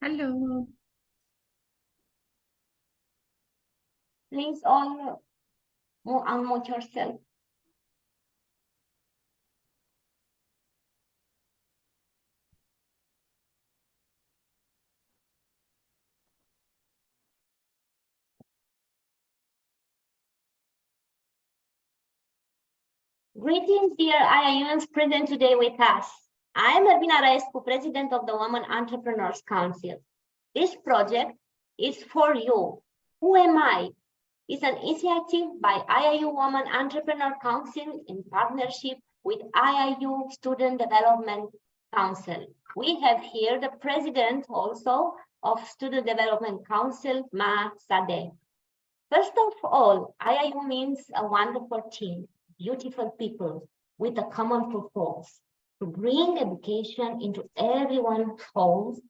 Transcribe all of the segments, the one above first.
Hello. Please all unmute yourself. Greetings, dear IIUs present today with us. I am Ervina Raescu, President of the Women Entrepreneurs Council. This project is for you. Who am I? It's an initiative by IIU Women Entrepreneur Council in partnership with IIU Student Development Council. We have here the president also of Student Development Council, Ma Sadeh. First of all, IIU means a wonderful team, beautiful people with a common purpose to bring education into everyone's homes,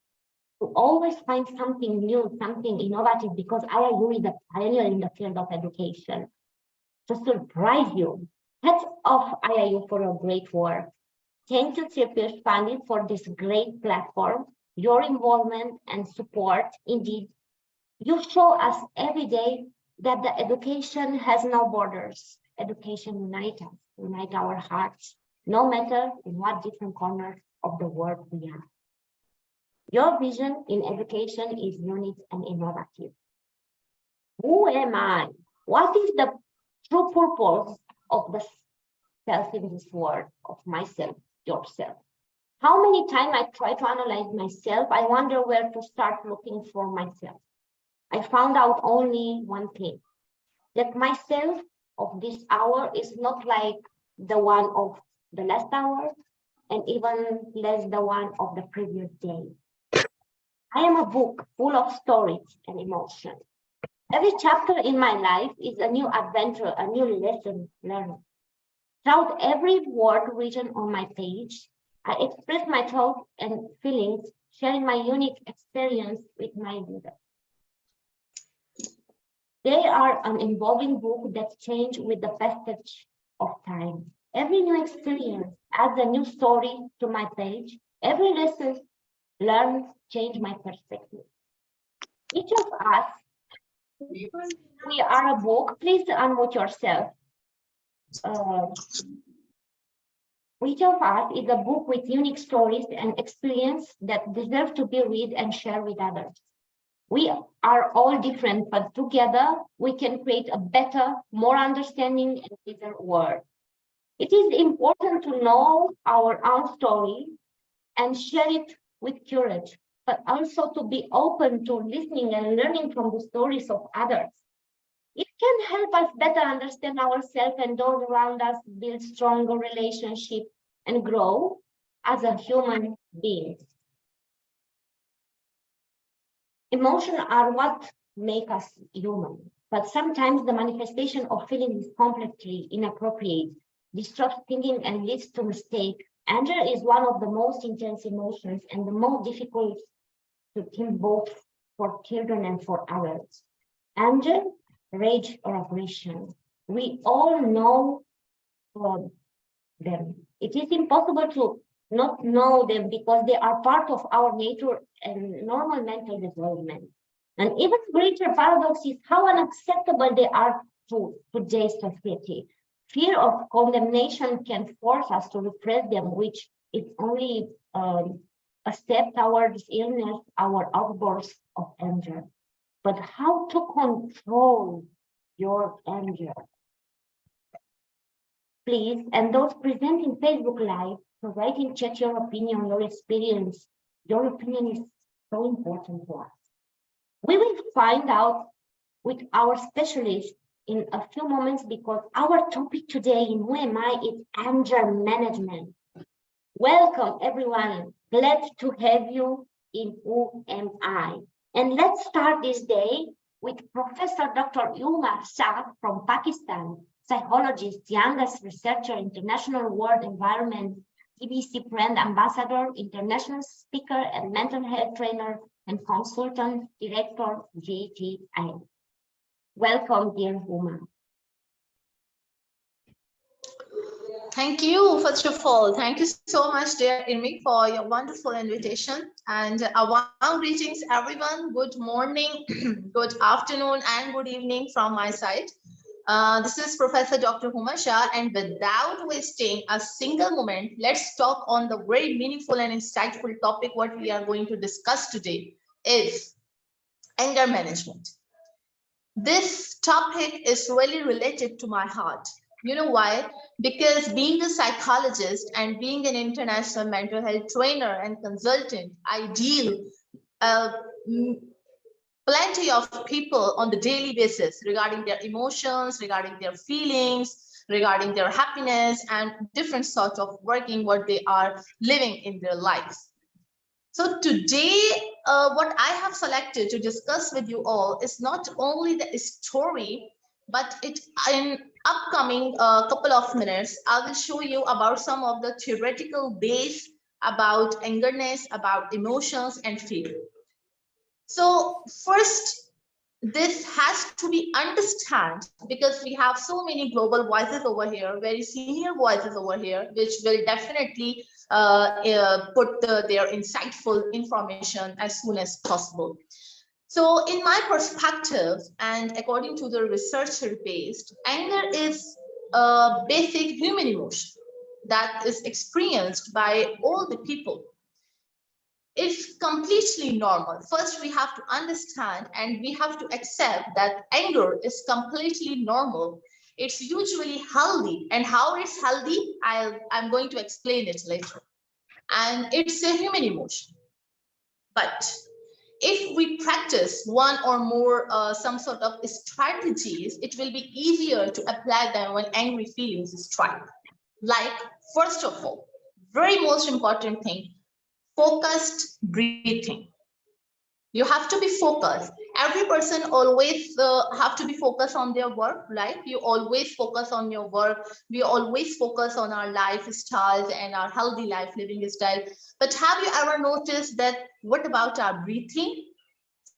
to always find something new, something innovative, because IIU is a pioneer in the field of education. To surprise you, hats off IIU for your great work. Thank you, Tripish Pandit, for this great platform, your involvement and support. Indeed, you show us every day that the education has no borders. Education unites us, unites our hearts, no matter in what different corners of the world we are. Your vision in education is unique and innovative. Who am I? What is the true purpose of the self in this world, of myself, yourself? How many times I try to analyze myself, I wonder where to start looking for myself. I found out only one thing, that myself of this hour is not like the one of the last hour, and even less the one of the previous day. I am a book full of stories and emotions. Every chapter in my life is a new adventure, a new lesson learned. Throughout every word written on my page, I express my thoughts and feelings, sharing my unique experience with my readers. They are an evolving book that changes with the passage of time. Every new experience adds a new story to my page. Every lesson learned change my perspective. Each of us, we are a book. Please unmute yourself. Each of us is a book with unique stories and experience that deserve to be read and shared with others. We are all different, but together we can create a better, more understanding and bigger world. It is important to know our own story and share it with courage, but also to be open to listening and learning from the stories of others. It can help us better understand ourselves and those around us, build stronger relationships, and grow as a human being. Emotions are what make us human, but sometimes the manifestation of feeling is completely inappropriate, disrupts thinking and leads to mistake. Anger is one of the most intense emotions and the most difficult to think both for children and for adults. Anger, rage, or aggression. We all know them. It is impossible to not know them because they are part of our nature and normal mental development. An even greater paradox is how unacceptable they are to today's society. Fear of condemnation can force us to repress them, which is only a step towards illness, our outbursts of anger. But how to control your anger? Please, and those present in Facebook Live, to write in chat your opinion, your experience. Your opinion is so important to us. We will find out with our specialist in a few moments because our topic today in Who Am I is anger management. Welcome, everyone. Glad to have you in Who Am I. And let's start this day with Professor Dr. Umar Shah from Pakistan, psychologist, youngest researcher, international world environment, TBC brand ambassador, international speaker, and mental health trainer and consultant director, GTI. Welcome, dear Umar. Thank you, first of all. Thank you so much, dear Irmi, for your wonderful invitation. And a warm greetings, everyone. Good morning, good afternoon, and good evening from my side. This is Professor Dr. Huma Shah, and without wasting a single moment, let's talk on the very meaningful and insightful topic. What we are going to discuss today is anger management. This topic is really related to my heart. You know why? Because being a psychologist and being an international mental health trainer and consultant, I deal uh, plenty of people on the daily basis regarding their emotions, regarding their feelings, regarding their happiness, and different sorts of working what they are living in their lives. So today, what I have selected to discuss with you all is not only the story, but it in upcoming couple of minutes, I will show you about some of the theoretical base about angerness, about emotions and feeling. So first, this has to be understood because we have so many global voices over here, very senior voices over here, which will definitely put their insightful information as soon as possible. So in my perspective, and according to the researcher based, anger is a basic human emotion that is experienced by all the people. It's completely normal. First, we have to understand and we have to accept that anger is completely normal. It's usually healthy, and how it's healthy, I'm going to explain it later. And it's a human emotion. But if we practice one or more some sort of strategies, it will be easier to apply them when angry feelings strike. Like, first of all, very most important thing, focused breathing. You have to be focused. Every person always have to be focused on their work, right? You always focus on your work. We always focus on our lifestyles and our healthy life living style. But have you ever noticed that what about our breathing?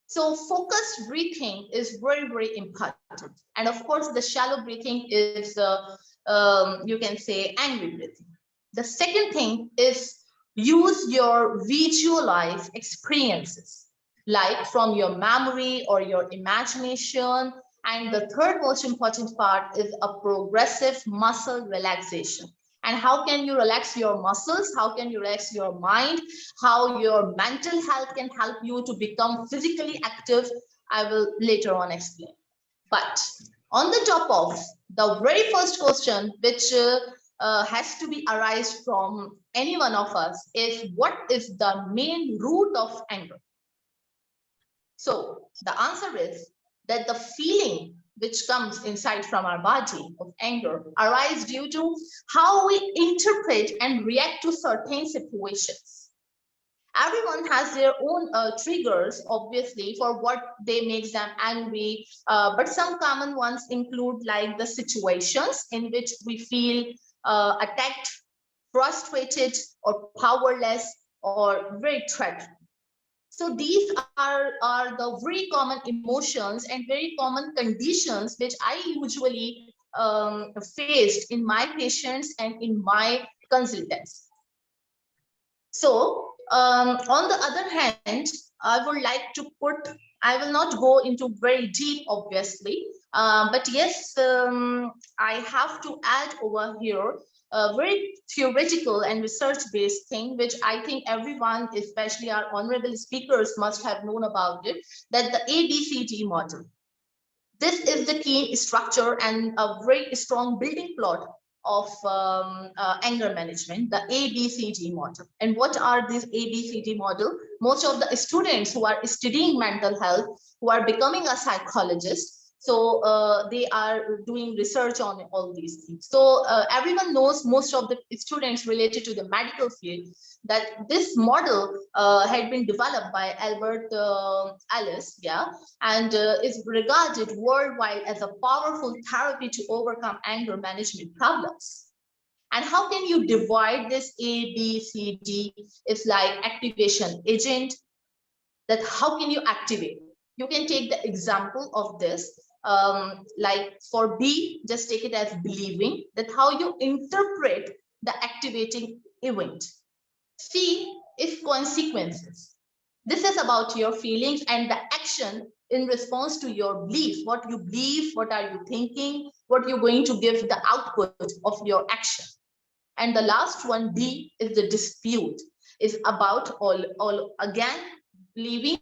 So focused breathing is very, very important. And of course, the shallow breathing is, you can say, angry breathing. The second thing is use your visualize experiences, like from your memory or your imagination. And the third most important part is a progressive muscle relaxation. And how can you relax your muscles? How can you relax your mind? How your mental health can help you to become physically active? I will later on explain. But on the top of the very first question, which has to be arise from any one of us, is what is the main root of anger? So the answer is that the feeling which comes inside from our body of anger arises due to how we interpret and react to certain situations. Everyone has their own triggers, obviously, for what they makes them angry. But some common ones include like the situations in which we feel attacked, frustrated, or powerless, or very threatened. So these are the very common emotions and very common conditions which I usually faced in my patients and in my consultants. So on the other hand, I would like to put, I will not go into very deep, obviously, but yes, I have to add over here a very theoretical and research-based thing, which I think everyone, especially our honorable speakers, must have known about it, that the ABCD model. This is the key structure and a very strong building block of anger management, the ABCD model. And what are these ABCD model? Most of the students who are studying mental health, who are becoming a psychologist, so they are doing research on all these things. So everyone knows, most of the students related to the medical field, that this model had been developed by Albert Ellis, yeah, and is regarded worldwide as a powerful therapy to overcome anger management problems. And how can you divide this A, B, C, D? It's like activation agent, that how can you activate? You can take the example of this. Like for B, just take it as believing, that how you interpret the activating event. C is consequences. This is about your feelings and the action in response to your belief. What you believe, what are you thinking, what you're going to give the output of your action. And the last one, D, is the dispute. Is about all again, believing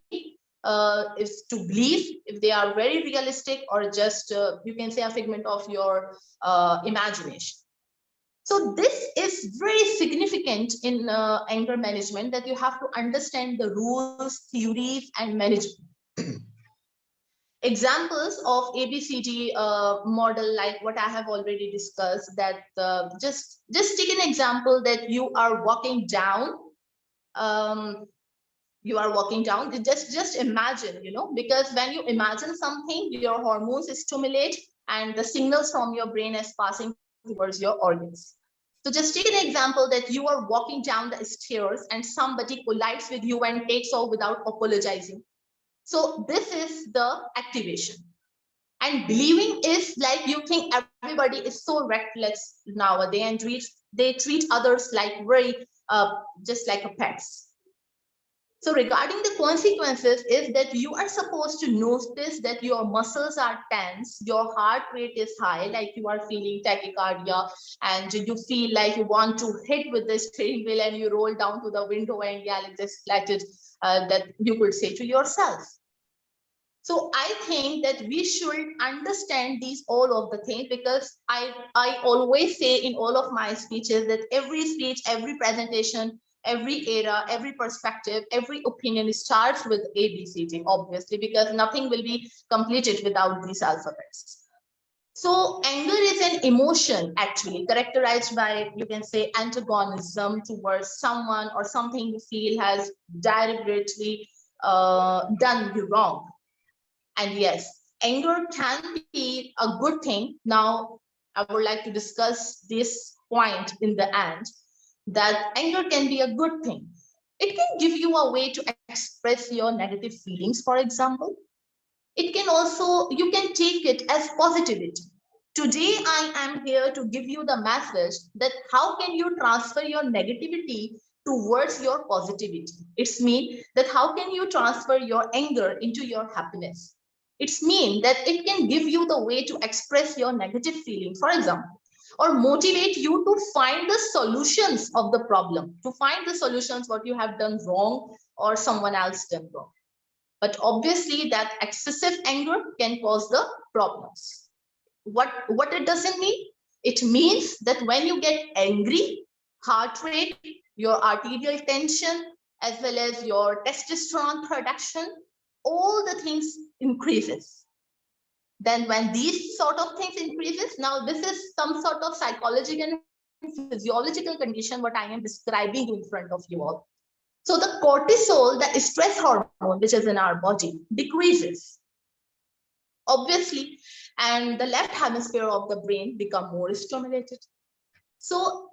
is to believe if they are very realistic or just you can say a figment of your imagination. So this is very significant in anger management, that you have to understand the rules, theories, and management. Examples of ABCD model, like what I have already discussed, that just take an example that you are walking down. You are walking down. Just imagine, because when you imagine something, your hormones stimulate and the signals from your brain is passing towards your organs. So just take an example that you are walking down the stairs and somebody collides with you and takes off without apologizing. So this is the activation. And believing is like you think everybody is so reckless nowadays and they treat others like very just like a pets. So regarding the consequences is that you are supposed to notice that your muscles are tense, your heart rate is high, like you are feeling tachycardia, and you feel like you want to hit with the steering wheel and you roll down to the window and yell, just let it, that you could say to yourself. So I think that we should understand these all of the things, because I always say in all of my speeches that every speech, every presentation, every era, every perspective, every opinion starts with ABCD, obviously, because nothing will be completed without these alphabets. So anger is an emotion actually characterized by, you can say, antagonism towards someone or something you feel has deliberately done you wrong. And yes, anger can be a good thing. Now, I would like to discuss this point in the end, that anger can be a good thing. It can give you a way to express your negative feelings, for example. It can also, you can take it as positivity. Today, I am here to give you the message that how can you transfer your negativity towards your positivity. It's mean that how can you transfer your anger into your happiness. It's mean that it can give you the way to express your negative feeling, for example, or motivate you to find the solutions of the problem, to find the solutions what you have done wrong or someone else done wrong. But obviously that excessive anger can cause the problems. What it doesn't mean? It means that when you get angry, heart rate, your arterial tension, as well as your testosterone production, all the things increases. Then when these sort of things increases, now this is some sort of psychological and physiological condition what I am describing in front of you all. So the cortisol, the stress hormone, which is in our body, decreases, obviously, and the left hemisphere of the brain become more stimulated. So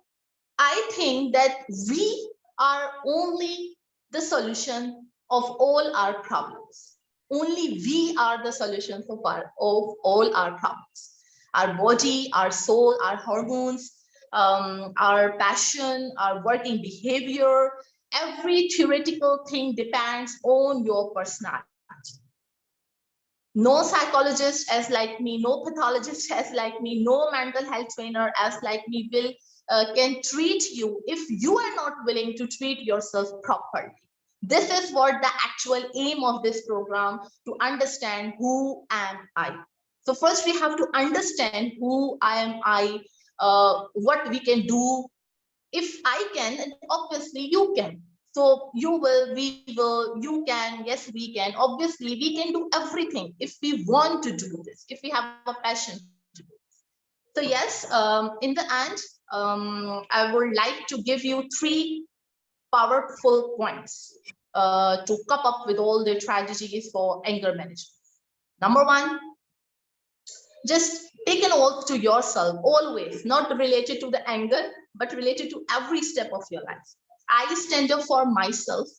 I think that we are only the solution of all our problems. Only we are the solution of all our problems. Our body, our soul, our hormones, our passion, our working behavior, every theoretical thing depends on your personality. No psychologist as like me, no pathologist as like me, no mental health trainer as like me will can treat you if you are not willing to treat yourself properly. This is what the actual aim of this program, to understand who am I. So first we have to understand who am I, what we can do. If I can, and obviously you can. So you will, we will, you can, yes, we can. Obviously, we can do everything if we want to do this, if we have a passion to do this. So yes, in the end, I would like to give you 3 powerful points to cope up with all the tragedies for anger management. Number 1, just take an oath to yourself, always, not related to the anger, but related to every step of your life. I stand up for myself.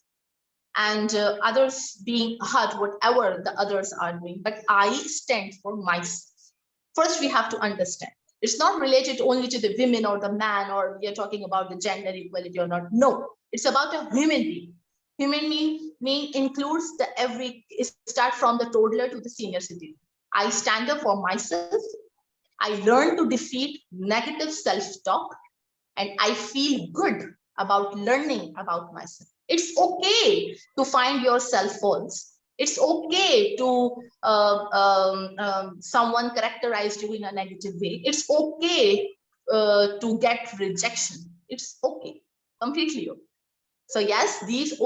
and others being hurt, whatever the others are doing. But I stand for myself. First, we have to understand it's not related only to the women or the man, or we are talking about the gender equality or not. No, it's about a human being. Human being includes the every start from the toddler to the senior citizen. I stand up for myself. I learn to defeat negative self-talk, and I feel good about learning about myself. It's okay to find yourself faults. It's okay to someone characterized you in a negative way. It's okay to get rejection. It's okay, completely okay. So yes, these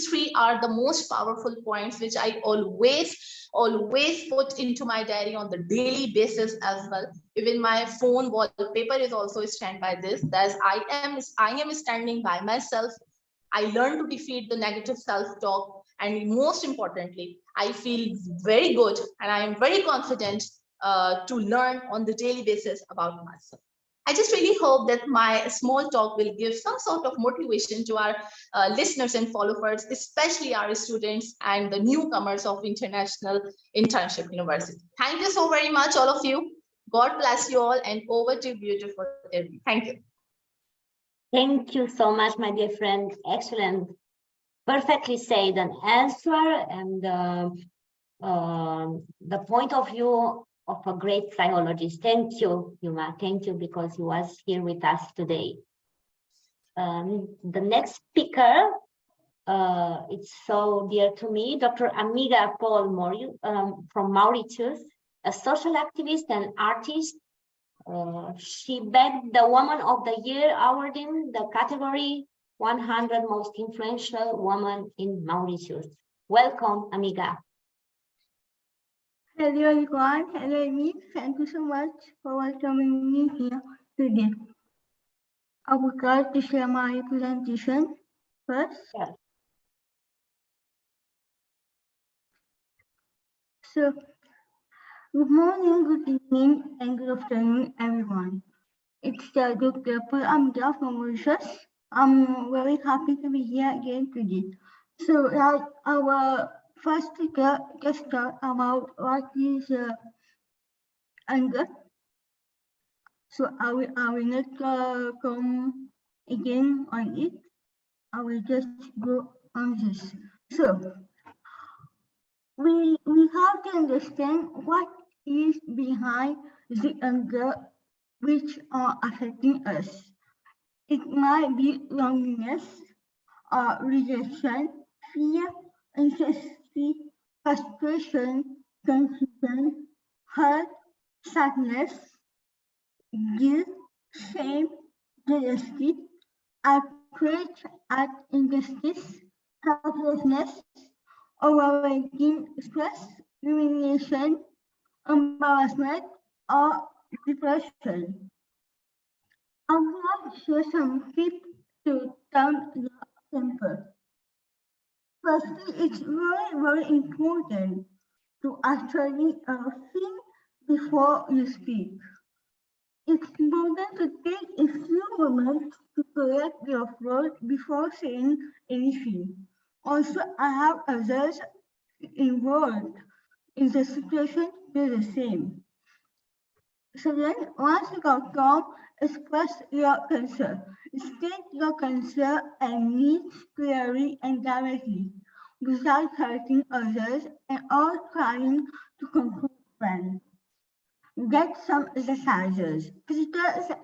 three are the most powerful points which I always put into my diary on the daily basis as well. Even my phone wallpaper is also stand by this. That I am standing by myself. I learn to defeat the negative self-talk, and most importantly, I feel very good and I am very confident to learn on the daily basis about myself. I just really hope that my small talk will give some sort of motivation to our listeners and followers, especially our students and the newcomers of International Internship University. Thank you so very much, all of you. God bless you all, and over to beautiful Devi. Thank you. Thank you so much, my dear friend. Excellent. Perfectly said an answer, and the point of view of a great psychologist. Thank you, Yuma. Thank you, because you was here with us today. The next speaker, it's so dear to me, Dr. Amiga Paul Moriu, from Mauritius, a social activist and artist. She bagged the Woman of the Year award in the category 100 Most Influential Women in Mauritius. Welcome, Amiga. Hello everyone, hello Amy. Thank you so much for welcoming me here today. I would like to share my presentation first. Yeah. So, good morning, good evening, and good afternoon, everyone. It's Dr. Paul Amiga from Mauritius. I'm very happy to be here again today. So, our first speaker just talked about what is anger. So I will not come again on it. I will just go on this. So we have to understand what is behind the anger which are affecting us. It might be loneliness, rejection, fear, anxiety, frustration, confusion, hurt, sadness, guilt, shame, jealousy, outrage at injustice, helplessness, overwhelming stress, rumination, embarrassment, or depression. I would like to share some tips to calm your temper. Firstly, it's very important to actually think before you speak. It's important to take a few moments to collect your thoughts before saying anything. Also, I have others involved in the situation do the same. So then, once you got calm, express your concern. State your concern and needs clearly and directly, without hurting others and or trying to conclude plans. Get some exercises. Physical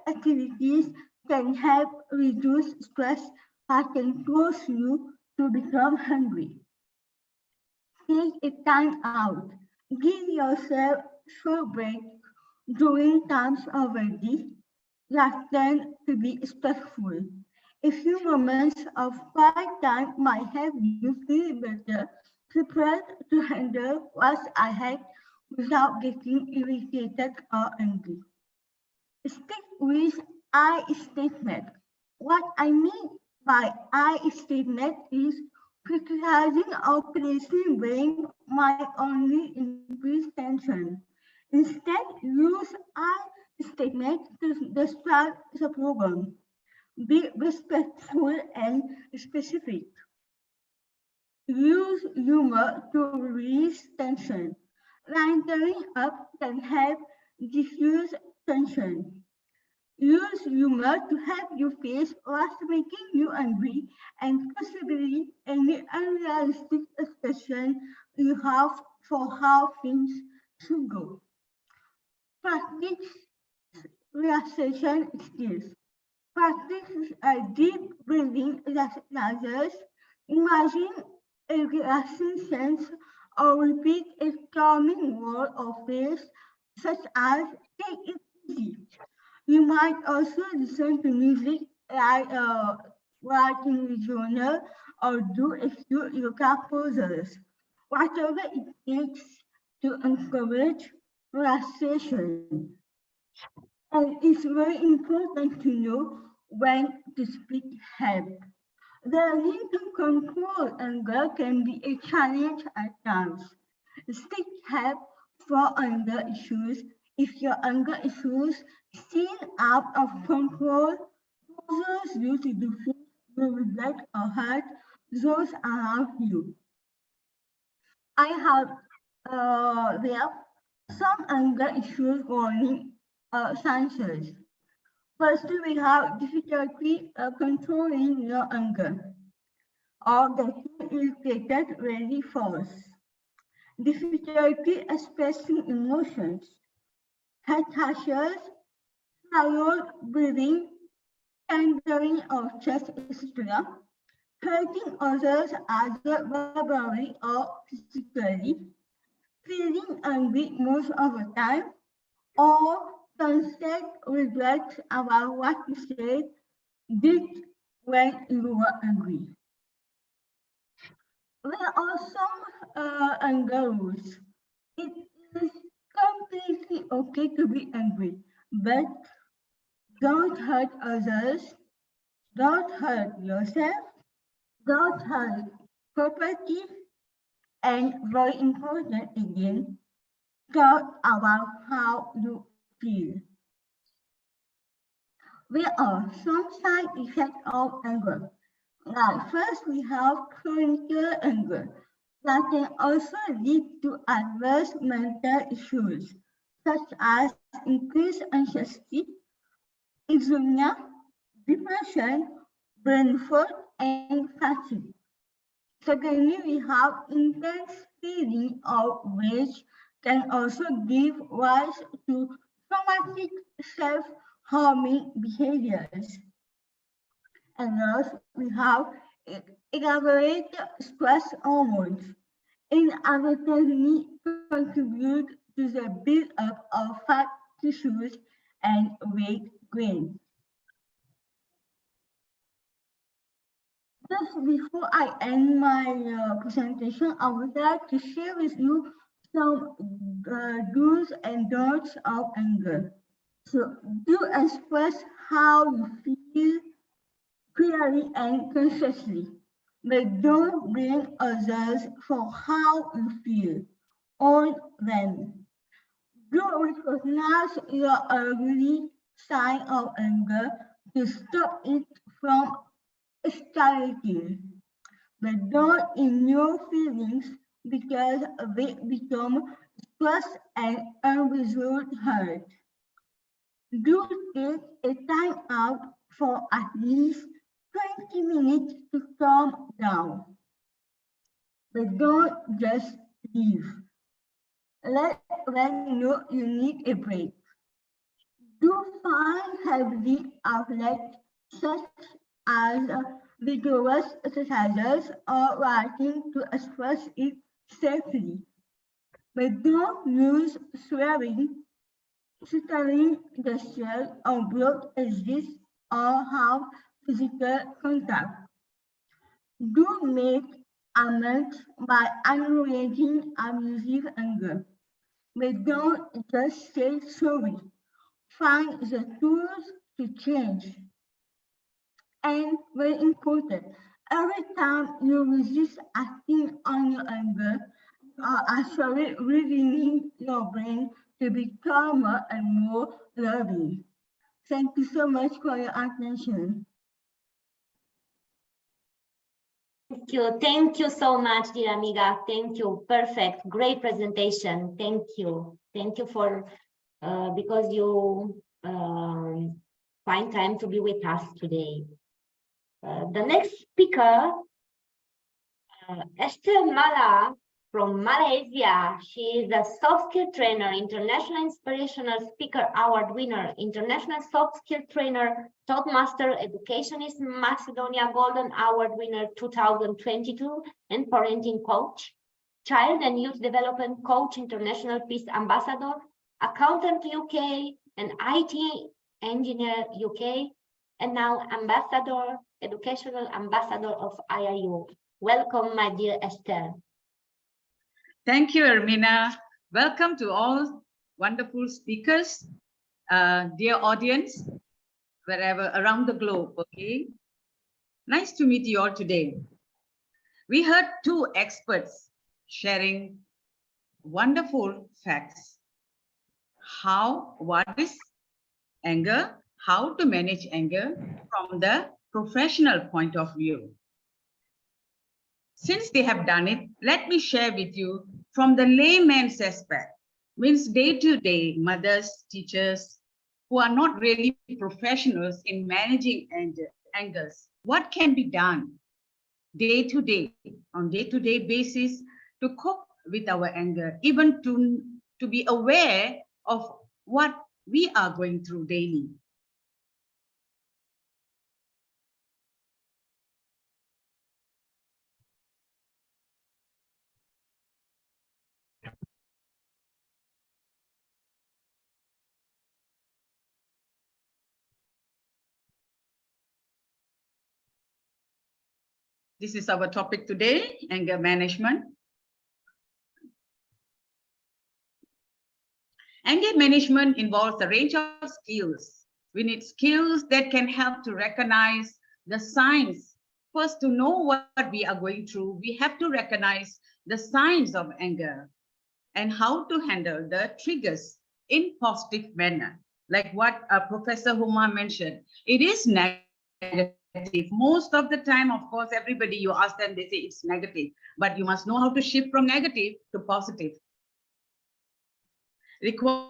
activities can help reduce stress and can force you to become hungry. Take a time out. Give yourself short break during times already that tend to be stressful. A few moments of quiet time might help you feel better, prepared to handle what's ahead without getting irritated or angry. Stick with I statement. What I mean by I statement is criticizing or placing blame might only increase tension. Instead, use I statement to describe the problem. Be respectful and specific. Use humor to release tension. Lightening up can help diffuse tension. Use humor to help you face what's making you angry and possibly any unrealistic expectation you have for how things should go. Practice relaxation skills. Practice a deep breathing exercises. Imagine a relaxing sense or repeat a calming word or phrase such as take it easy. You might also listen to music like writing a journal or do a few yoga poses. Whatever it takes to encourage relaxation. And it's very important to know when to speak help. Learning to control anger can be a challenge at times. Seek help for anger issues. If your anger issues seem out of control, causes you to do things you regret or hurt those around you. I have there some anger issues warning signs. First, we have difficulty controlling your anger or getting irritated very fast. Difficulty expressing emotions, head hashes, shallow breathing, tendering of chest, etc. Hurting others either verbally or physically, feeling angry most of the time, or constant regrets about what you said, did when you were angry. There are some anger rules. It is completely okay to be angry, but don't hurt others, don't hurt yourself, don't hurt property, and very important again, talk about how you feel. There are some side effects of anger. Now, first we have chronic anger that can also lead to adverse mental issues such as increased anxiety, insomnia, depression, brain fog, and fatigue. Secondly, we have intense feeling of rage can also give rise to traumatic self-harming behaviors. And thus, we have elaborate stress hormones inadvertently contribute to the buildup of fat tissues and weight gain. Just before I end my presentation, I would like to share with you some do's and don'ts of anger. So, do express how you feel clearly and consciously, but don't blame others for how you feel on them. Do recognize your early sign of anger to stop it from escalating, but don't ignore feelings because they become stress and unresolved hurt. Do take a time out for at least 20 minutes to calm down, but don't just leave. Let them know you need a break. Do find healthy outlets such as vigorous exercises or writing to express it safely. But don't use swearing, stuttering gestures, or block exist or have physical contact. Do make amends by acknowledging abusive anger. But don't just say sorry. Find the tools to change. And very important, every time you resist acting on your anger, you are actually reasoning your brain to be calmer and more loving. Thank you so much for your attention. Thank you so much, dear amiga. Thank you. Perfect. Great presentation. Thank you. Thank you for because you find time to be with us today. The next speaker, Esther Mala from Malaysia. She is a soft skill trainer, international inspirational speaker award winner, international soft skill trainer, Toastmaster educationist, Macedonia Golden Award winner 2022, and parenting coach, child and youth development coach, international peace ambassador, accountant UK, and IT engineer UK, and now ambassador, educational ambassador of IIU. Welcome, my dear Esther. Thank you, Ermina. Welcome to all wonderful speakers, dear audience, wherever around the globe, okay? Nice to meet you all today. We heard two experts sharing wonderful facts. What is anger, how to manage anger from the professional point of view. Since they have done it, let me share with you from the layman's aspect, means day-to-day mothers, teachers who are not really professionals in managing angers. What can be done day-to-day, on day-to-day basis to cope with our anger, even to be aware of what we are going through daily. This is our topic today, anger management. Anger management involves a range of skills. We need skills that can help to recognize the signs. First, to know what we are going through, we have to recognize the signs of anger and how to handle the triggers in positive manner. Like what Professor Huma mentioned, it is negative. Most of the time, of course, everybody, you ask them, they say it's negative, but you must know how to shift from negative to positive. Requires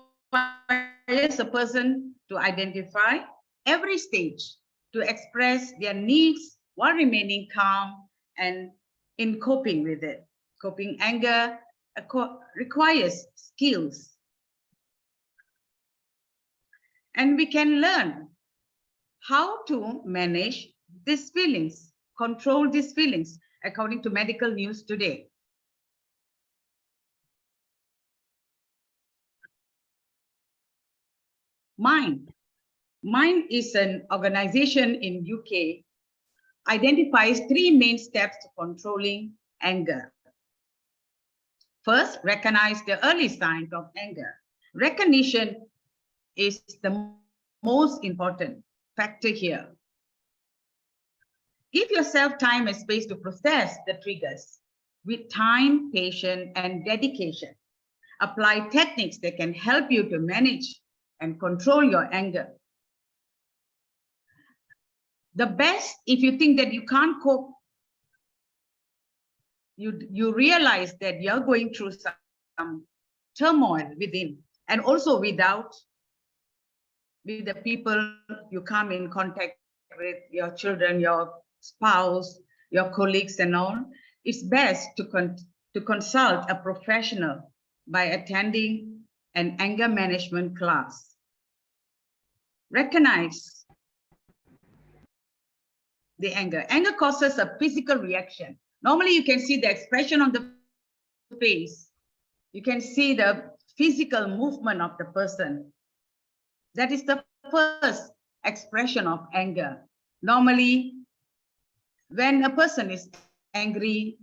a person to identify every stage, to express their needs while remaining calm and in coping with it. Coping anger requires skills. And we can learn how to manage these feelings, control these feelings, according to medical news today. Mind is an organization in UK, identifies three main steps to controlling anger. First, recognize the early signs of anger. Recognition is the most important factor here. Give yourself time and space to process the triggers with time, patience, and dedication. Apply techniques that can help you to manage and control your anger. The best, if you think that you can't cope, you realize that you're going through some turmoil within, and also with the people you come in contact with, your children, your spouse, your colleagues and all, it's best to consult a professional by attending an anger management class. Recognize the anger. Anger causes a physical reaction. Normally you can see the expression on the face. You can see the physical movement of the person. That is the first expression of anger. Normally, when a person is angry,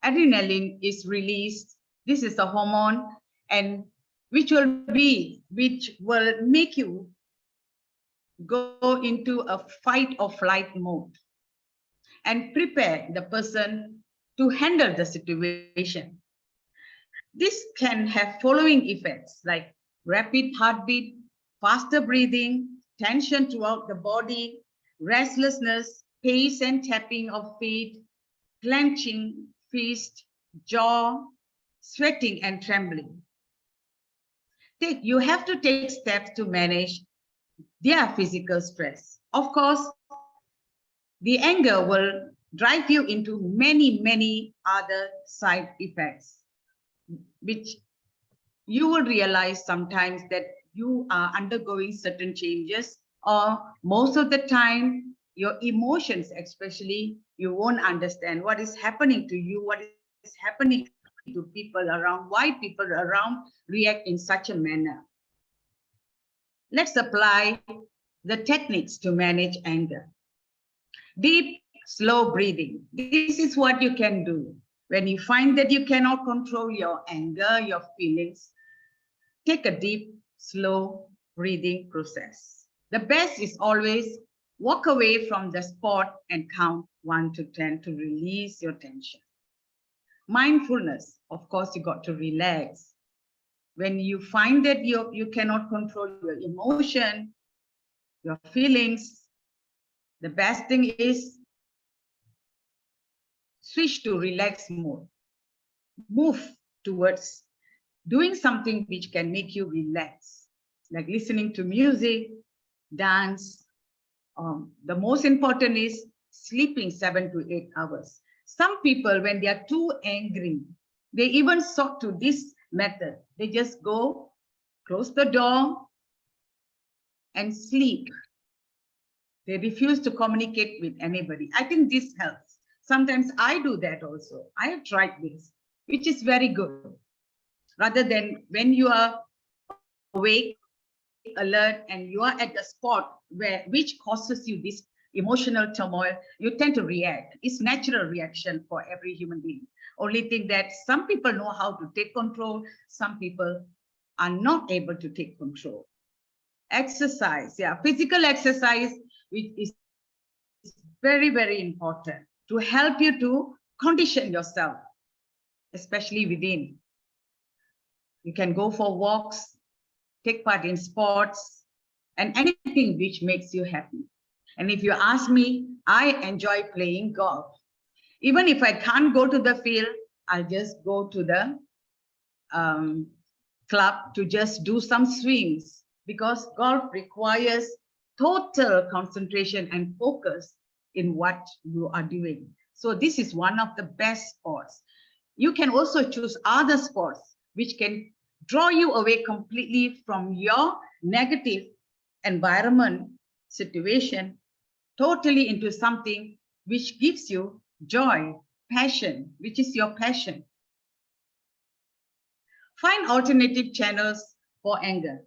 adrenaline is released. This is a hormone, and which will make you go into a fight or flight mode and prepare the person to handle the situation. This can have following effects like rapid heartbeat, faster breathing, tension throughout the body, restlessness, pace and tapping of feet, clenching fist, jaw, sweating and trembling. You have to take steps to manage their physical stress. Of course, the anger will drive you into many other side effects, which you will realize sometimes that you are undergoing certain changes, or most of the time, your emotions, especially, you won't understand what is happening to you, what is happening to people around, why people around react in such a manner. Let's apply the techniques to manage anger. Deep, slow breathing. This is what you can do. When you find that you cannot control your anger, your feelings, take a deep, slow breathing process. The best is always walk away from the spot and count 1 to 10 to release your tension. Mindfulness, of course, you got to relax. When you find that you cannot control your emotion, your feelings, the best thing is switch to relax mode. Move towards doing something which can make you relax, like listening to music, dance. The most important is sleeping 7 to 8 hours. Some people, when they are too angry, they even sort to this method. They just go, close the door, and sleep. They refuse to communicate with anybody. I think this helps. Sometimes I do that also. I have tried this, which is very good. Rather than when you are awake, alert, and you are at the spot which causes you this emotional turmoil, you tend to react. It's natural reaction for every human being. Only thing that some people know how to take control, some people are not able to take control. Exercise, physical exercise, which is very important to help you to condition yourself, especially within. You can go for walks, take part in sports, and anything which makes you happy. And if you ask me, I enjoy playing golf. Even if I can't go to the field, I'll just go to the club to just do some swings, because golf requires total concentration and focus in what you are doing. So this is one of the best sports. You can also choose other sports which can draw you away completely from your negative environment situation, totally into something which gives you joy, passion, which is your passion. Find alternative channels for anger.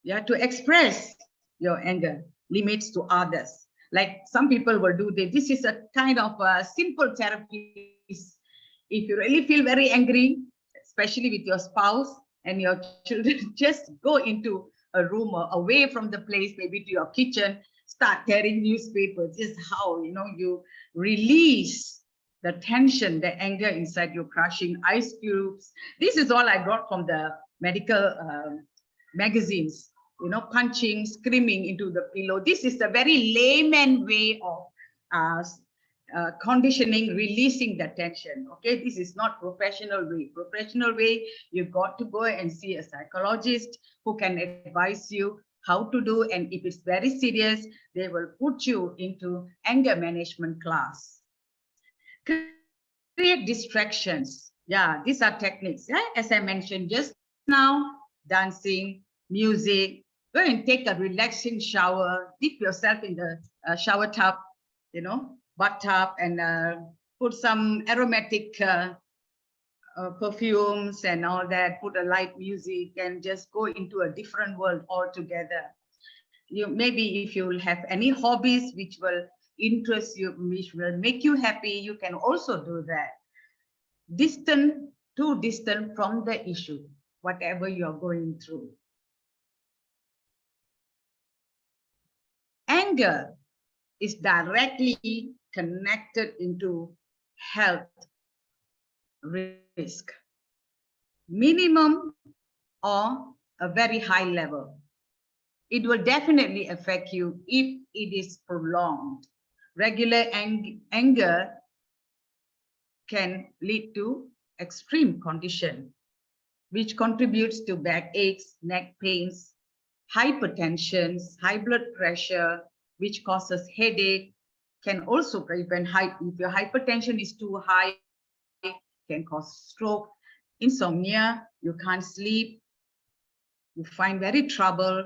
To express your anger, limits to others. Like some people will do this is a kind of a simple therapy. If you really feel very angry, especially with your spouse and your children, just go into a room or away from the place, maybe to your kitchen, start tearing newspapers. This is how you release the tension, the anger inside you, crushing ice cubes. This is all I got from the medical magazines, punching, screaming into the pillow. This is a very layman way of conditioning, releasing the tension. Okay, this is not professional way. Professional way, you've got to go and see a psychologist who can advise you how to do, and if it's very serious, they will put you into anger management class. Create distractions. These are techniques. As I mentioned just now, dancing, music. Go and take a relaxing shower, dip yourself in the shower tub, bathtub, and put some aromatic perfumes and all that, put a light music, and just go into a different world altogether. Maybe if you have any hobbies which will interest you, which will make you happy, you can also do that. Too distant from the issue, whatever you're going through. Anger is directly connected into health risk, minimum or a very high level. It will definitely affect you if it is prolonged. Regular anger can lead to extreme condition, which contributes to backaches, neck pains, hypertension, high blood pressure, which causes headache, can also prevent if your hypertension is too high, can cause stroke, insomnia, you can't sleep, you find very trouble,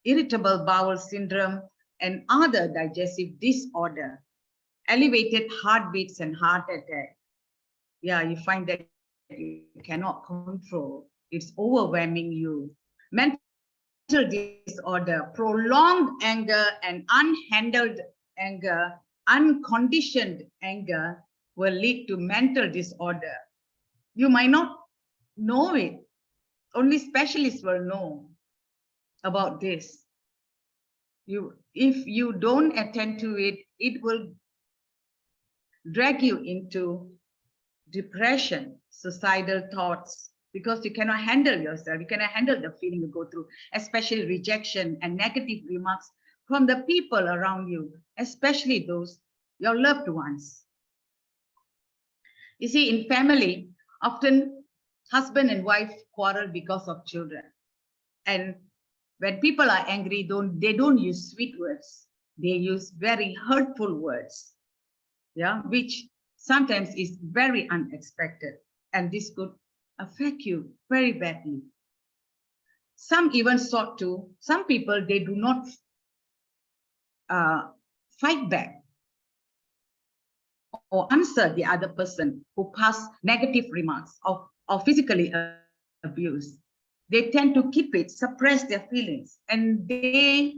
irritable bowel syndrome, and other digestive disorder, elevated heartbeats and heart attack. Yeah, you find that you cannot control. It's overwhelming you. Mental disorder, prolonged anger and unhandled anger, unconditioned anger will lead to mental disorder. You might not know it. Only specialists will know about this. If you don't attend to it, it will drag you into depression, suicidal thoughts, because you cannot handle yourself. You cannot handle the feeling you go through, especially rejection and negative remarks from the people around you, especially those, your loved ones. You see, in family, often husband and wife quarrel because of children. And when people are angry, they don't use sweet words. They use very hurtful words, yeah, which sometimes is very unexpected. And this could affect you very badly. Some even some people, they do not fight back or answer the other person who pass negative remarks or physically abuse. They tend to keep it, suppress their feelings, and they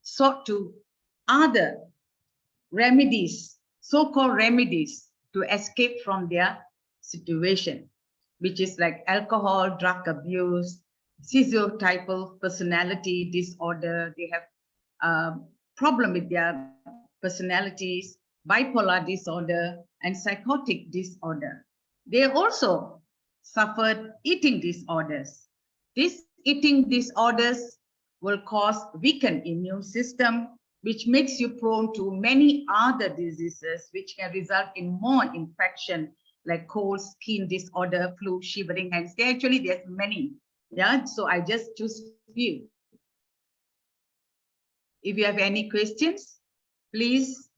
sort to other remedies, so-called remedies, to escape from their situation, which is like alcohol, drug abuse, schizotypal personality disorder. They have problem with their personalities, bipolar disorder, and psychotic disorder. They also suffered eating disorders. These eating disorders will cause weakened immune system, which makes you prone to many other diseases, which can result in more infection, like cold, skin disorder, flu, shivering hands. There's many. Yeah, so I just choose few. If you have any questions, please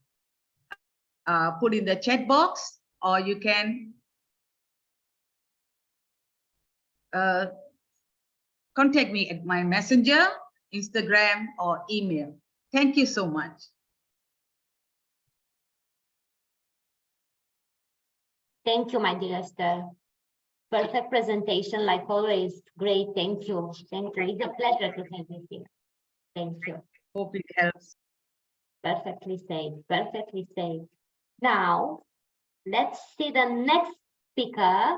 put in the chat box, or you can contact me at my messenger, Instagram, or email. Thank you so much. Thank you, my dear Esther. Perfect presentation, like always. Great, thank you. Thank you. It's a pleasure to have you here. Thank you. Hope it helps. Perfectly said, perfectly said. Now, let's see the next speaker.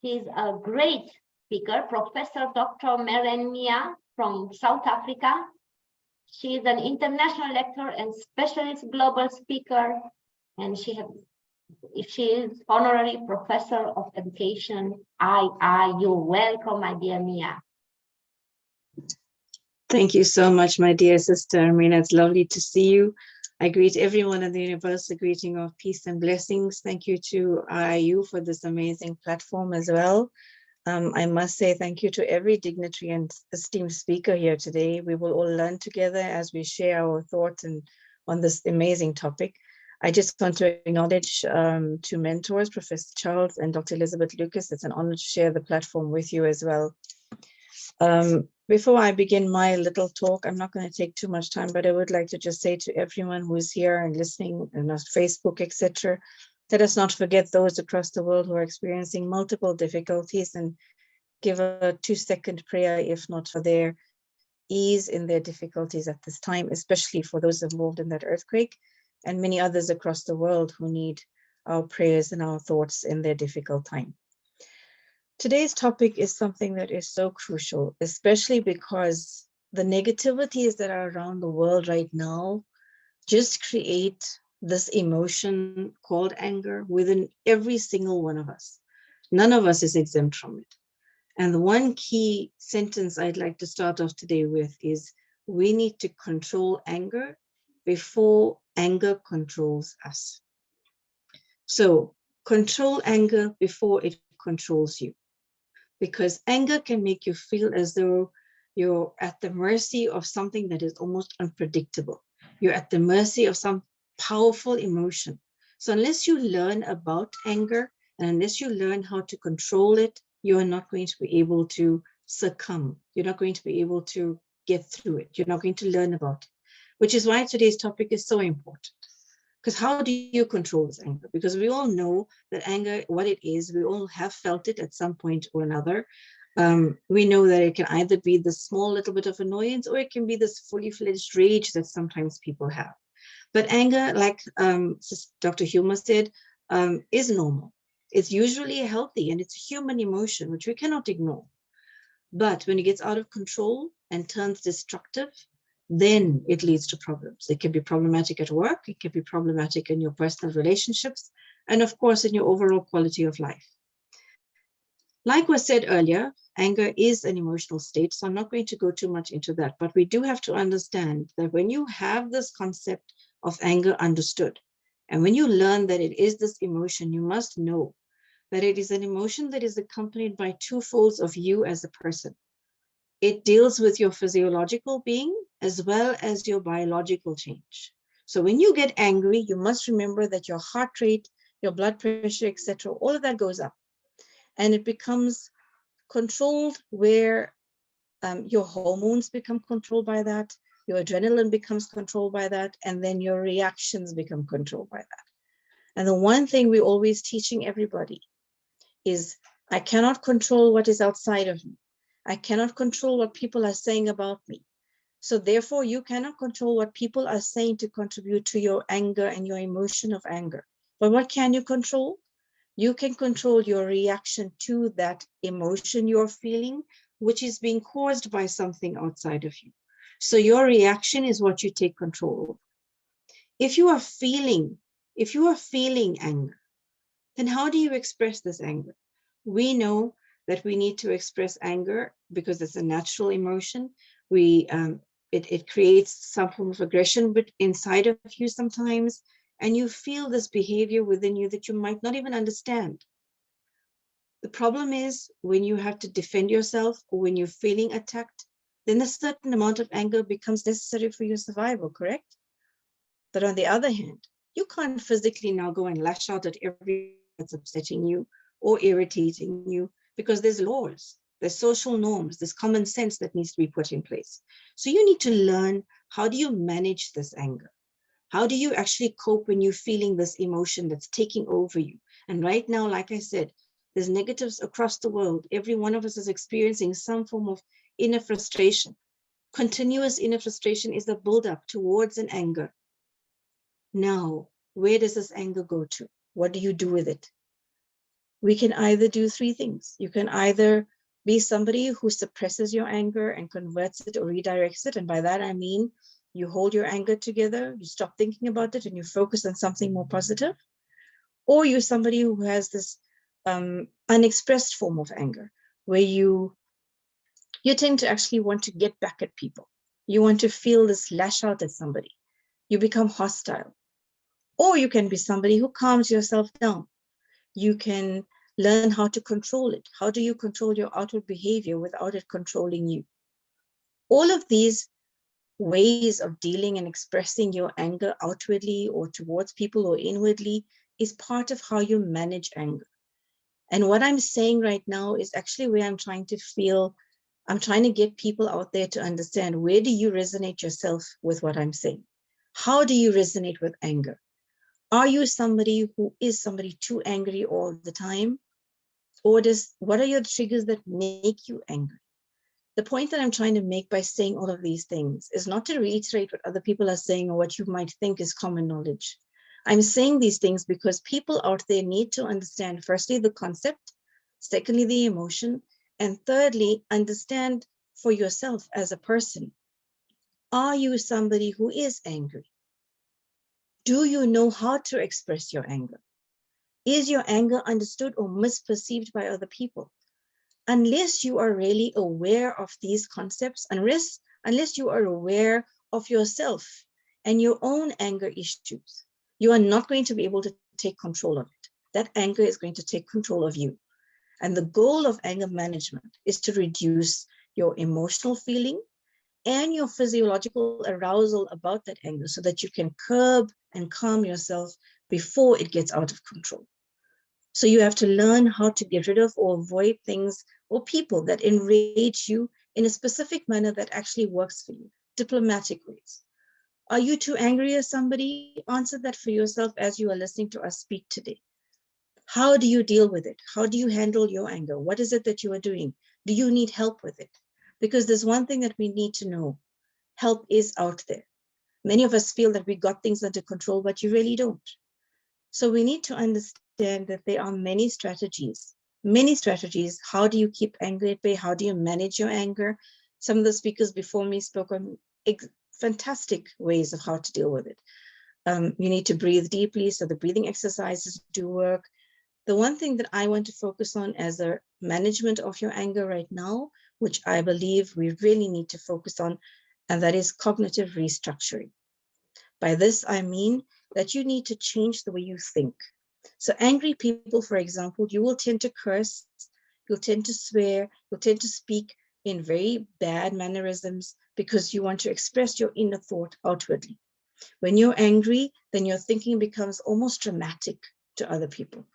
She's a great speaker, Professor Dr. Meren Mia from South Africa. She is an international lecturer and specialist global speaker, and she is honorary professor of education, IIU. Welcome, my dear Mia. Thank you so much, my dear sister Amina. It's lovely to see you. I greet everyone in the universal greeting of peace and blessings. Thank you to IIU for this amazing platform as well. I must say thank you to every dignitary and esteemed speaker here today. We will all learn together as we share our thoughts on this amazing topic. I just want to acknowledge two mentors, Professor Charles and Dr. Elizabeth Lucas. It's an honor to share the platform with you as well. Before I begin my little talk, I'm not going to take too much time, but I would like to just say to everyone who is here and listening and on Facebook, etc., let us not forget those across the world who are experiencing multiple difficulties, and give a 2-second prayer, if not for their ease in their difficulties at this time, especially for those involved in that earthquake and many others across the world who need our prayers and our thoughts in their difficult time. Today's topic is something that is so crucial, especially because the negativities that are around the world right now just create this emotion called anger within every single one of us. None of us is exempt from it. And the one key sentence I'd like to start off today with is, we need to control anger before anger controls us. So control anger before it controls you, because anger can make you feel as though you're at the mercy of something that is almost unpredictable. You're at the mercy of some powerful emotion. So unless you learn about anger and unless you learn how to control it, you are not going to be able to succumb. You're not going to be able to get through it. You're not going to learn about it, which is why today's topic is so important. Because how do you control this anger? Because we all know that anger, what it is, we all have felt it at some point or another. We know that it can either be the small little bit of annoyance, or it can be this fully fledged rage that sometimes people have. But anger, like Dr. Humer said, is normal. It's usually healthy and it's a human emotion, which we cannot ignore. But when it gets out of control and turns destructive, then it leads to problems. It can be problematic at work, it can be problematic in your personal relationships, and of course, in your overall quality of life. Like was said earlier, anger is an emotional state, so I'm not going to go too much into that, but we do have to understand that when you have this concept of anger understood, and when you learn that it is this emotion, you must know that it is an emotion that is accompanied by two folds of you as a person. It deals with your physiological being as well as your biological change. So when you get angry, you must remember that your heart rate, your blood pressure, etc., all of that goes up. And it becomes controlled where your hormones become controlled by that, your adrenaline becomes controlled by that, and then your reactions become controlled by that. And the one thing we're always teaching everybody is, I cannot control what is outside of me. I cannot control what people are saying about me. So therefore, you cannot control what people are saying to contribute to your anger and your emotion of anger. But what can you control? You can control your reaction to that emotion you're feeling, which is being caused by something outside of you. So your reaction is what you take control of. If you are feeling anger, then how do you express this anger? We know that we need to express anger because it's a natural emotion. It creates some form of aggression but inside of you sometimes, and you feel this behavior within you that you might not even understand. The problem is when you have to defend yourself or when you're feeling attacked, then a certain amount of anger becomes necessary for your survival, correct? But on the other hand, you can't physically now go and lash out at everyone that's upsetting you or irritating you, because there's laws, there's social norms, there's common sense that needs to be put in place. So you need to learn, how do you manage this anger? How do you actually cope when you're feeling this emotion that's taking over you? And right now, like I said, there's negatives across the world. Every one of us is experiencing some form of inner frustration. Continuous inner frustration is a buildup towards an anger. Now, where does this anger go to? What do you do with it? We can either do three things. You can either be somebody who suppresses your anger and converts it or redirects it. And by that, I mean, you hold your anger together, you stop thinking about it, and you focus on something more positive. Or you're somebody who has this unexpressed form of anger, where you tend to actually want to get back at people. You want to feel this lash out at somebody. You become hostile. Or you can be somebody who calms yourself down. You can learn how to control it. How do you control your outward behavior without it controlling you? All of these ways of dealing and expressing your anger outwardly or towards people or inwardly is part of how you manage anger. And what I'm saying right now is actually where I'm trying to get people out there to understand, where do you resonate yourself with what I'm saying? How do you resonate with anger? Are you somebody who is too angry all the time? Or what are your triggers that make you angry? The point that I'm trying to make by saying all of these things is not to reiterate what other people are saying or what you might think is common knowledge. I'm saying these things because people out there need to understand, firstly, the concept, secondly, the emotion, and thirdly, understand for yourself as a person. Are you somebody who is angry? Do you know how to express your anger? Is your anger understood or misperceived by other people? Unless you are really aware of these concepts, unless you are aware of yourself and your own anger issues, you are not going to be able to take control of it. that anger is going to take control of you. And the goal of anger management is to reduce your emotional feeling and your physiological arousal about that anger so that you can curb and calm yourself before it gets out of control. So you have to learn how to get rid of or avoid things or people that enrage you in a specific manner that actually works for you, diplomatic ways. Are you too angry at somebody? Answer that for yourself as you are listening to us speak today. How do you deal with it? How do you handle your anger? What is it that you are doing? Do you need help with it? Because there's one thing that we need to know. Help is out there. Many of us feel that we got things under control, but you really don't. So we need to understand that there are many strategies. How do you keep anger at bay? How do you manage your anger? Some of the speakers before me spoke on fantastic ways of how to deal with it. You need to breathe deeply, so the breathing exercises do work. The one thing that I want to focus on as a management of your anger right now, which I believe we really need to focus on, and that is cognitive restructuring. By this, I mean that you need to change the way you think. So angry people, for example, you will tend to curse, you'll tend to swear, you'll tend to speak in very bad mannerisms because you want to express your inner thought outwardly. When you're angry, then your thinking becomes almost dramatic to other people.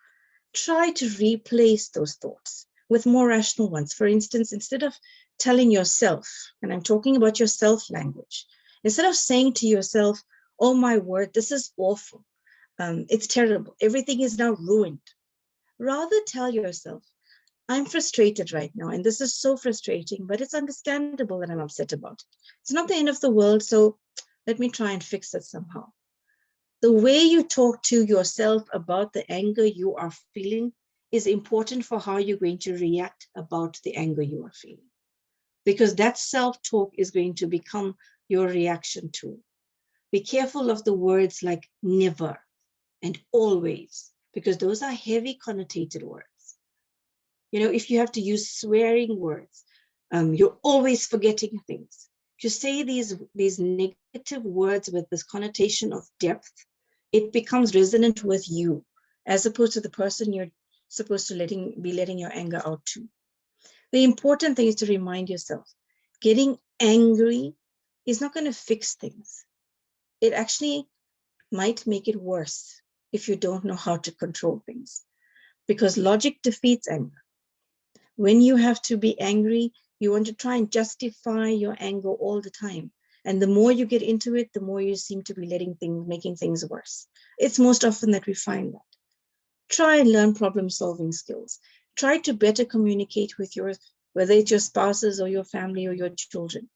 Try to replace those thoughts with more rational ones. For instance, instead of telling yourself, and I'm talking about your self language, instead of saying to yourself, oh my word, this is awful, it's terrible, everything is now ruined. Rather tell yourself, I'm frustrated right now, and this is so frustrating, but it's understandable that I'm upset about it. It's not the end of the world, so let me try and fix it somehow. The way you talk to yourself about the anger you are feeling is important for how you're going to react about the anger you are feeling. Because that self-talk is going to become your reaction tool. Be careful of the words like never and always, because those are heavy connotated words. You know, if you have to use swearing words, you're always forgetting things. If you say these negative words with this connotation of depth, it becomes resonant with you, as opposed to the person you're supposed to be letting your anger out to. The important thing is to remind yourself, getting angry is not going to fix things. It actually might make it worse if you don't know how to control things, because logic defeats anger. When you have to be angry, you want to try and justify your anger all the time. And the more you get into it, the more you seem to be making things worse. It's most often that we find that. Try and learn problem-solving skills. Try to better communicate with whether it's your spouses or your family or your children.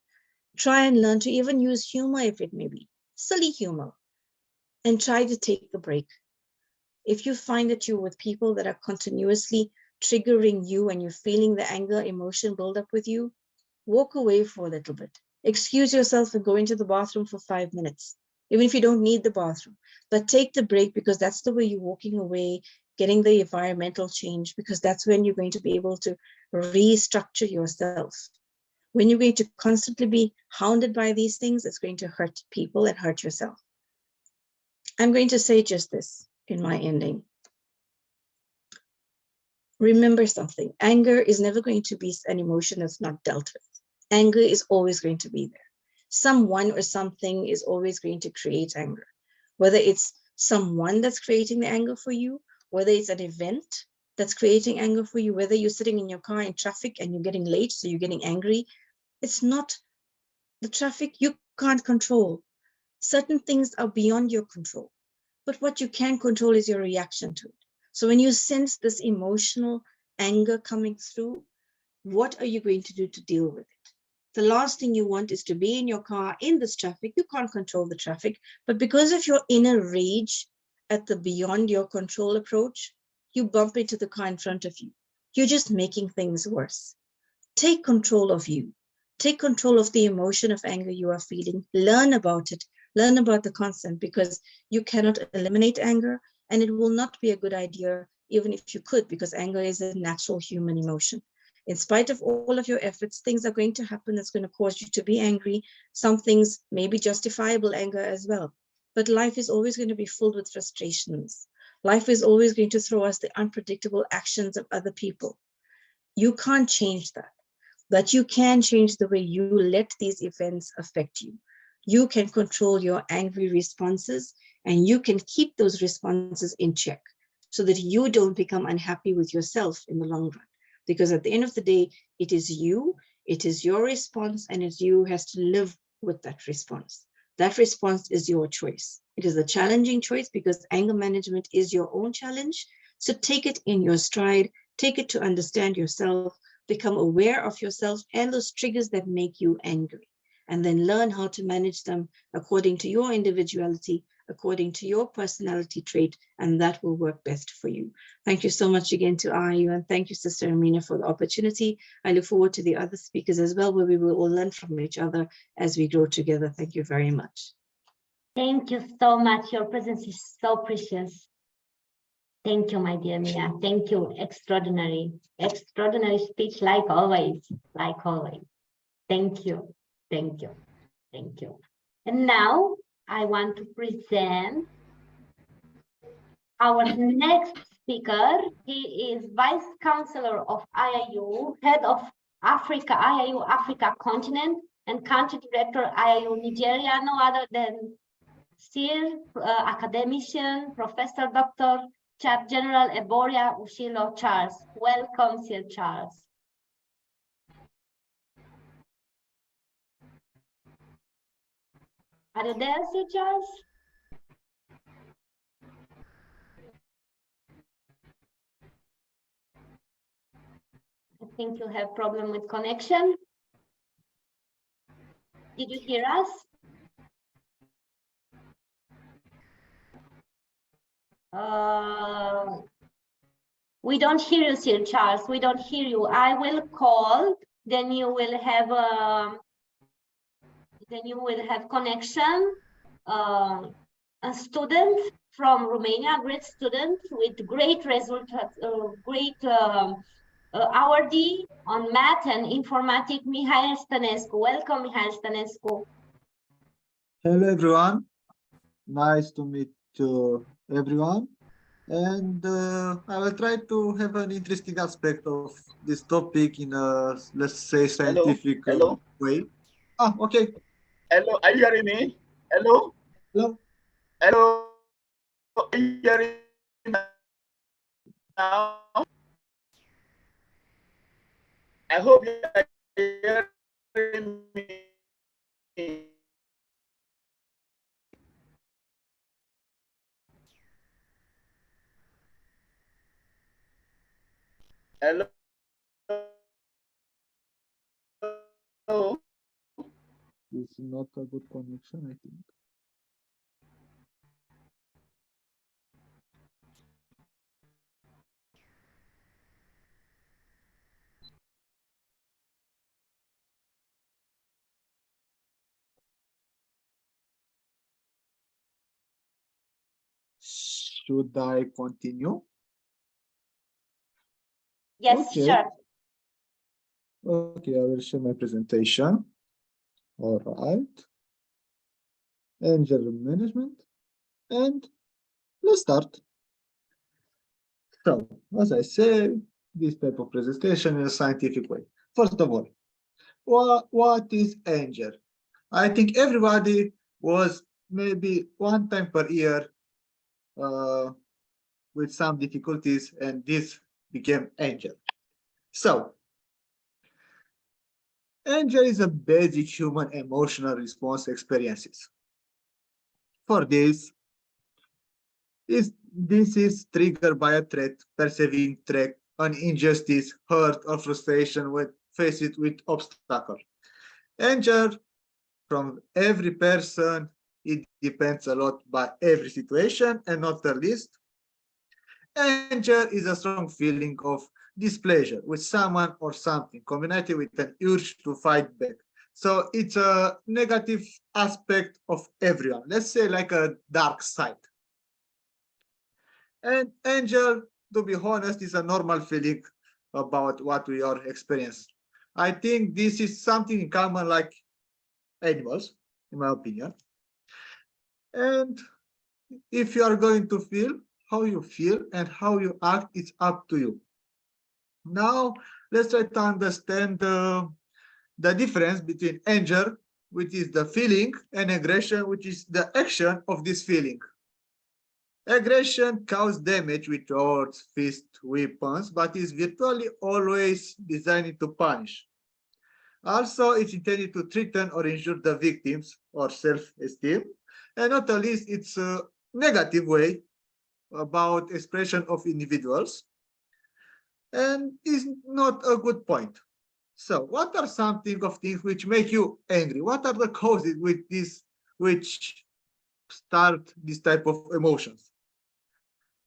Try and learn to even use humor if it may be, silly humor, and try to take the break. If you find that you're with people that are continuously triggering you and you're feeling the anger emotion build up with you, walk away for a little bit. Excuse yourself and go into the bathroom for 5 minutes, even if you don't need the bathroom. But take the break, because that's the way you're walking away, getting the environmental change, because that's when you're going to be able to restructure yourself. When you're going to constantly be hounded by these things, it's going to hurt people and hurt yourself. I'm going to say just this in my ending. Remember something, anger is never going to be an emotion that's not dealt with. Anger is always going to be there. Someone or something is always going to create anger. Whether it's someone that's creating the anger for you, whether it's an event that's creating anger for you, whether you're sitting in your car in traffic and you're getting late, so you're getting angry. It's not the traffic you can't control. Certain things are beyond your control. But what you can control is your reaction to it. So when you sense this emotional anger coming through, what are you going to do to deal with it? The last thing you want is to be in your car in this traffic. You can't control the traffic, but because of your inner rage at the beyond your control approach, you bump into the car in front of you. You're just making things worse. Take control of you. Take control of the emotion of anger you are feeling. Learn about it. Learn about the concept, because you cannot eliminate anger, and it will not be a good idea even if you could, because anger is a natural human emotion. In spite of all of your efforts, things are going to happen that's going to cause you to be angry. Some things may be justifiable anger as well. But life is always going to be filled with frustrations. Life is always going to throw us the unpredictable actions of other people. You can't change that, but you can change the way you let these events affect you. You can control your angry responses, and you can keep those responses in check so that you don't become unhappy with yourself in the long run. Because at the end of the day, it is you, it is your response, and it's you who has to live with that response. That response is your choice. It is a challenging choice because anger management is your own challenge. So take it in your stride, take it to understand yourself, become aware of yourself and those triggers that make you angry, and then learn how to manage them according to your individuality, according to your personality trait, and that will work best for you. Thank you so much again to IIU, and thank you, Sister Amina, for the opportunity. I look forward to the other speakers as well, where we will all learn from each other as we grow together. Thank you very much. Thank you so much. Your presence is so precious. Thank you, my dear Mia. Thank you. Extraordinary speech, like always, like always. Thank you, thank you, thank you. And now I want to present our next speaker. He is Vice Chancellor of IIU, Head of Africa, IIU Africa Continent, and Country Director IIU Nigeria, no other than Sir Academician, Professor Dr. Chap General Eboria Ushilo Charles. Welcome, Sir Charles. Are you there, Sir Charles? I think you have problem with connection. Did you hear us? We don't hear you, Sir Charles. We don't hear you. I will call. Then you will have connection. A student from Romania, great student with great results, great awardee on math and informatics, Mihail Stănescu. Welcome, Mihail Stănescu. Hello, everyone. Nice to meet everyone. And I will try to have an interesting aspect of this topic in a, let's say, scientific way. Ah, okay. Hello, are you hearing me? Hello? Hello? Hello? Are you hearing me now? I hope you are hearing me. Hello? Hello? It's not a good connection, I think. Should I continue? Yes, okay. Sure. Okay, I will share my presentation. All right. Anger management. And let's start. So, as I said, this type of presentation in a scientific way. First of all, what is anger? I think everybody was maybe one time per year with some difficulties, and this became anger. So, anger is a basic human emotional response experiences. For this is triggered by a threat, perceiving threat, an injustice, hurt, or frustration when faced with obstacle. Anger from every person, it depends a lot by every situation, and not the least, anger is a strong feeling of displeasure with someone or something, combined with an urge to fight back. So it's a negative aspect of everyone. Let's say like a dark side. And anger, to be honest, is a normal feeling about what we are experiencing. I think this is something in common like animals, in my opinion. And if you are going to feel how you feel and how you act is up to you. Now, let's try to understand the difference between anger, which is the feeling, and aggression, which is the action of this feeling. Aggression causes damage with words, fists, weapons, but is virtually always designed to punish. Also, it's intended to threaten or injure the victims or self-esteem, and not at least it's a negative way about expression of individuals, and is not a good point. So, what are something of things which make you angry? What are the causes with this which start this type of emotions?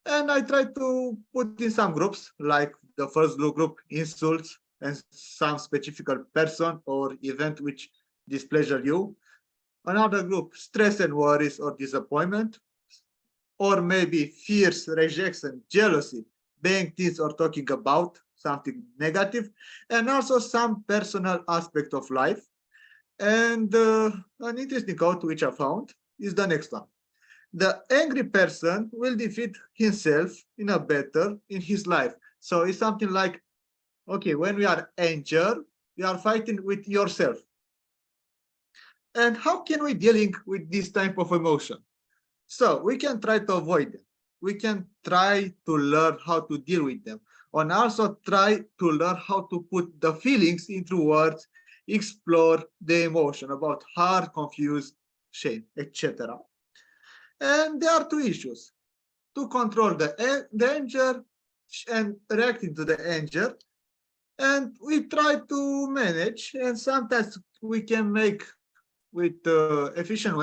And I try to put in some groups, like the first group, insults, and some specific person or event which displeasure you. Another group, stress and worries or disappointment, or maybe fears, rejection, jealousy, being things or talking about something negative, and also some personal aspect of life. And an interesting quote which I found is the next one. The angry person will defeat himself in a battle in his life. So it's something like, okay, when we are angry, we are fighting with yourself. And how can we dealing with this type of emotion? So we can try to avoid them. We can try to learn how to deal with them, and also try to learn how to put the feelings into words, explore the emotion about heart, confused, shame, etc. And there are two issues: to control the anger and reacting to the anger. And we try to manage, and sometimes we can make with efficient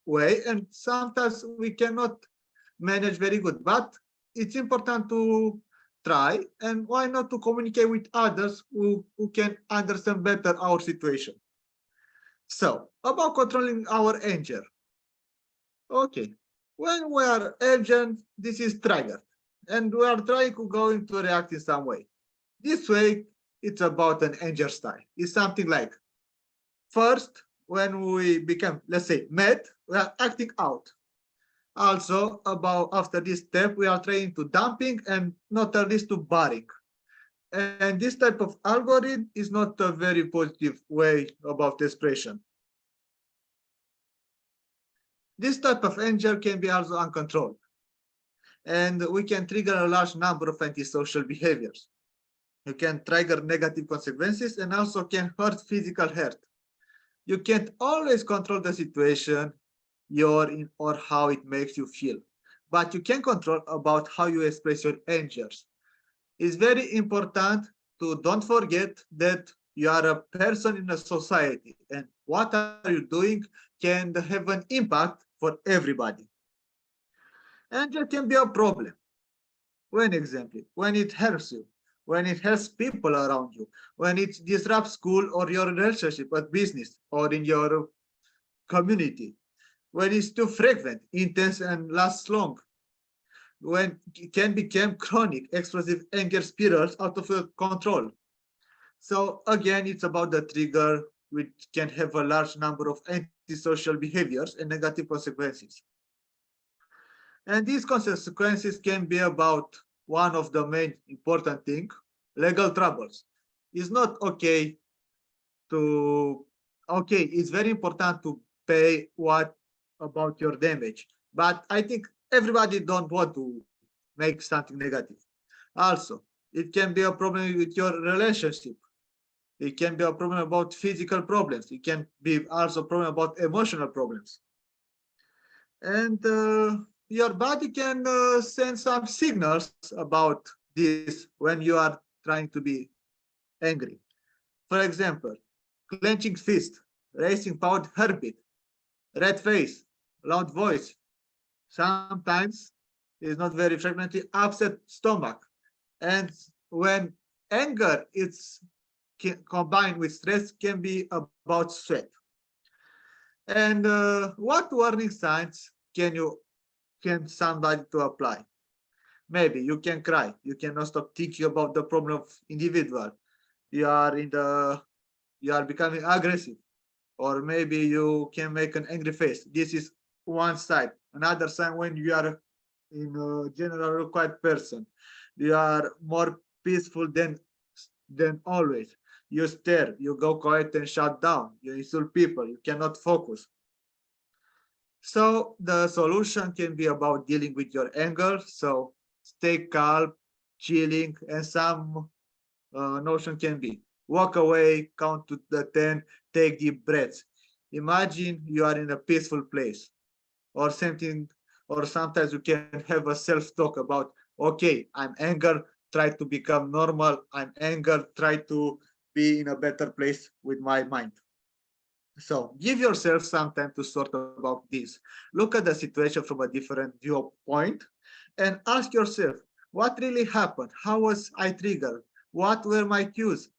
way, and sometimes we cannot manage very good. But it's important to try, and why not to communicate with others who can understand better our situation. So, about controlling our anger. Okay, when we are urgent, this is triggered, and we are trying to going to react in some way. This way, it's about an anger style. It's something like, first, when we become, let's say, mad, we are acting out. Also, about after this step, we are trying to dumping and not at least to barring. And this type of algorithm is not a very positive way about expression. This type of anger can be also uncontrolled, and we can trigger a large number of antisocial behaviors. You can trigger negative consequences and also can hurt physical health. You can't always control the situation you're in or how it makes you feel, but you can control about how you express your angers. It's very important to don't forget that you are a person in a society, and what are you doing can have an impact for everybody. Anger can be a problem. When exactly? When it helps you, when it helps people around you, when it disrupts school or your relationship at business or in your community, when it's too frequent, intense, and lasts long, when it can become chronic, explosive anger spirals out of your control. So again, it's about the trigger, which can have a large number of antisocial behaviors and negative consequences. And these consequences can be about one of the main important things, legal troubles. It's not okay to, okay, it's very important to pay what about your damage. But I think everybody don't want to make something negative. Also, it can be a problem with your relationship. It can be a problem about physical problems. It can be also a problem about emotional problems. And your body can send some signals about this when you are trying to be angry. For example, clenching fist, racing heartbeat, red face, loud voice. Sometimes is not very frequently upset stomach. And when anger is combined with stress, can be about sweat. And what warning signs can somebody to apply? Maybe you can cry. You cannot stop thinking about the problem of individual. You are becoming aggressive, or maybe you can make an angry face. This is one side. Another side, when you are in a general quiet person. You are more peaceful than always. You stare, you go quiet and shut down. You insult people, you cannot focus. So the solution can be about dealing with your anger. So stay calm, chilling, and some notion can be walk away, count to the 10, take deep breaths. Imagine you are in a peaceful place or something, or sometimes you can have a self-talk about, okay, I'm angry, try to become normal. I'm angry, try to be in a better place with my mind. So give yourself some time to sort about this. Look at the situation from a different viewpoint and ask yourself, what really happened? How was I triggered? What were my cues?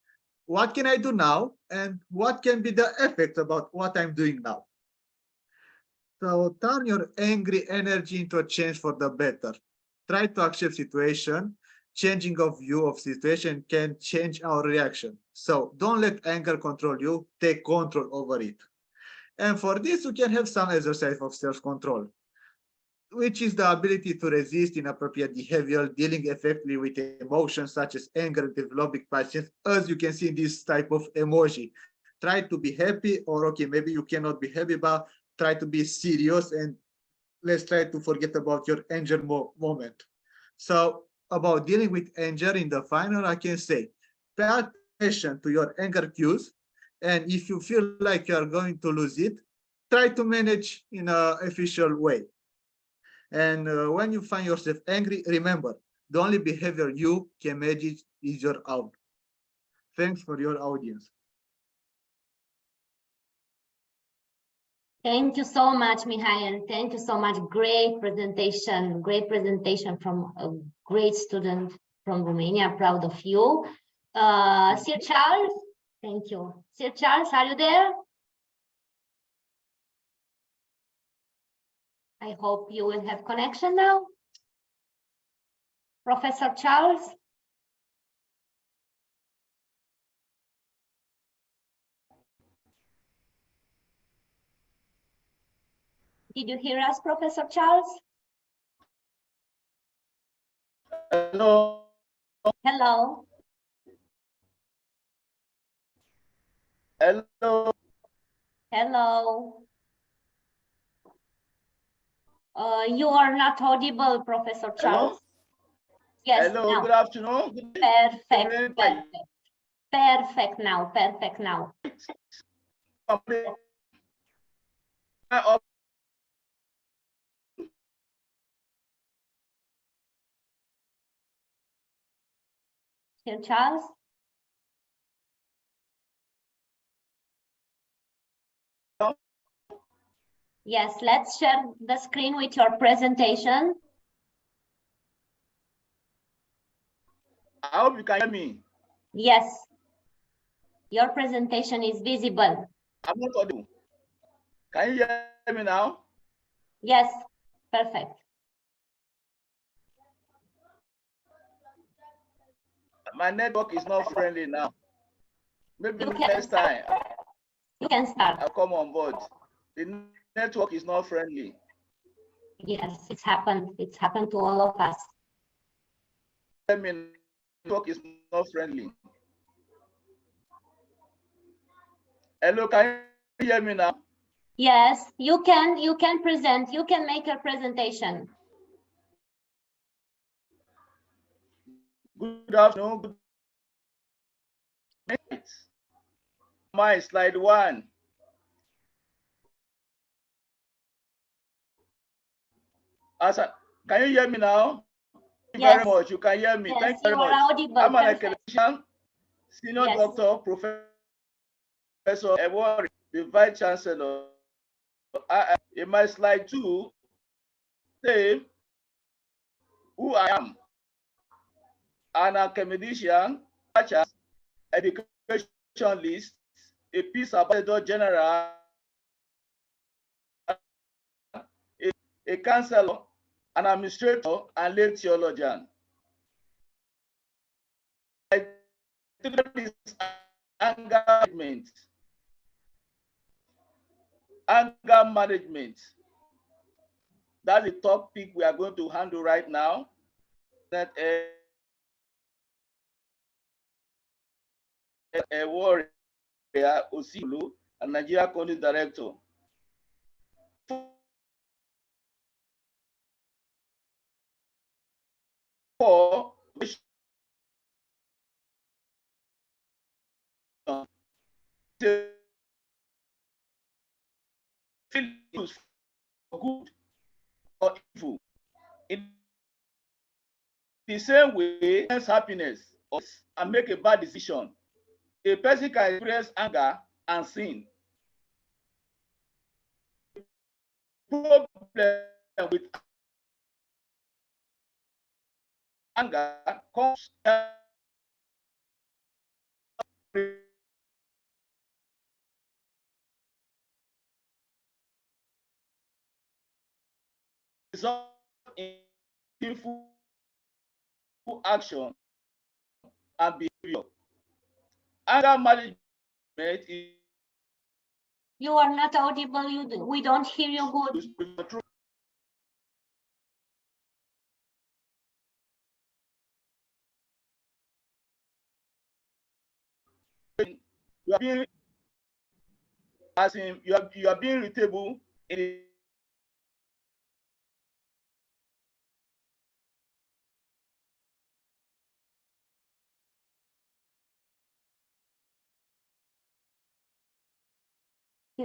What can I do now? And what can be the effects about what I'm doing now? So turn your angry energy into a change for the better. Try to accept situation. Changing of view of situation can change our reaction. So don't let anger control you. Take control over it. And for this, you can have some exercise of self-control, which is the ability to resist inappropriate behavior, dealing effectively with emotions such as anger, developing patience, as you can see in this type of emoji. Try to be happy, or okay, maybe you cannot be happy, but try to be serious and let's try to forget about your anger moment. So about dealing with anger in the final, I can say, pay attention to your anger cues. And if you feel like you are going to lose it, try to manage in an official way. And when you find yourself angry, remember, the only behavior you can manage is your own. Thanks for your audience. Thank you so much, Mihail. Thank you so much. Great presentation from a great student from Romania. Proud of you. Sir Charles, thank you. Sir Charles, are you there? I hope you will have connection now. Professor Charles? Did you hear us, Professor Charles? Hello. Hello. Hello. Hello. You are not audible, Professor Charles. Hello. Yes, Hello. now. Good afternoon. Perfect. Perfect now. Perfect now. Sir Charles? Yes, let's share the screen with your presentation. I hope you can hear me. Yes. Your presentation is visible. I'm not audible. Can you hear me now? Yes, perfect. My network is not friendly now. Maybe You next time You can start. I'll come on board. The network is not friendly. Yes, it's happened. It's happened to all of us. I mean, network is not friendly. Hello, can you hear me now? Yes, you can present. You can make your presentation. Good afternoon. Good night. My slide 1. Can you hear me now? Thank you very much. You can hear me. Yes, Thank you very you are much. audible. I'm an Perfect. academician, senior Yes. doctor, professor, Ewori, the vice chancellor. In my slide 2, say who I am. An academician, such as educationalist, a peace ambassador general, a counselor, an administrator, and lay theologian. Is anger management. Anger management. That's the topic we are going to handle right now. That a warrior, Osilo, a Nigeria Country Director. For good or evil. In the same way, happiness and make a bad decision. A person can experience anger and sin. Problem with anger comes result in sinful action and behavior. Anger management is You are not audible. We don't hear you good. You are being, as in you are being irritable in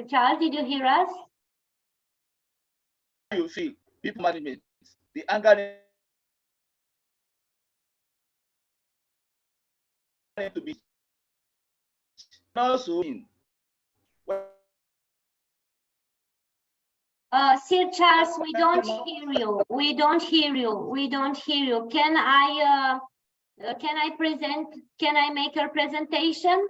Charles, did you hear us? you feel people management, the anger to be also in Sir Charles, we don't hear you. We don't hear you. We don't hear you. Can I present? Can I make a presentation?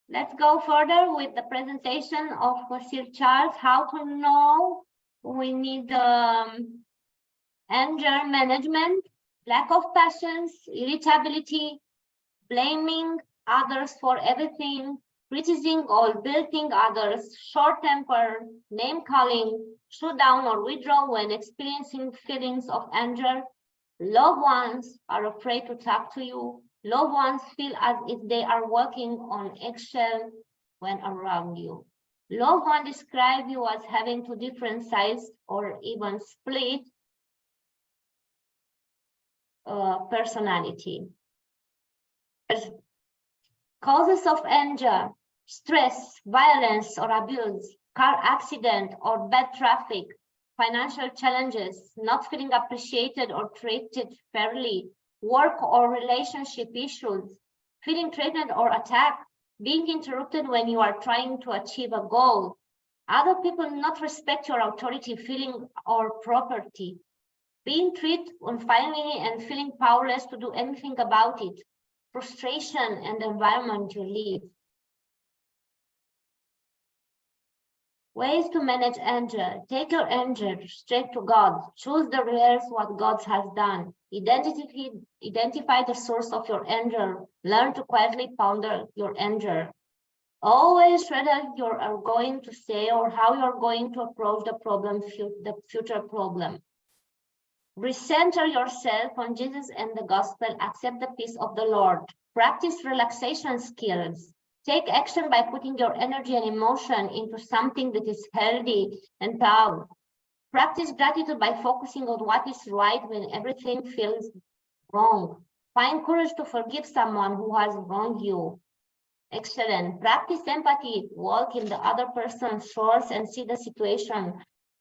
Let's go further with the presentation of Sir Charles. How to know we need anger management, lack of patience, irritability, blaming others for everything, criticizing or belittling others, short temper, name calling, shoot down or withdraw when experiencing feelings of anger. Loved ones are afraid to talk to you. Loved ones feel as if they are walking on eggshell when around you. Loved ones describe you as having two different sides or even split personality. Causes of anger: stress, violence or abuse, car accident or bad traffic, financial challenges, not feeling appreciated or treated fairly, work or relationship issues, feeling threatened or attacked, being interrupted when you are trying to achieve a goal, other people not respect your authority, feeling or property, being treated unfairly and feeling powerless to do anything about it, frustration and the environment you live. Ways to manage anger: take your anger straight to God. Choose the reverse what God has done. Identify the source of your anger. Learn to quietly ponder your anger. Always whether you are going to say or how you are going to approach the future problem. Recenter yourself on Jesus and the gospel. Accept the peace of the Lord. Practice relaxation skills. Take action by putting your energy and emotion into something that is healthy and powerful. Practice gratitude by focusing on what is right when everything feels wrong. Find courage to forgive someone who has wronged you. Excellent. Practice empathy. Walk in the other person's shoes and see the situation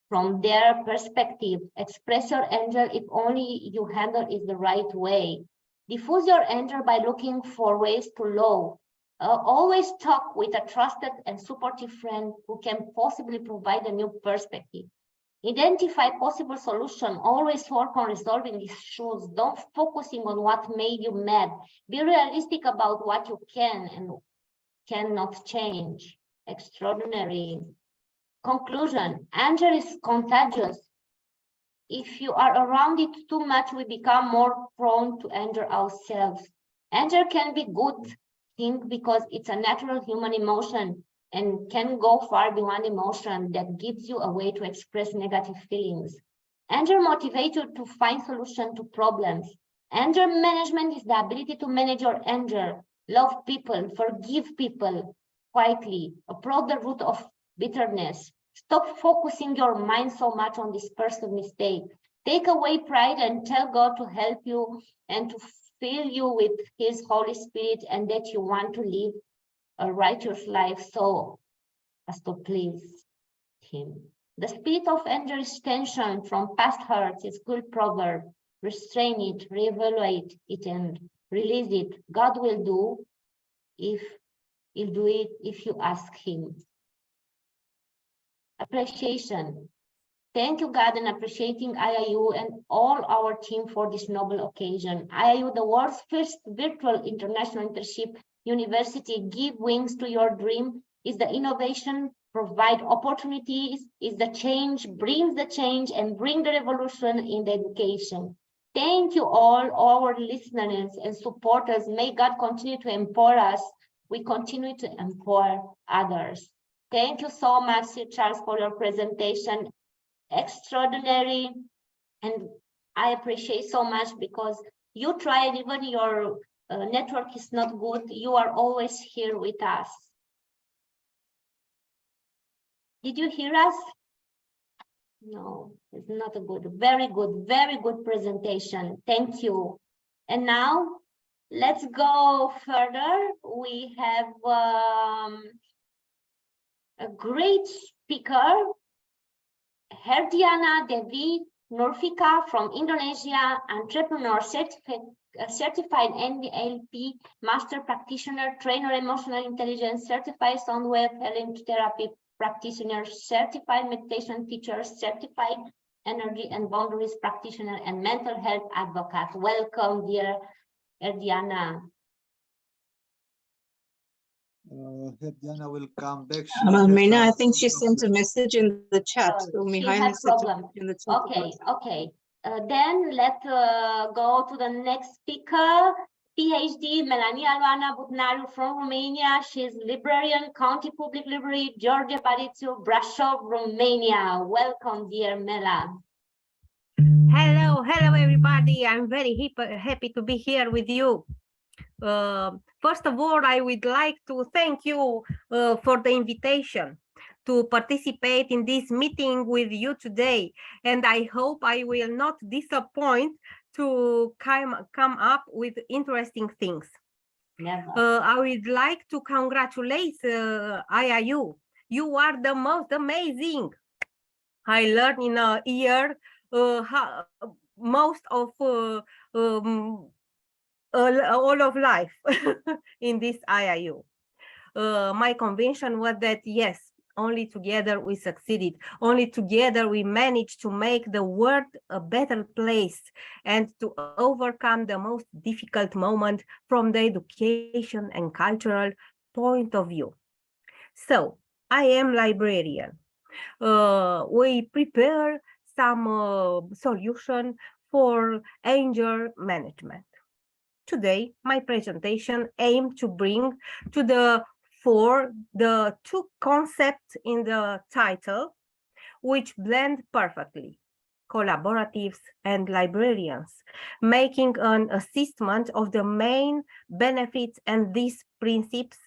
from their perspective. Express your anger if only you handle it the right way. Diffuse your anger by looking for ways to low. Always talk with a trusted and supportive friend who can possibly provide a new perspective. Identify possible solutions. Always work on resolving issues. Don't focusing on what made you mad. Be realistic about what you can and cannot change. Extraordinary. Conclusion: anger is contagious. If you are around it too much, we become more prone to anger ourselves. Anger can be good thing because it's a natural human emotion. and can go far beyond emotion that gives you a way to express negative feelings. Anger motivates you to find solutions to problems. Anger management is the ability to manage your anger, love people, forgive people quietly, approach the root of bitterness. Stop focusing your mind so much on this person's mistake. Take away pride and tell God to help you and to fill you with His Holy Spirit, and that you want to live a righteous life so as to please Him. The spirit of anger is tension from past hurts. It's good proverb. Restrain it, reevaluate it, and release it. God will do if He'll do it if you ask Him. Appreciation. Thank you, God, and appreciating IIU and all our team for this noble occasion. IIU, the world's first virtual international internship university, give wings to your dream, is the innovation, provide opportunities, is the change, brings the change, and bring the revolution in the education. Thank you all our listeners and supporters. May God continue to empower us. We continue to empower others. Thank you so much, Sir Charles, for your presentation. Extraordinary, and I appreciate so much because you tried, even your network is not good, you are always here with us. Did you hear us? No, it's not a good, very good presentation. Thank you. And now let's go further. We have a great speaker, Herdiana Devi Nurfika from Indonesia, entrepreneur, certified NLP master practitioner, trainer, emotional intelligence, certified soundwave healing therapy practitioner, certified meditation teacher, certified energy and boundaries practitioner, and mental health advocate. Welcome, dear Herdiana. Herdiana will come back. Meena, I think she sent a message in the chat. So Mihail has problem. in the chat. Okay. Then let's go to the next speaker, PhD Melanie Alvana Butnaru from Romania. She's librarian, County Public Library, George Barițiu, Brașov, Romania. Welcome, dear Mela. Hello everybody. I'm very happy to be here with you. First of all, I would like to thank you for the invitation to participate in this meeting with you today. And I hope I will not disappoint to come up with interesting things. I would like to congratulate IIU. You are the most amazing. I learned in a year most of all of life in this IIU. My conviction was that yes, only together we succeeded. Only together we managed to make the world a better place and to overcome the most difficult moment from the education and cultural point of view. So I am librarian. We prepare some solution for anger management. Today, my presentation aims to bring to the fore the two concepts in the title, which blend perfectly, collaboratives and librarians, making an assessment of the main benefits, and these principles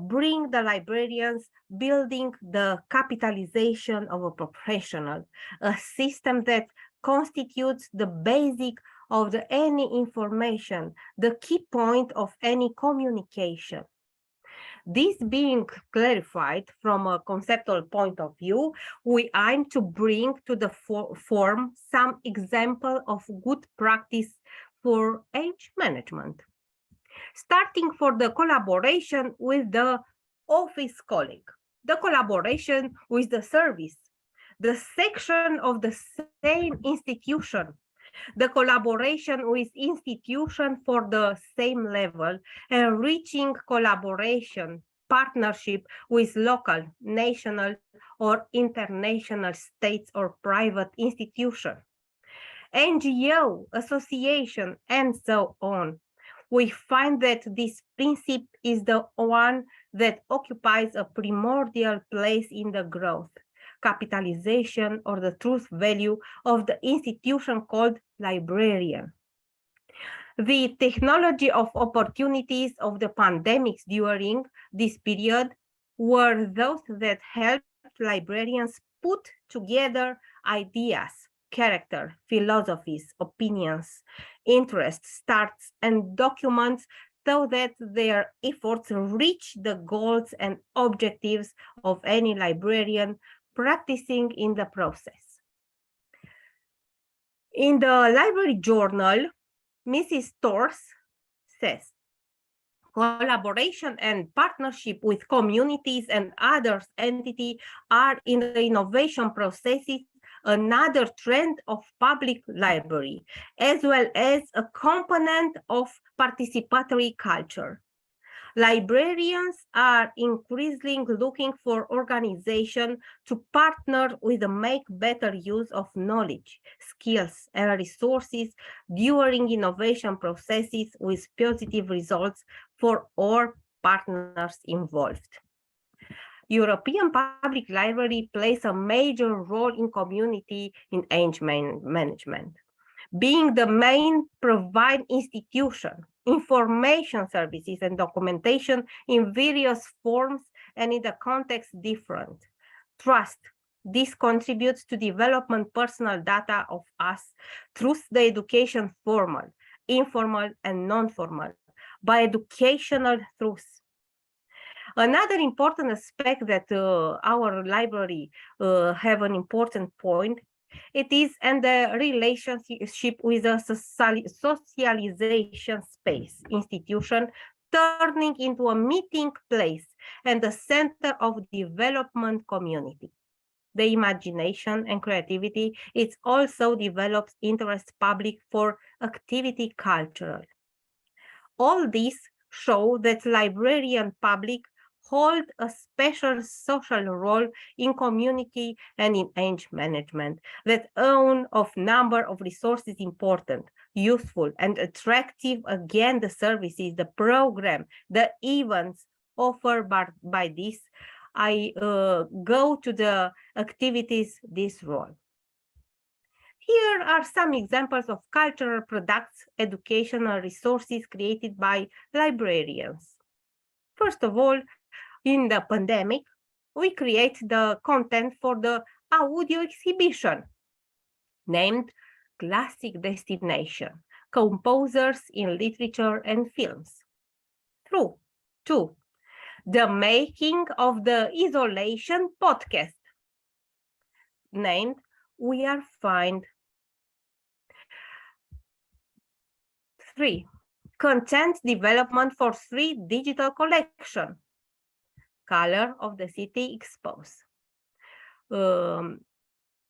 bring the librarians building the capitalization of a professional, a system that constitutes the basic of any information, the key point of any communication. This being clarified from a conceptual point of view, we aim to bring to the form some example of good practice for age management. Starting for the collaboration with the office colleague, the collaboration with the service, the section of the same institution, the collaboration with institutions for the same level, and reaching collaboration, partnership with local, national, or international states or private institutions, NGO, association, and so on. we find that this principle is the one that occupies a primordial place in the growth, capitalization, or the truth value of the institution called librarian. The technology of opportunities of the pandemics during this period were those that helped librarians put together ideas, character, philosophies, opinions, interests, starts, and documents so that their efforts reach the goals and objectives of any librarian practicing in the process. In the library journal, Mrs. Torres says, collaboration and partnership with communities and other entities are in the innovation processes another trend of public library, as well as a component of participatory culture. Librarians are increasingly looking for organizations to partner with and make better use of knowledge, skills, and resources during innovation processes with positive results for all partners involved. European Public Library plays a major role in community engagement management, being the main provide institution, information services and documentation in various forms and in the context different. Trust. This contributes to development personal data of us through the education formal, informal, and non-formal, by educational truths. Another important aspect that our library have an important point, it is in the relationship with a socialization space institution, turning into a meeting place and the center of development community. The imagination and creativity, it also develops interest public for activity cultural. All these show that librarian public hold a special social role in community and in age management that own of number of resources important, useful, and attractive again the services, the program, the events offered by this. I go to the activities this role. Here are some examples of cultural products, educational resources created by librarians. First of all, in the pandemic, we create the content for the audio exhibition named Classic Destination, Composers in Literature and Films. Through 2, the making of the Isolation podcast named We Are Fine. 3, content development for 3 digital collection. Color of the City Exposed.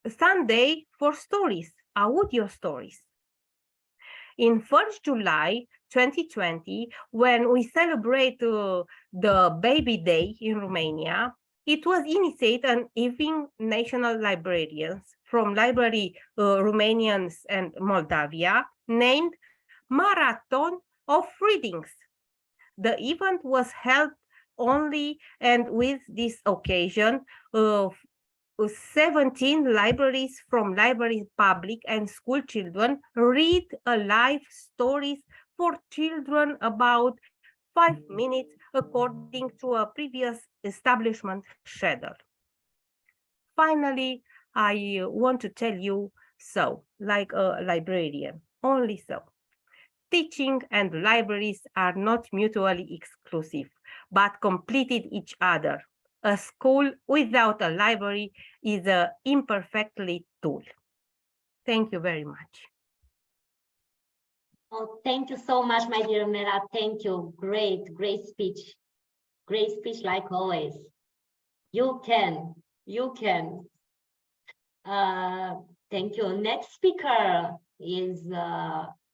Sunday for Stories, audio stories. In 1st July 2020, when we celebrate the Baby Day in Romania, it was initiated an evening national librarians from Library Romanians and Moldavia named Marathon of Readings. The event was held only, and with this occasion, 17 libraries from library public and school children read alive stories for children about 5 minutes according to a previous establishment schedule. Finally, I want to tell you so, like a librarian, only so. Teaching and libraries are not mutually exclusive, but completed each other. A school without a library is an imperfectly tool. Thank you very much. Oh, thank you so much, my dear Mera. Thank you. Great, great speech. Great speech like always. You can. Thank you. Next speaker is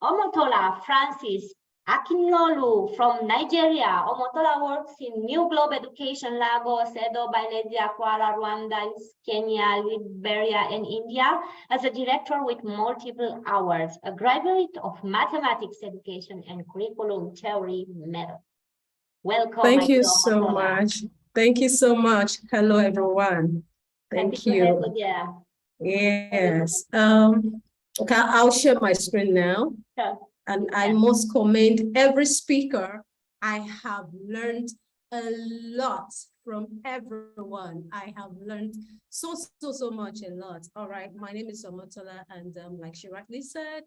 Omotola Francis Akinlolu from Nigeria. Omotola works in New Globe Education, Lagos, Edo, Baledia, Kuala, Rwanda, Kenya, Liberia, and India as a director with multiple awards, a graduate of mathematics education and curriculum theory method. Welcome. Thank you so much. Thank you so much. Hello, everyone. Thank you. Yes. Okay, I'll share my screen now. Sure. And I must commend every speaker. I have learned a lot from everyone. I have learned so much, a lot. All right, my name is Omotola, and like she rightly said,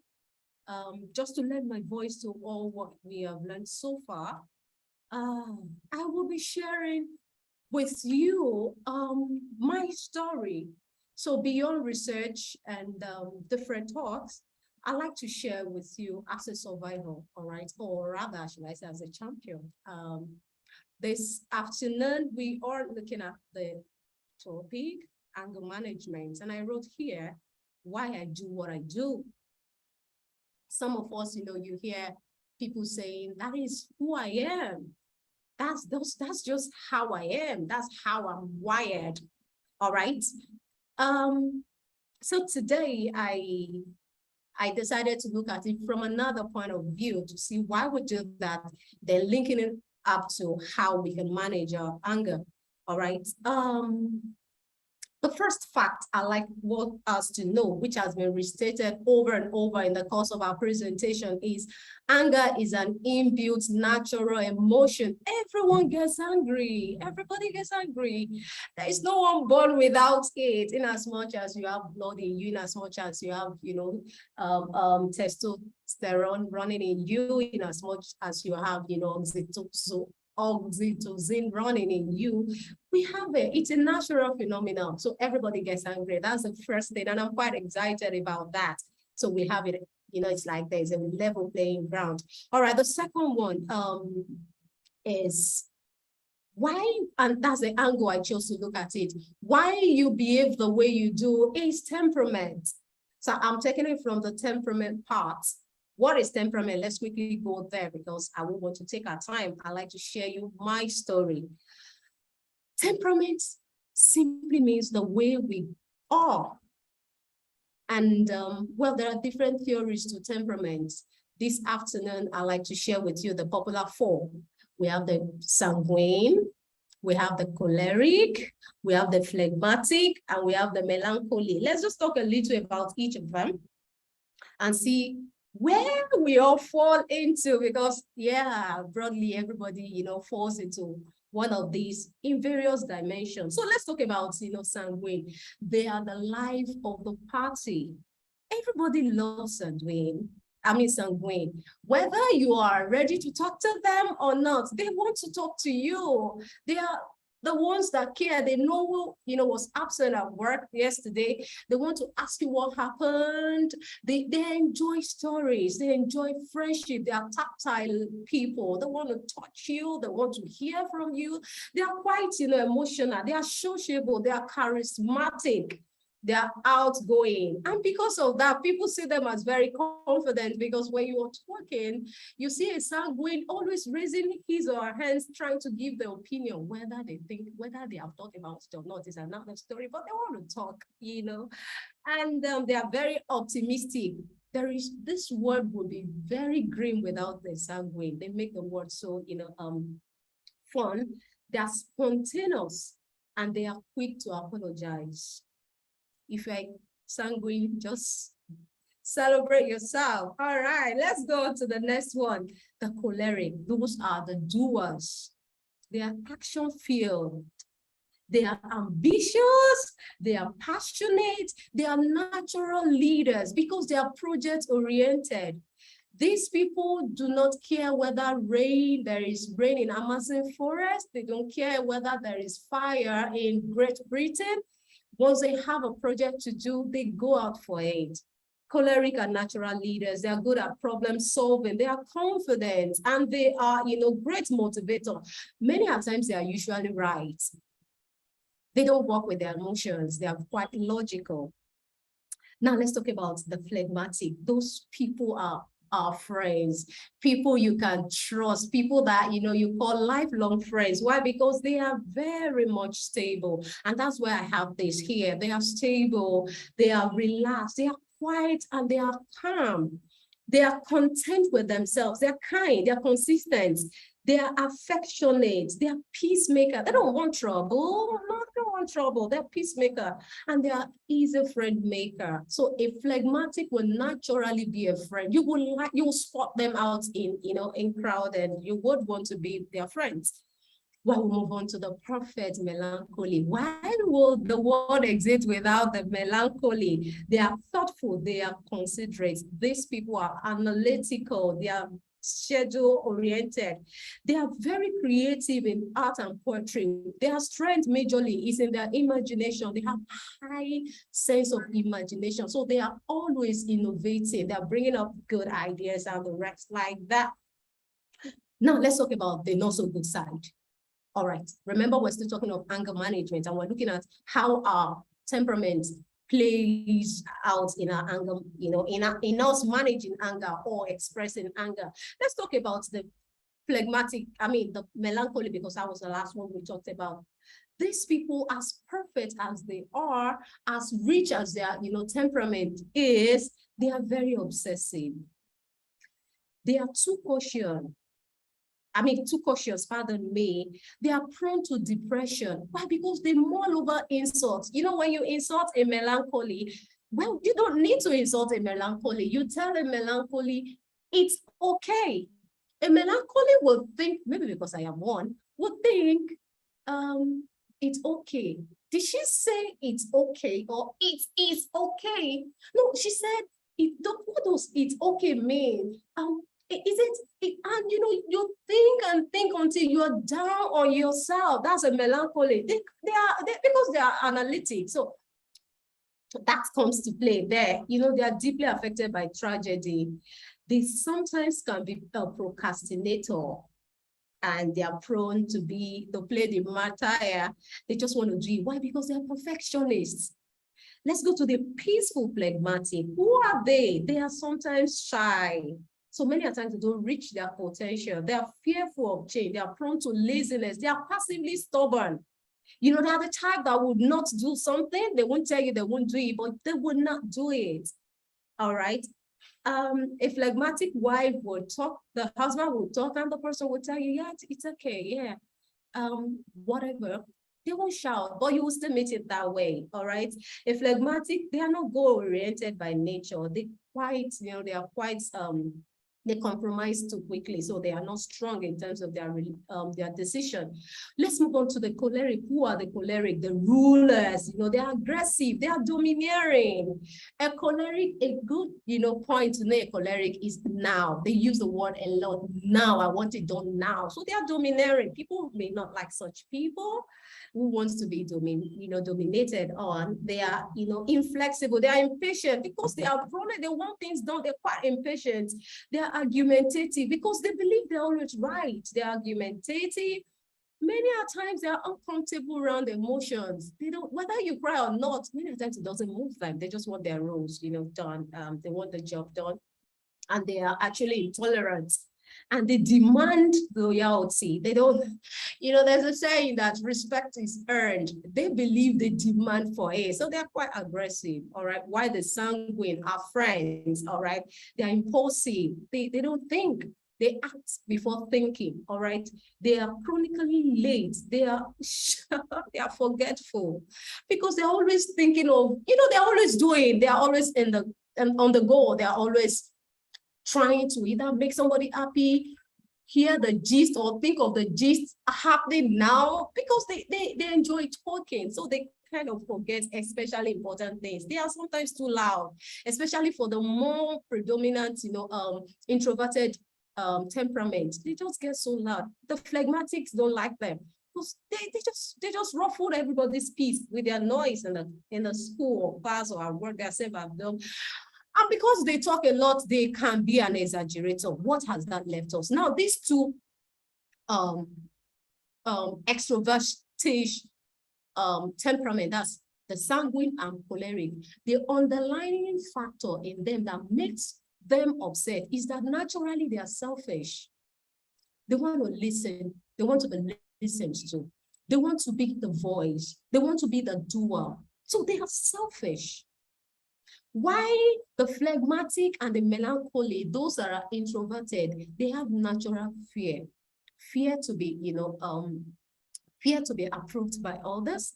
just to lend my voice to all what we have learned so far, I will be sharing with you my story. So beyond research and different talks, I like to share with you as a survivor, all right, or rather, should I say, as a champion. This afternoon, we are looking at the topic, anger management, and I wrote here why I do what I do. Some of us, you hear people saying, that is who I am. That's just how I am. That's how I'm wired, all right? So today, I decided to look at it from another point of view to see why we do that, then linking it up to how we can manage our anger. All right. The first fact I like want us to know, which has been restated over and over in the course of our presentation, is anger is an inbuilt natural emotion. Everyone gets angry. Everybody gets angry. There is no one born without it, in as much as you have blood in you, in as much as you have, testosterone running in you, in as much as you have, oxytocin running in you. We have it. It's a natural phenomenon. So everybody gets angry. That's the first thing. And I'm quite excited about that. So we have it, it's like there's a level playing ground. All right. The second one is why, and that's the angle I chose to look at it. Why you behave the way you do is temperament. So I'm taking it from the temperament part. What is temperament? Let's quickly go there because I won't want to take our time. I like to share you my story. Temperament simply means the way we are. And well, there are different theories to temperament. This afternoon, I like to share with you the popular four. We have the sanguine, we have the choleric, we have the phlegmatic, and we have the melancholy. Let's just talk a little about each of them and see where we all fall into, because broadly everybody falls into one of these in various dimensions. So let's talk about sanguine. They are the life of the party. Everybody loves sanguine. Whether you are ready to talk to them or not, they want to talk to you. They are the ones that care. They know who was absent at work yesterday. They want to ask you what happened. They enjoy stories. They enjoy friendship. They are tactile people. They want to touch you. They want to hear from you. They are quite emotional. They are sociable. They are charismatic. They are outgoing. And because of that, people see them as very confident, because when you are talking, you see a sanguine always raising his or her hands, trying to give their opinion, whether they have thought about it or not is another story, but they want to talk, and they are very optimistic. This word would be very grim without the sanguine. They make the word so, fun. They are spontaneous and they are quick to apologize. If you're sanguine, just celebrate yourself. All right, let's go to the next one. The choleric. Those are the doers. They are action-filled. They are ambitious. They are passionate. They are natural leaders because they are project-oriented. These people do not care whether there is rain in Amazon forest. They don't care whether there is fire in Great Britain. Once they have a project to do, they go out for it. Choleric are natural leaders. They are good at problem solving. They are confident and they are, great motivator. Many times they are usually right. They don't work with their emotions. They are quite logical. Now let's talk about the phlegmatic. Those people are are friends, people you can trust, people that, you call lifelong friends. Why? Because they are very much stable. And that's why I have this here. They are stable, they are relaxed, they are quiet, and they are calm. They are content with themselves. They're kind, they're consistent, they are affectionate, they are peacemaker. They don't want trouble. No, they don't want trouble. They're peacemaker, and they are easy friend maker. So a phlegmatic will naturally be a friend. You will spot them out in crowd, and you would want to be their friends. Well, we move on to the perfect melancholy. Why will the world exist without the melancholy? They are thoughtful, they are considerate. These people are analytical, they are schedule oriented. They are very creative in art and poetry. Their strength majorly is in their imagination. They have high sense of imagination. So they are always innovating. They're bringing up good ideas and the rest like that. Now let's talk about the not so good side. All right, remember we're still talking of anger management, and we're looking at how our temperament plays out in our anger, in us managing anger or expressing anger. Let's talk about the the melancholy, because that was the last one we talked about. These people, as perfect as they are, as rich as their temperament is, they are very obsessive. They are too cautious, pardon me. They are prone to depression. Why? Because they mull over insults. When you insult a melancholy, well, you don't need to insult a melancholy. You tell a melancholy, it's okay. A melancholy will think, maybe because I am one, would think, it's okay. Did she say it's okay or it is okay? No, she said, what does it's okay mean? And you think and think until you're down on yourself. That's a melancholy. Because they are analytic. So that comes to play there. They are deeply affected by tragedy. They sometimes can be a procrastinator, and they are prone to play the martyr. They just want to do it. Why? Because they're perfectionists. Let's go to the peaceful phlegmatic. Who are they? They are sometimes shy. So many times they don't reach their potential. They are fearful of change. They are prone to laziness. They are passively stubborn. They are the type that would not do something. They won't tell you they won't do it, but they would not do it. All right. A phlegmatic wife would talk, the husband would talk, and the person would tell you, yeah, it's okay, yeah, whatever. They won't shout, but you will still meet it that way. All right. A phlegmatic, they are not goal-oriented by nature. They are quite they compromise too quickly, so they are not strong in terms of their decision. Let's move on to the choleric. Who are the choleric? The rulers. They are aggressive. They are domineering. A good point to know a choleric is now. They use the word a lot. Now, I want it done now. So they are domineering. People may not like such people who wants to be dominated on. They are inflexible. They are impatient because they are prone. They want things done. They're quite impatient. They are argumentative because they believe they're always right. They're argumentative. Many times they are uncomfortable around emotions. They don't, whether you cry or not, many times it doesn't move them. They just want their roles done. They want the job done, and they are actually intolerant. And they demand loyalty. They don't, there's a saying that respect is earned. They believe they demand for it. So they're quite aggressive, all right? While the sanguine are friends, all right? They're impulsive. They don't think. They act before thinking, all right? They are chronically late. They are forgetful because they're always thinking of, they're always doing, they're always on the go. They're always trying to either make somebody happy, hear the gist, or think of the gist happening now, because they enjoy talking. So they kind of forget especially important things. They are sometimes too loud, especially for the more predominant, introverted temperament. They just get so loud. The phlegmatics don't like them because they just ruffle everybody's peace with their noise in the school or class or at work. They are self-absorbed. And because they talk a lot, they can be an exaggerator. What has that left us? Now, these two extrovertish temperament, that's the sanguine and choleric, the underlying factor in them that makes them upset is that naturally they are selfish. They want to listen. They want to be listened to. They want to be the voice. They want to be the doer. So they are selfish. Why the phlegmatic and the melancholy, those that are introverted, they have natural fear. Fear to be, fear to be approved by others,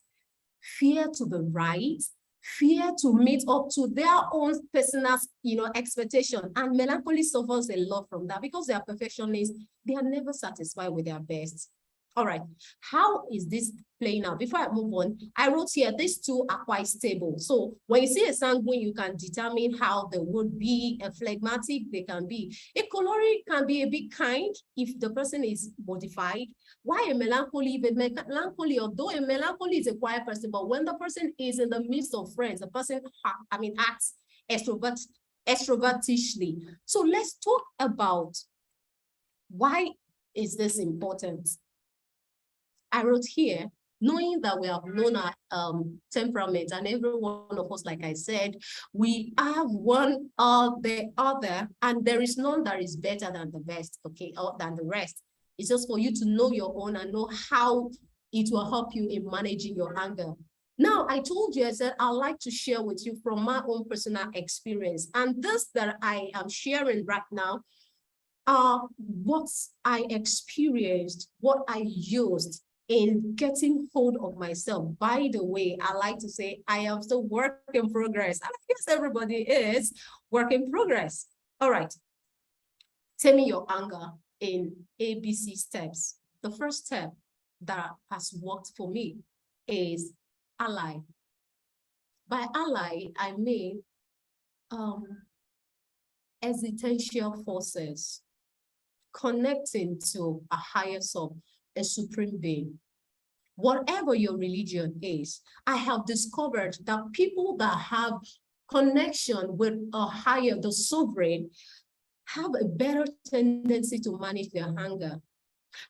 fear to be right, fear to meet up to their own personal, expectation. And melancholy suffers a lot from that because they are perfectionists. They are never satisfied with their best. All right, how is this playing out? Before I move on, I wrote here, these two are quite stable. So when you see a sanguine, you can determine how they would be. A phlegmatic, they can be. A choleric can be a bit kind if the person is modified. Why a melancholy? Although a melancholy is a quiet person, but when the person is in the midst of friends, the person, acts extrovertishly. So let's talk about why is this important? I wrote here, knowing that we have known our temperament, and every one of us, like I said, we have one or the other, and there is none that is better than the best, okay, or than the rest. It's just for you to know your own and know how it will help you in managing your anger. Now, I told you, I said, I'd like to share with you from my own personal experience. And this that I am sharing right now are what I experienced, what I used in getting hold of myself. By the way, I like to say I am still work in progress. And I guess everybody is work in progress. All right. Taming your anger in ABC steps. The first step that has worked for me is ally. By ally, I mean existential forces connecting to a higher self, a supreme being. Whatever your religion is, I have discovered that people that have connection with a higher, the sovereign, have a better tendency to manage their anger.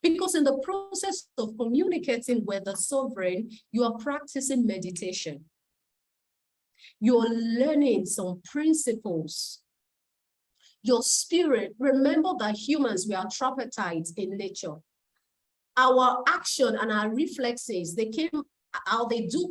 Because in the process of communicating with the sovereign, you are practicing meditation. You're learning some principles. Your spirit, remember that humans, we are tripartite in nature. Our action and our reflexes, they do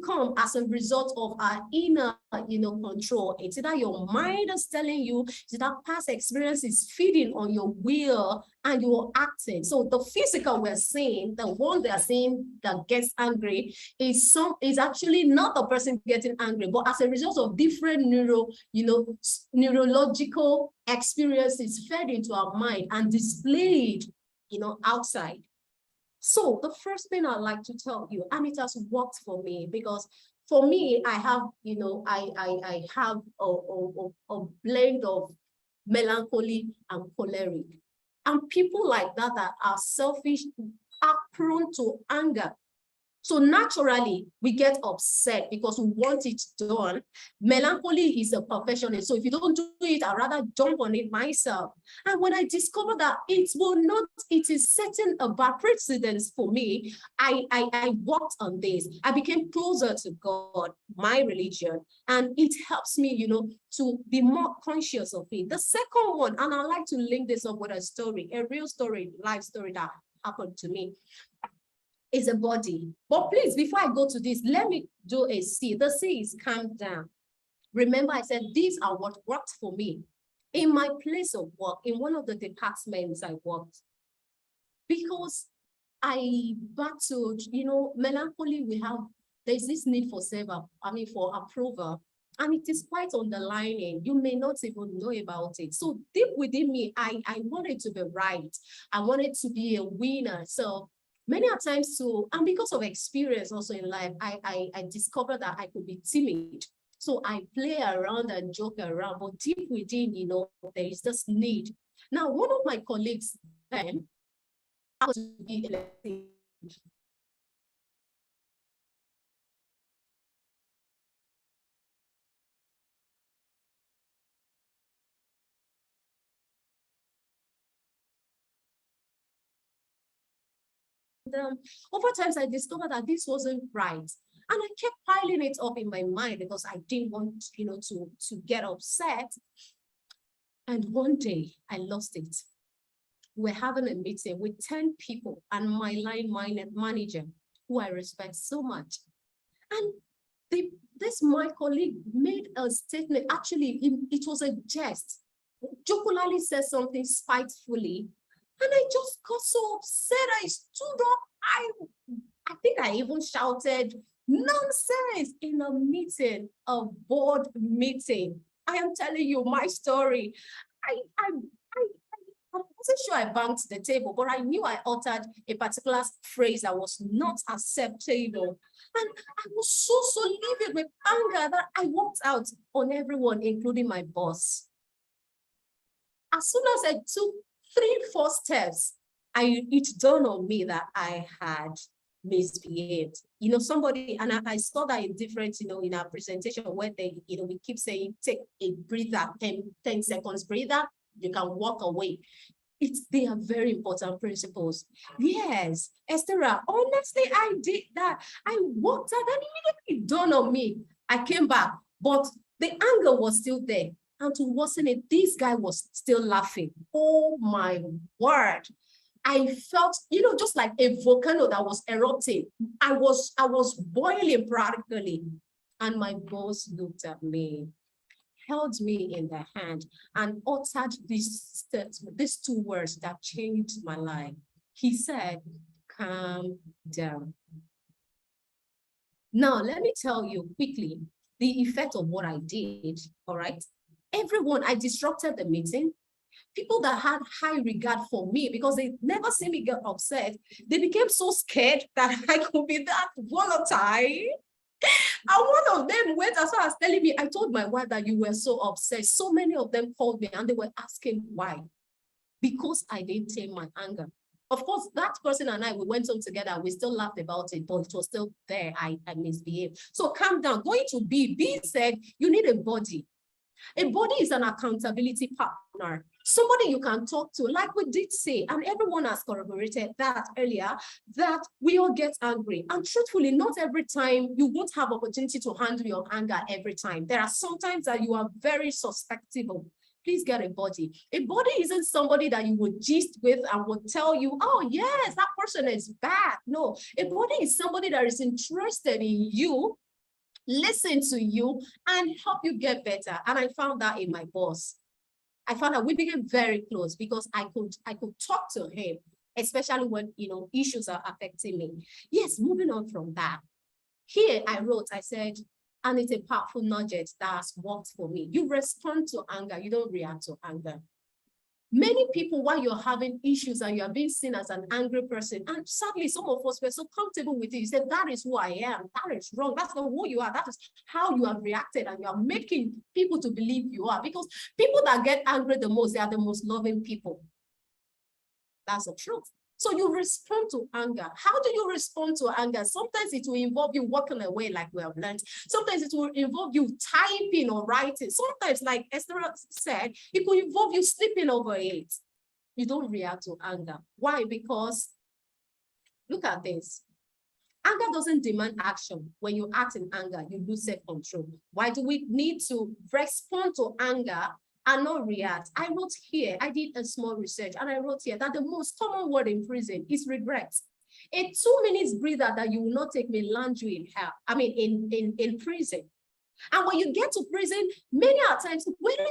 come as a result of our inner, control. It's either your mind is telling you, it's that past experience is feeding on your will and you're acting. So the physical we're seeing, the one they're seeing that gets angry is actually not the person getting angry, but as a result of different neurological experiences fed into our mind and displayed, outside. So the first thing I'd like to tell you, and it has worked for me, because for me, I have, I have a blend of melancholy and choleric. And people like that are selfish are prone to anger. So naturally, we get upset because we want it done. Melancholy is a perfectionist. So if you don't do it, I'd rather jump on it myself. And when I discovered that it is setting a bad precedence for me, I worked on this. I became closer to God, my religion, and it helps me, to be more conscious of it. The second one, and I like to link this up with a story, a real story, life story that happened to me, is a body. But please, before I go to this, let me do a C. The C is calm down. Remember, I said these are what worked for me. In my place of work, in one of the departments I worked, because I battled, melancholy, there's this need for for approval. And it is quite underlying. You may not even know about it. So deep within me, I wanted to be right. I wanted to be a winner. So many a times too, and because of experience also in life, I discovered that I could be timid. So I play around and joke around, but deep within, there is this need. Now, one of my colleagues then, I was to be elected. Over time, I discovered that this wasn't right. And I kept piling it up in my mind because I didn't want, to get upset. And one day I lost it. We're having a meeting with 10 people and my line manager, who I respect so much. And my colleague made a statement. Actually, it was a jest. Jocularly said something spitefully. And I just got so upset. I stood up. I think I even shouted nonsense in a meeting, a board meeting. I am telling you my story. I wasn't sure I banged the table, but I knew I uttered a particular phrase that was not acceptable. And I was so livid with anger that I walked out on everyone, including my boss. As soon as I took 3-4 steps, it dawned on me that I had misbehaved. Somebody, and I saw that in different, in our presentation where they, we keep saying, take a breather, 10 seconds breather, you can walk away. They are very important principles. Yes, Esther, honestly, I did that. I walked out and immediately dawned on me. I came back, but the anger was still there. And to worsen it, this guy was still laughing. Oh my word. I felt, just like a volcano that was erupting. I was boiling practically. And my boss looked at me, held me in the hand, and uttered these 2 words that changed my life. He said, calm down. Now, let me tell you quickly the effect of what I did, all right? Everyone, I disrupted the meeting. People that had high regard for me because they never see me get upset, they became so scared that I could be that volatile. And one of them went as far as telling me, I told my wife that you were so upset. So many of them called me and they were asking why. Because I didn't tame my anger. Of course, that person and I, we went home together. We still laughed about it, but it was still there. I misbehaved. So calm down. Going to B. B said, you need a body. A body is an accountability partner, somebody you can talk to, like we did say, and everyone has corroborated that earlier, that we all get angry. And truthfully, not every time you won't have opportunity to handle your anger every time. There are sometimes that you are very susceptible. Please get a body. A body isn't somebody that you would gist with and would tell you, oh yes, that person is bad. No, a body is somebody that is interested in you, listen to you, and help you get better. And I found that in my boss. I found that we became very close because I could talk to him, especially when issues are affecting me. Yes, moving on from that. Here I said, and it's a powerful nugget that has worked for me. You respond to anger, you don't react to anger. Many people, while you're having issues and you're being seen as an angry person, and sadly, some of us were so comfortable with it. You said, that is who I am. That is wrong. That's not who you are. That is how you have reacted, and you are making people to believe you are. Because people that get angry the most, they are the most loving people. That's the truth. So you respond to anger. How do you respond to anger? Sometimes it will involve you walking away, like we have learned. Sometimes it will involve you typing or writing. Sometimes, like Esther said, it will involve you sleeping over it. You don't react to anger. Why? Because look at this. Anger doesn't demand action. When you act in anger, you lose self-control. Why do we need to respond to anger and not react? I wrote here, I did a small research, and I wrote here that the most common word in prison is regret. A 2 minutes breather that you will not take may land you in hell. I mean, in prison. And when you get to prison, many times, whether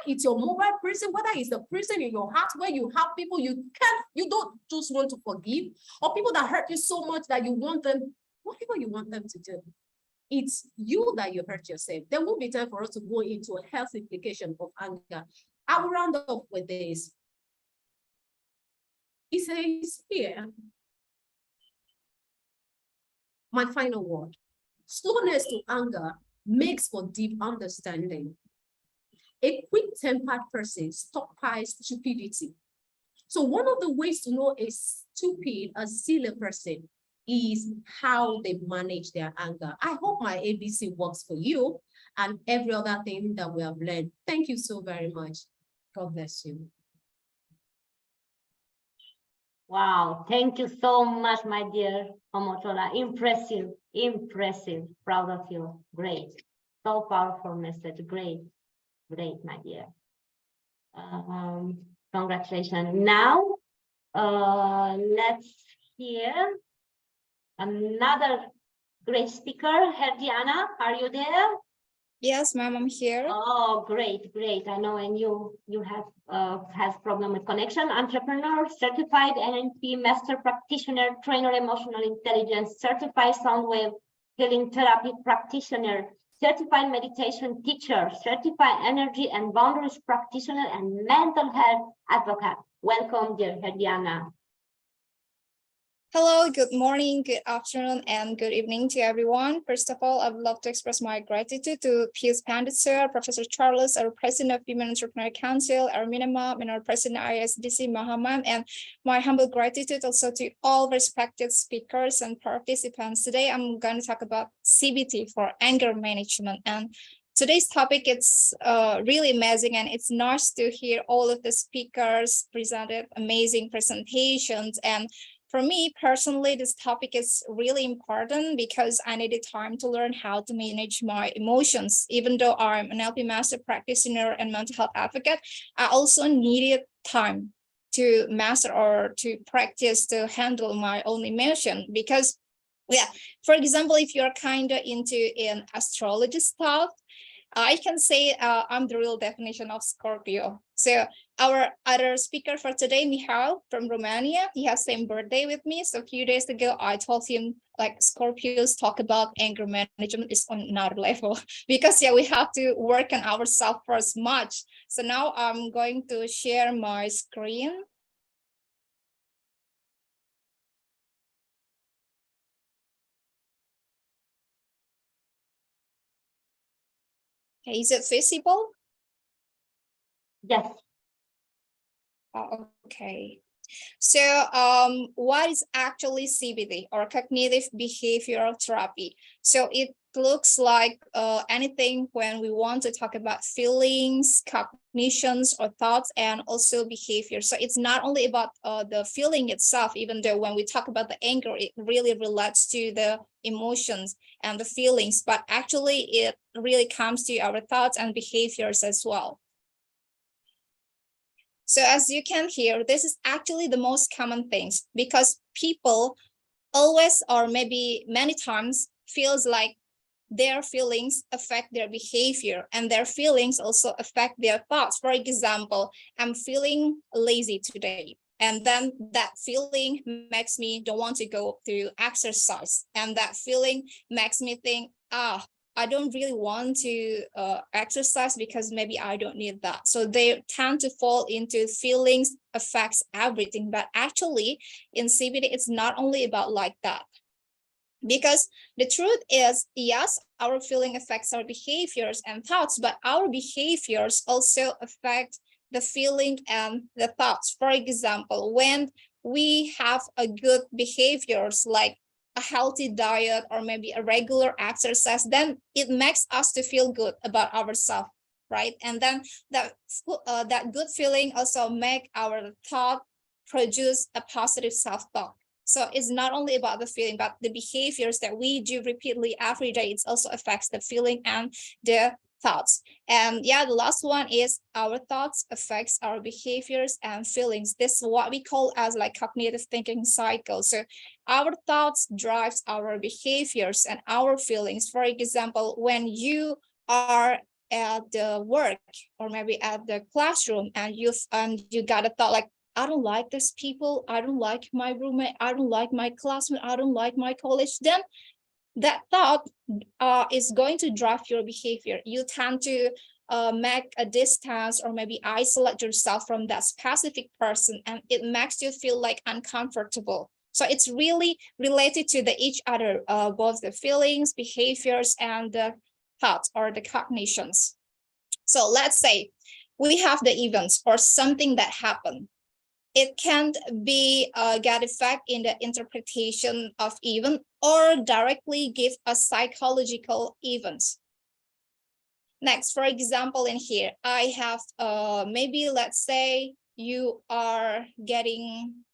it's your mobile prison, whether it's the prison in your heart where you have people you don't just want to forgive, or people that hurt you so much that you want them, whatever you want them to do, it's you that you hurt yourself. There won't be time for us to go into a health implication of anger. I will round up with this. It says here, my final word, slowness to anger makes for deep understanding. A quick-tempered person stockpiles stupidity. So one of the ways to know a stupid, a silly person is how they manage their anger. I hope my ABC works for you and every other thing that we have learned. Thank you so very much. God bless you. Wow, thank you so much, my dear Omotola. Impressive, impressive, proud of you. Great, so powerful message. Great, great, my dear. Congratulations. Now, let's hear another great speaker. Herdiana, are you there? Yes, ma'am, I'm here. Oh, great, great. I know, and you have has problem with connection. Entrepreneur, certified NLP master practitioner, trainer, emotional intelligence, certified sound wave healing therapy practitioner, certified meditation teacher, certified energy and boundaries practitioner, and mental health advocate. Welcome, dear Herdiana. Hello, good morning, good afternoon, and good evening to everyone. First of all, I would love to express my gratitude to Pius Pandit Sir, Professor Charles, our President of Women Entrepreneur Council, our Minimum, and our President ISDC Mahamam, and my humble gratitude also to all respected speakers and participants. Today, I'm going to talk about CBT for anger management. And today's topic, it's really amazing, and it's nice to hear all of the speakers presented amazing presentations. And for me personally, this topic is really important because I needed time to learn how to manage my emotions. Even though I'm an NLP master practitioner and mental health advocate, I also needed time to master or to practice to handle my own emotion. Because, yeah, for example, if you're kind of into an astrology stuff, I can say I'm the real definition of Scorpio. So our other speaker for today, Michal from Romania, he has same birthday with me. So a few days ago, I told him like Scorpios talk about anger management is on another level because yeah, we have to work on ourselves first much. So now I'm going to share my screen. Okay, is it visible? Yes. Okay. So what is actually CBT or cognitive behavioral therapy? So it looks like anything when we want to talk about feelings, cognitions or thoughts, and also behavior. So it's not only about the feeling itself, even though when we talk about the anger, it really relates to the emotions and the feelings, but actually it really comes to our thoughts and behaviors as well. So as you can hear, this is actually the most common things because people always or maybe many times feels like their feelings affect their behavior and their feelings also affect their thoughts. For example, I'm feeling lazy today. And then that feeling makes me don't want to go to exercise. And that feeling makes me think, I don't really want to exercise because maybe I don't need that. So they tend to fall into feelings affects everything. But actually in CBT, it's not only about like that. Because the truth is, yes, our feeling affects our behaviors and thoughts, but our behaviors also affect the feeling and the thoughts. For example, when we have a good behaviors like a healthy diet or maybe a regular exercise, then it makes us to feel good about ourselves, right? And then that good feeling also make our thought produce a positive self-talk. So it's not only about the feeling, but the behaviors that we do repeatedly every day, it also affects the feeling and the thoughts. And yeah, the last one is our thoughts affects our behaviors and feelings. This is what we call as like cognitive thinking cycle. So our thoughts drives our behaviors and our feelings. For example, when you are at the work or maybe at the classroom and you got a thought like, I don't like these people, I don't like my roommate, I don't like my classmate, I don't like my college, then that thought is going to drive your behavior. You tend to make a distance or maybe isolate yourself from that specific person, and it makes you feel like uncomfortable. So it's really related to each other, both the feelings, behaviors, and the thoughts or the cognitions. So let's say we have the events or something that happened. It can be get effect in the interpretation of event or directly give a psychological events. Next, for example, in here, I have maybe let's say you are getting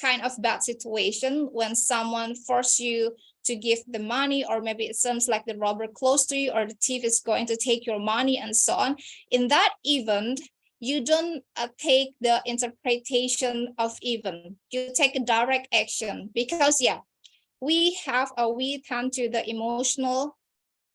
kind of bad situation when someone force you to give the money, or maybe it seems like the robber close to you or the thief is going to take your money and so on. In that event, you don't take the interpretation of event. You take a direct action because we tend to the emotional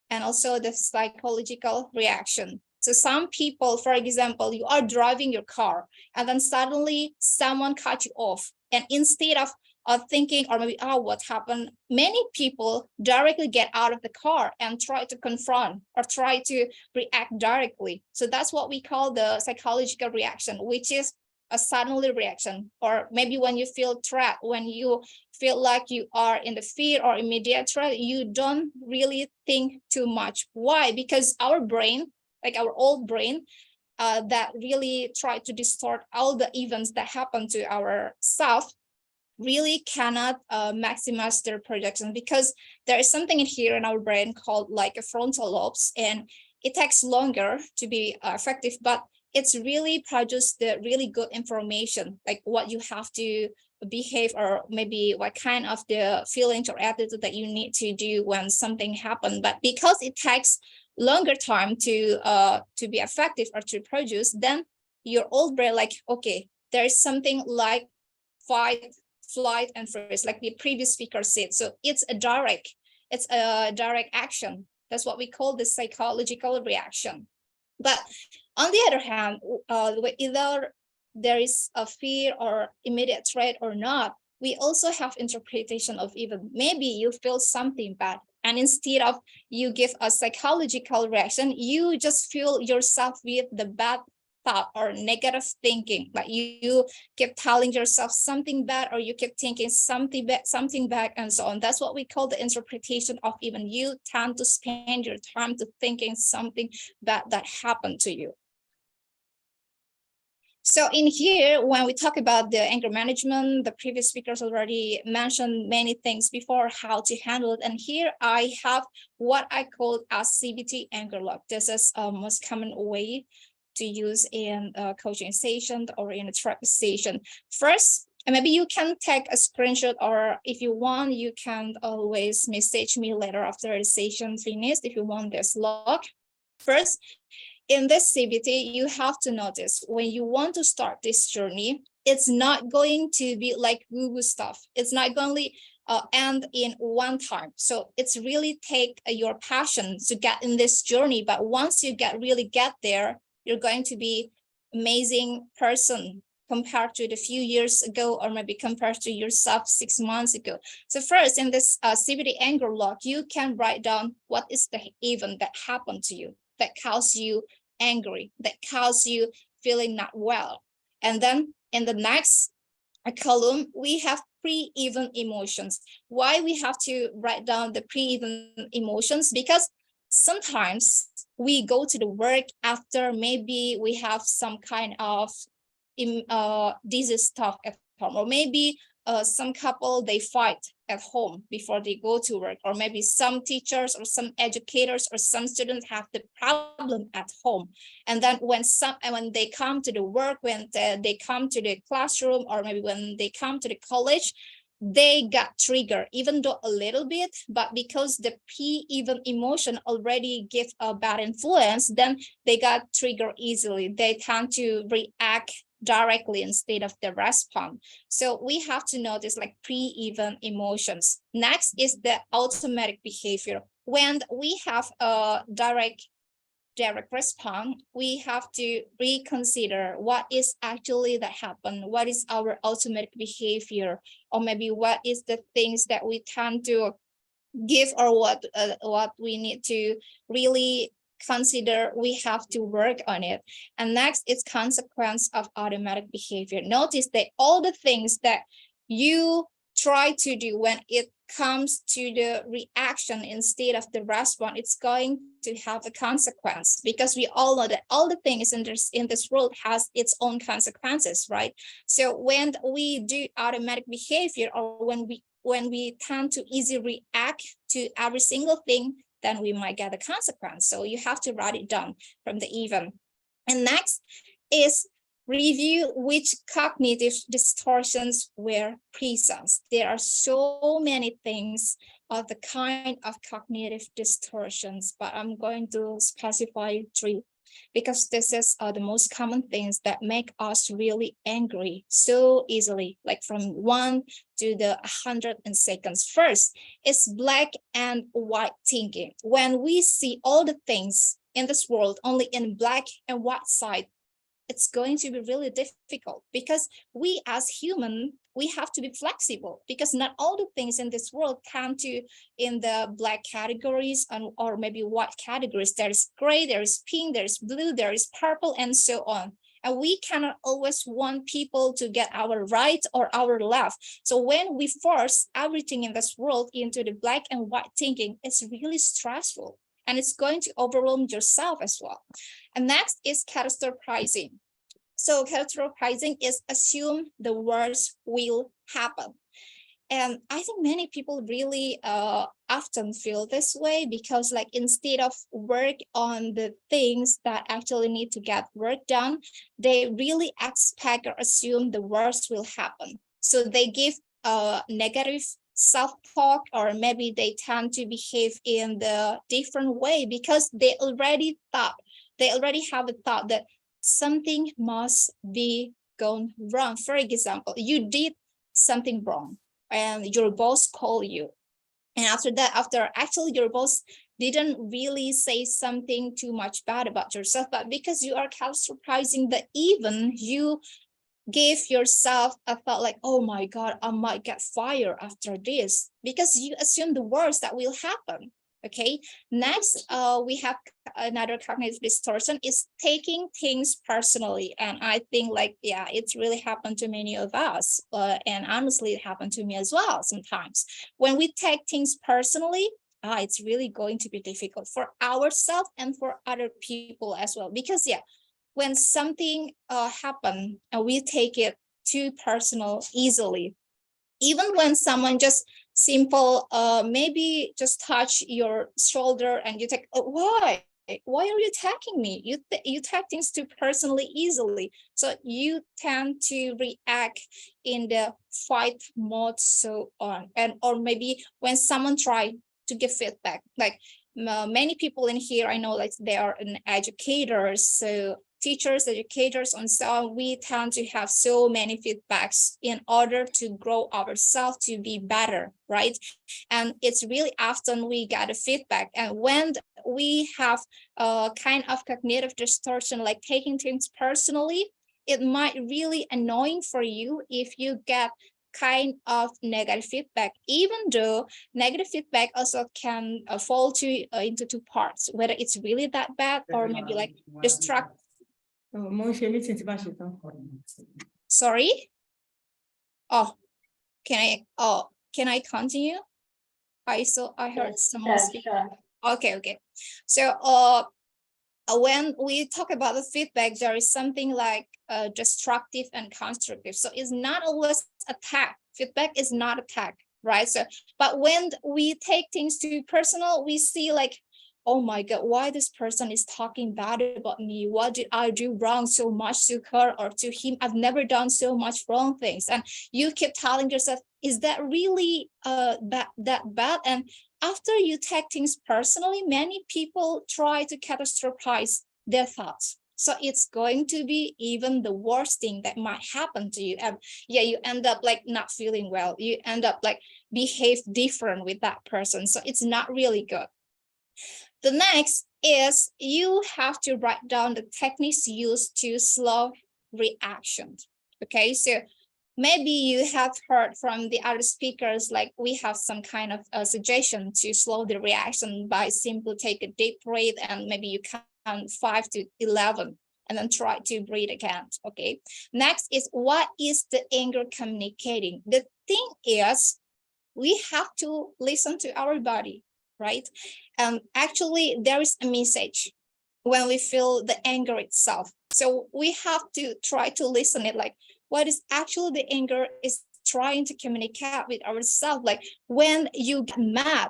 and also the psychological reaction. So some people, for example, you are driving your car and then suddenly someone cut you off. And instead of thinking or maybe, oh, what happened? Many people directly get out of the car and try to confront or try to react directly. So that's what we call the psychological reaction, which is a suddenly reaction, or maybe when you feel threat, when you feel like you are in the fear or immediate threat, you don't really think too much. Why? Because our brain, like our old brain, that really try to distort all the events that happen to ourselves, really cannot maximize their projection, because there is something in here in our brain called like a frontal lobes, and it takes longer to be effective, but it's really produce the really good information, like what you have to behave, or maybe what kind of the feelings or attitude that you need to do when something happened. But because it takes longer time to be effective or to produce, then your old brain like, okay, there is something like fight, flight, and freeze, like the previous speaker said. So it's a direct action. That's what we call the psychological reaction. But on the other hand, either there is a fear or immediate threat or not, we also have interpretation of event. Maybe you feel something bad, and instead of you give a psychological reaction, you just fill yourself with the bad thought or negative thinking, like you keep telling yourself something bad, or you keep thinking something bad, and so on. That's what we call the interpretation of event. You tend to spend your time to thinking something bad that happened to you. So in here, when we talk about the anger management, the previous speakers already mentioned many things before how to handle it. And here I have what I call a CBT anger log. This is a most common way to use in a coaching session or in a therapy session. First, and maybe you can take a screenshot, or if you want, you can always message me later after the session finished if you want this log. First, in this CBT, you have to notice when you want to start this journey, it's not going to be like woo-woo stuff. It's not going to end in one time. So it's really take your passion to get in this journey. But once you really get there, you're going to be amazing person compared to the few years ago, or maybe compared to yourself 6 months ago. So first, in this CBT anger log, you can write down what is the event that happened to you, that caused you angry, that caused you feeling not well. And then in the next column, we have pre-event emotions. Why we have to write down the pre-event emotions? Because sometimes we go to the work after maybe we have some kind of disease stuff at home, or maybe some couple, they fight at home before they go to work, or maybe some teachers or some educators or some students have the problem at home. And then when they come to the work, when they come to the classroom, or maybe when they come to the college, they got triggered, even though a little bit, but because the pre-event emotion already give a bad influence, then they got triggered easily. They tend to react directly instead of the response. So we have to notice like pre-event emotions. Next is the automatic behavior. When we have a direct response, we have to reconsider what is actually that happened, what is our automatic behavior, or maybe what is the things that we tend to give, or what we need to really consider we have to work on it. And next is consequence of automatic behavior. Notice that all the things that you try to do when it comes to the reaction instead of the response, it's going to have a consequence, because we all know that all the things in this world has its own consequences, right? So when we do automatic behavior, or when we tend to easily react to every single thing, then we might get a consequence. So you have to write it down from the event. And next is review which cognitive distortions were present. There are so many things of the kind of cognitive distortions, but I'm going to specify 3. because this is the most common things that make us really angry so easily, like from 1 to the 100 seconds. First, it's black and white thinking. When we see all the things in this world only in black and white side, it's going to be really difficult, because we as human, we have to be flexible, because not all the things in this world come to in the black categories or maybe white categories. There is gray, there is pink, there is blue, there is purple, and so on. And we cannot always want people to get our right or our left. So when we force everything in this world into the black and white thinking, it's really stressful, and it's going to overwhelm yourself as well. And next is catastrophizing. So catastrophizing is assume the worst will happen. And I think many people really often feel this way, because like instead of work on the things that actually need to get work done, they really expect or assume the worst will happen. So they give negative self-talk, or maybe they tend to behave in the different way, because they already have a thought that something must be gone wrong. For example, you did something wrong and your boss called you, and after actually your boss didn't really say something too much bad about yourself, but because you are catastrophizing, that even you give yourself a thought like, oh my God, I might get fired after this, because you assume the worst that will happen. Okay, next, we have another cognitive distortion is taking things personally. And I think like, yeah, it's really happened to many of us. And honestly, it happened to me as well sometimes. When we take things personally, it's really going to be difficult for ourselves and for other people as well. Because yeah, when something happen and we take it too personal easily, even when someone just simple, maybe just touch your shoulder and you take, oh, why are you attacking me? You take things too personally easily. So you tend to react in the fight mode, so on. And or maybe when someone try to give feedback, like many people in here, I know like they are an educators, so teachers, educators, and so on, we tend to have so many feedbacks in order to grow ourselves to be better, right? And it's really often we get a feedback. And when we have a kind of cognitive distortion, like taking things personally, it might really annoying for you if you get kind of negative feedback, even though negative feedback also can fall into two parts, whether it's really that bad or maybe like destructive. Sorry. Oh, can I continue? I heard someone speak. Okay. So when we talk about the feedback, there is something like destructive and constructive. So it's not always attack. Feedback is not attack, right? So, but when we take things too personal, we see like, oh my God, why this person is talking bad about me? What did I do wrong so much to her or to him? I've never done so much wrong things. And you keep telling yourself, is that really that bad? And after you take things personally, many people try to catastrophize their thoughts. So it's going to be even the worst thing that might happen to you. And yeah, you end up like not feeling well. You end up like behave different with that person. So it's not really good. The next is you have to write down the techniques used to slow reaction. Okay, so maybe you have heard from the other speakers, like we have some kind of a suggestion to slow the reaction by simply take a deep breath and maybe you count 5 to 11 and then try to breathe again. Okay, next is what is the anger communicating? The thing is, we have to listen to our body, right? Actually, there is a message when we feel the anger itself. So we have to try to listen it, like what is actually the anger is trying to communicate with ourselves. Like when you get mad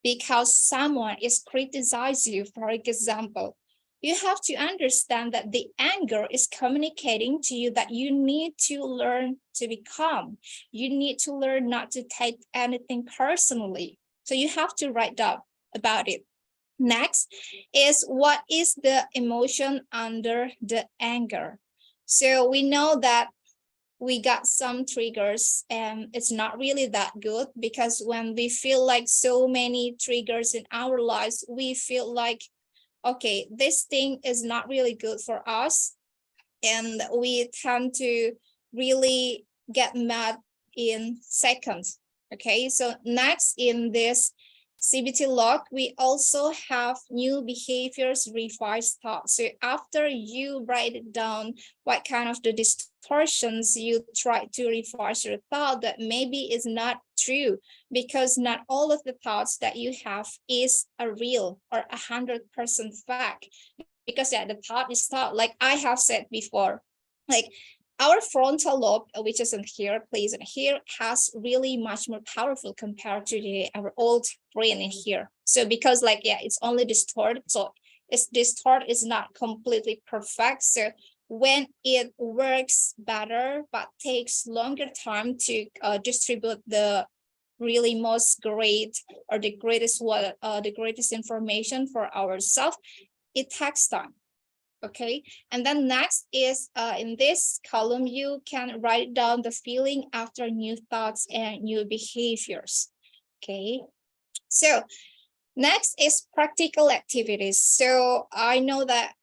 because someone is criticizing you, for example, you have to understand that the anger is communicating to you that you need to learn to be calm. You need to learn not to take anything personally. So you have to write down about it. Next is what is the emotion under the anger. So we know that we got some triggers and it's not really that good, because when we feel like so many triggers in our lives, we feel like, okay, this thing is not really good for us. And we tend to really get mad in seconds. Okay, so next in this CBT log, we also have new behaviors, revised thoughts. So after you write it down, what kind of the distortions you try to revise your thought that maybe is not true, because not all of the thoughts that you have is a real or 100% fact. Because yeah, the thought is thought, like I have said before, like our frontal lobe, which is in here, plays in here, has really much more powerful compared to our old brain in here. So because like, yeah, it's only distorted. So it's distorted is not completely perfect. So when it works better, but takes longer time to distribute the really most great or the greatest information for ourselves, it takes time. Okay, and then next is in this column, you can write down the feeling after new thoughts and new behaviors. Okay, so next is practical activities. So I know that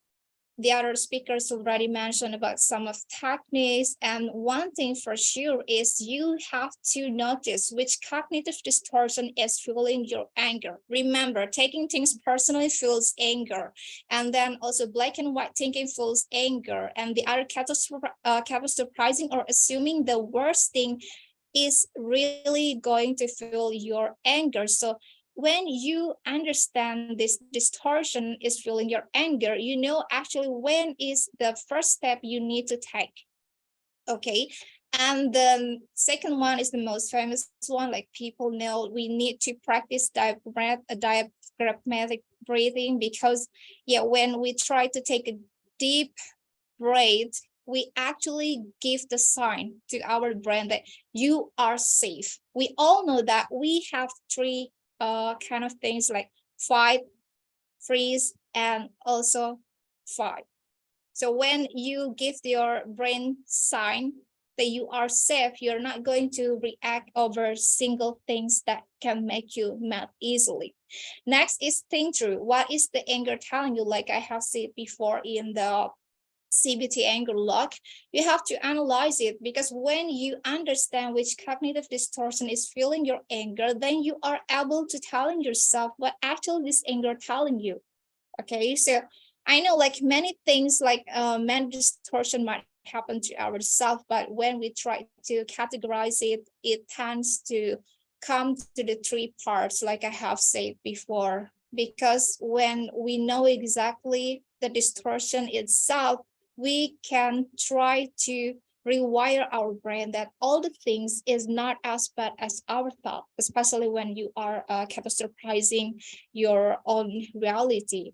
the other speakers already mentioned about some of techniques, and one thing for sure is you have to notice which cognitive distortion is fueling your anger. Remember, taking things personally fuels anger, and then also black and white thinking fuels anger, and the other catastrophizing or assuming the worst thing is really going to fuel your anger. So when you understand this distortion is fueling your anger, you know actually when is the first step you need to take. Okay, and the second one is the most famous one, like people know we need to practice diaphragmatic breathing, because yeah, when we try to take a deep breath, we actually give the sign to our brain that you are safe. We all know that we have three kind of things like fight, freeze, and also fight. So when you give your brain sign that you are safe, you're not going to react over single things that can make you mad easily. Next is think through. What is the anger telling you? Like I have said before in the CBT anger log, you have to analyze it, because when you understand which cognitive distortion is fueling your anger, then you are able to telling yourself what actually this anger telling you. Okay, so I know like many things like many distortion might happen to ourselves, but when we try to categorize it, it tends to come to the three parts, like I have said before, because when we know exactly the distortion itself, we can try to rewire our brain that all the things is not as bad as our thought, especially when you are catastrophizing your own reality.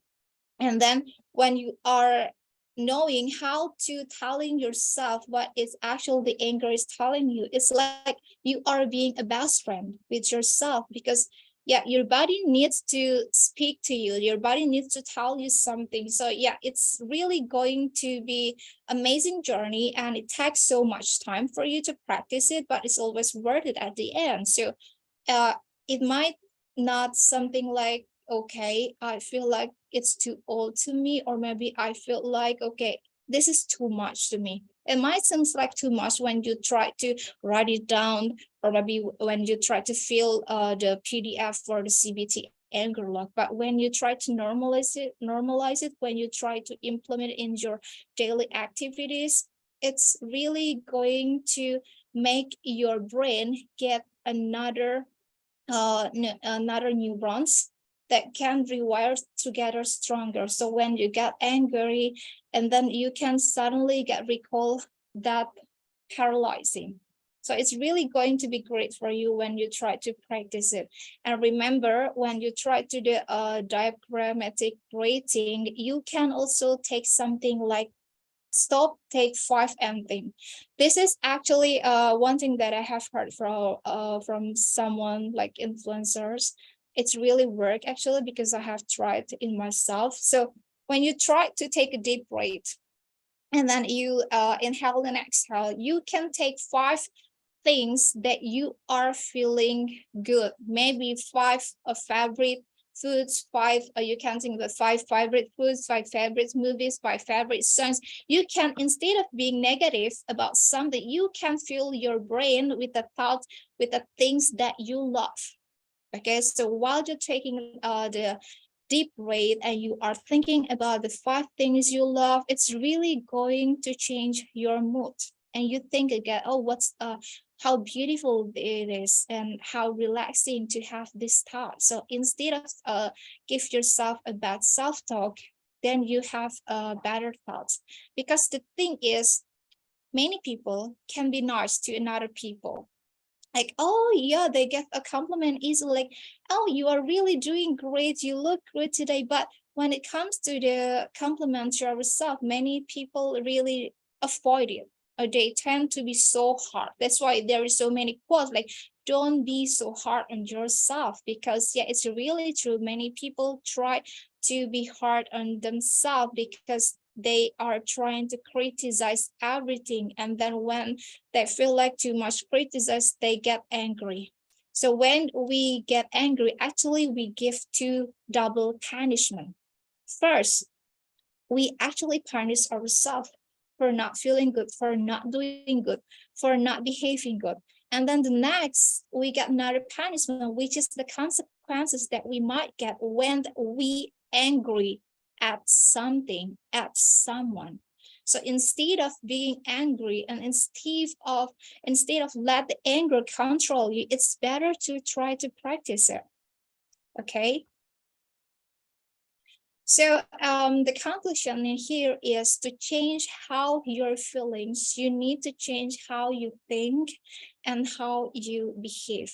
And then when you are knowing how to telling yourself what is actually the anger is telling you, it's like you are being a best friend with yourself, because yeah, your body needs to speak to you, your body needs to tell you something. So yeah, it's really going to be amazing journey, and it takes so much time for you to practice it, but it's always worth it at the end. So it might not something like, okay, I feel like it's too old to me, or maybe I feel like, okay, this is too much to me. It might seem like too much when you try to write it down, or maybe when you try to fill the PDF for the CBT anger log. But when you try to normalize it, when you try to implement it in your daily activities, it's really going to make your brain get another neurons that can rewire together stronger. So when you get angry, and then you can suddenly get recall that paralyzing. So it's really going to be great for you when you try to practice it. And remember, when you try to do diaphragmatic breathing, you can also take something like stop, take 5 thing. This is actually one thing that I have heard from someone like influencers. It's really work actually, because I have tried in myself. So when you try to take a deep breath and then you inhale and exhale, you can take 5 things that you are feeling good. Maybe 5 favorite foods, 5 you can think about 5 favorite foods, 5 favorite movies, 5 favorite songs. You can, instead of being negative about something, you can fill your brain with the thoughts, with the things that you love. Okay, so while you're taking the deep breath and you are thinking about the 5 things you love, it's really going to change your mood. And you think again, oh, what's how beautiful it is and how relaxing to have this thought. So instead of give yourself a bad self-talk, then you have better thoughts. Because the thing is, many people can be nice to another people. Like, oh yeah, they get a compliment easily, like, oh, you are really doing great, you look great today. But when it comes to the compliment to ourselves, many people really avoid it, or they tend to be so hard. That's why there is so many quotes like, don't be so hard on yourself, because yeah, it's really true. Many people try to be hard on themselves because they are trying to criticize everything, and then when they feel like too much criticize, they get angry. So when we get angry, actually we give 2 double punishment. First, we actually punish ourselves for not feeling good, for not doing good, for not behaving good. And then the next, we get another punishment, which is the consequences that we might get when we angry at something, at someone. So instead of being angry and instead of let the anger control you, it's better to try to practice it. Okay. So the conclusion in here is to change how you're feeling. You need to change how you think and how you behave.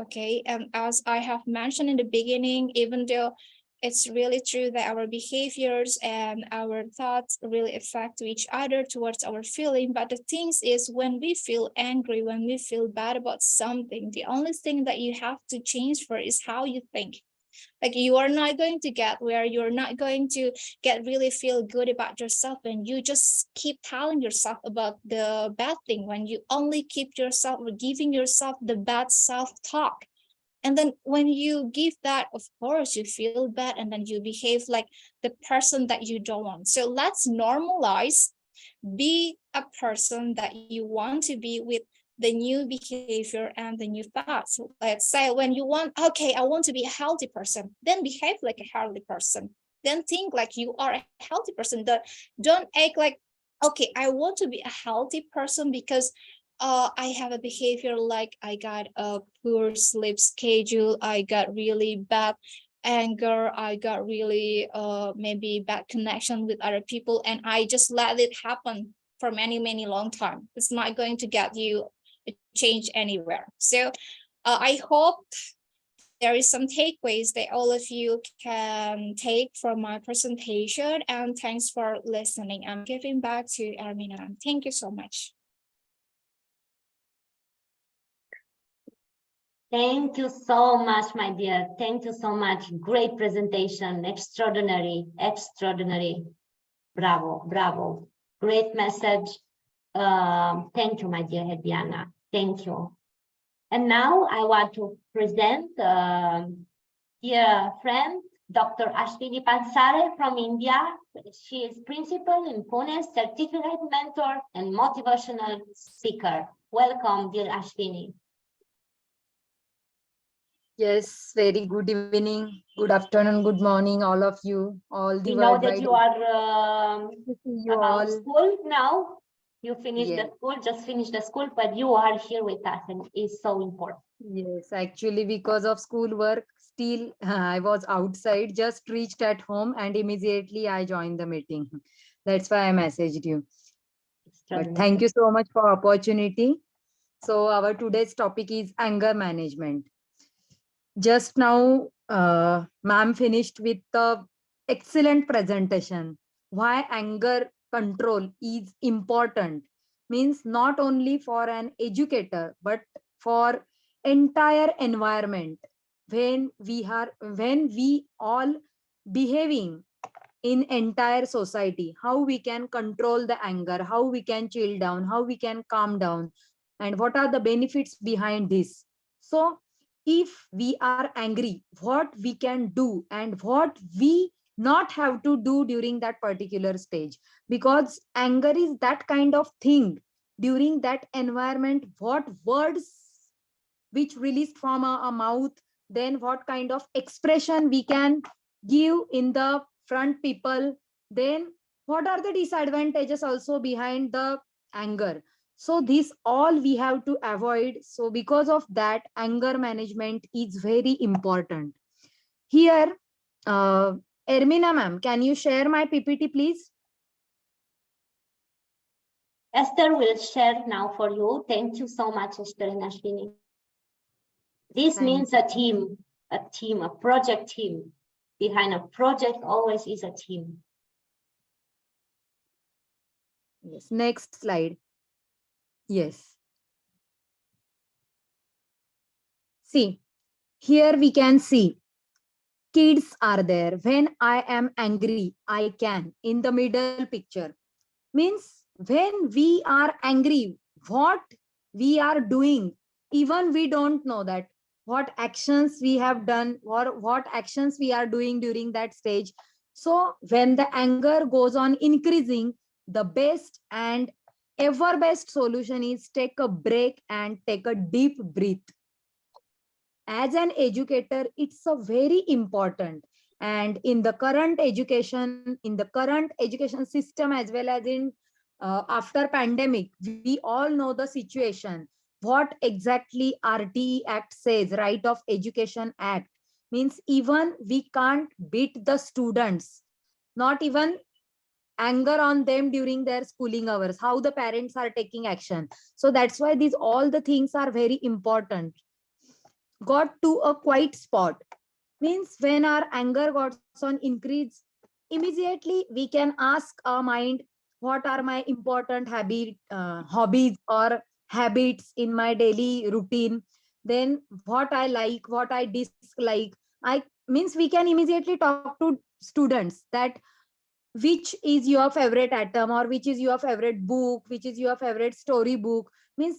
Okay, and as I have mentioned in the beginning, even though it's really true that our behaviors and our thoughts really affect each other towards our feeling, but the thing is, when we feel angry, when we feel bad about something, the only thing that you have to change for is how you think. Like, you are not going to get where you're not going to get really feel good about yourself and you just keep telling yourself about the bad thing, when you only keep yourself or giving yourself the bad self-talk. And then when you give that, of course, you feel bad and then you behave like the person that you don't want. So let's normalize, be a person that you want to be with the new behavior and the new thoughts. Let's say when you want, okay, I want to be a healthy person, then behave like a healthy person. Then think like you are a healthy person. Don't act like, okay, I want to be a healthy person because I have a behavior like I got a poor sleep schedule, I got really bad anger, I got really maybe bad connection with other people, and I just let it happen for many long time. It's not going to get you a change anywhere. So I hope there is some takeaways that all of you can take from my presentation, and thanks for listening. I'm giving back to Armina. Thank you so much. Thank you so much, my dear. Thank you so much. Great presentation. Extraordinary, extraordinary. Bravo, bravo. Great message. Thank you, my dear Hediana. Thank you. And now I want to present dear friend, Dr. Ashwini Pansare from India. She is principal in Pune, certificate mentor and motivational speaker. Welcome, dear Ashwini. Yes, very good evening, good afternoon, good morning, all of you, all the We know worldwide. that you are you about all. school now. You finished Yes. the school, just finished the school, but you are here with us, and it's so important. Yes, actually, because of school work, still I was outside, just reached at home, and immediately I joined the meeting. That's why I messaged you. But thank you so much for opportunity. So our today's topic is anger management. Just now, ma'am finished with the excellent presentation. Why anger control is important means not only for an educator, but for entire environment. when we all behaving in entire society, how we can control the anger, how we can chill down, how we can calm down, and what are the benefits behind this. So if we are angry, what we can do and what we not have to do during that particular stage, because anger is that kind of thing. During that environment, what words which released from a mouth, then what kind of expression we can give in the front people, then what are the disadvantages also behind the anger. So this all we have to avoid. So because of that, anger management is very important. Here, Ermina ma'am, can you share my PPT, please? Esther will share now for you. Thank you so much, Esther and Ashwini. This Thank means a team, a project team. Behind a project always is a team. Yes, next slide. Yes. See, here we can see kids are there. When I am angry, I can. In the middle picture. Means when we are angry, what we are doing, even we don't know that what actions we have done or what actions we are doing during that stage. So when the anger goes on increasing, the best and ever best solution is take a break and take a deep breath. As an educator, it's a very important. And in the current education system, as well as in after pandemic, we all know the situation. What exactly RTE Act says, Right of Education Act, means even we can't beat the students, not even anger on them during their schooling hours, how the parents are taking action. So that's why these all the things are very important. Got to a quiet spot, means when our anger got on increase, immediately we can ask our mind, what are my important hobbies or habits in my daily routine, then what I like, what I dislike. I means we can immediately talk to students that which is your favorite atom, or which is your favorite book, which is your favorite story book. Means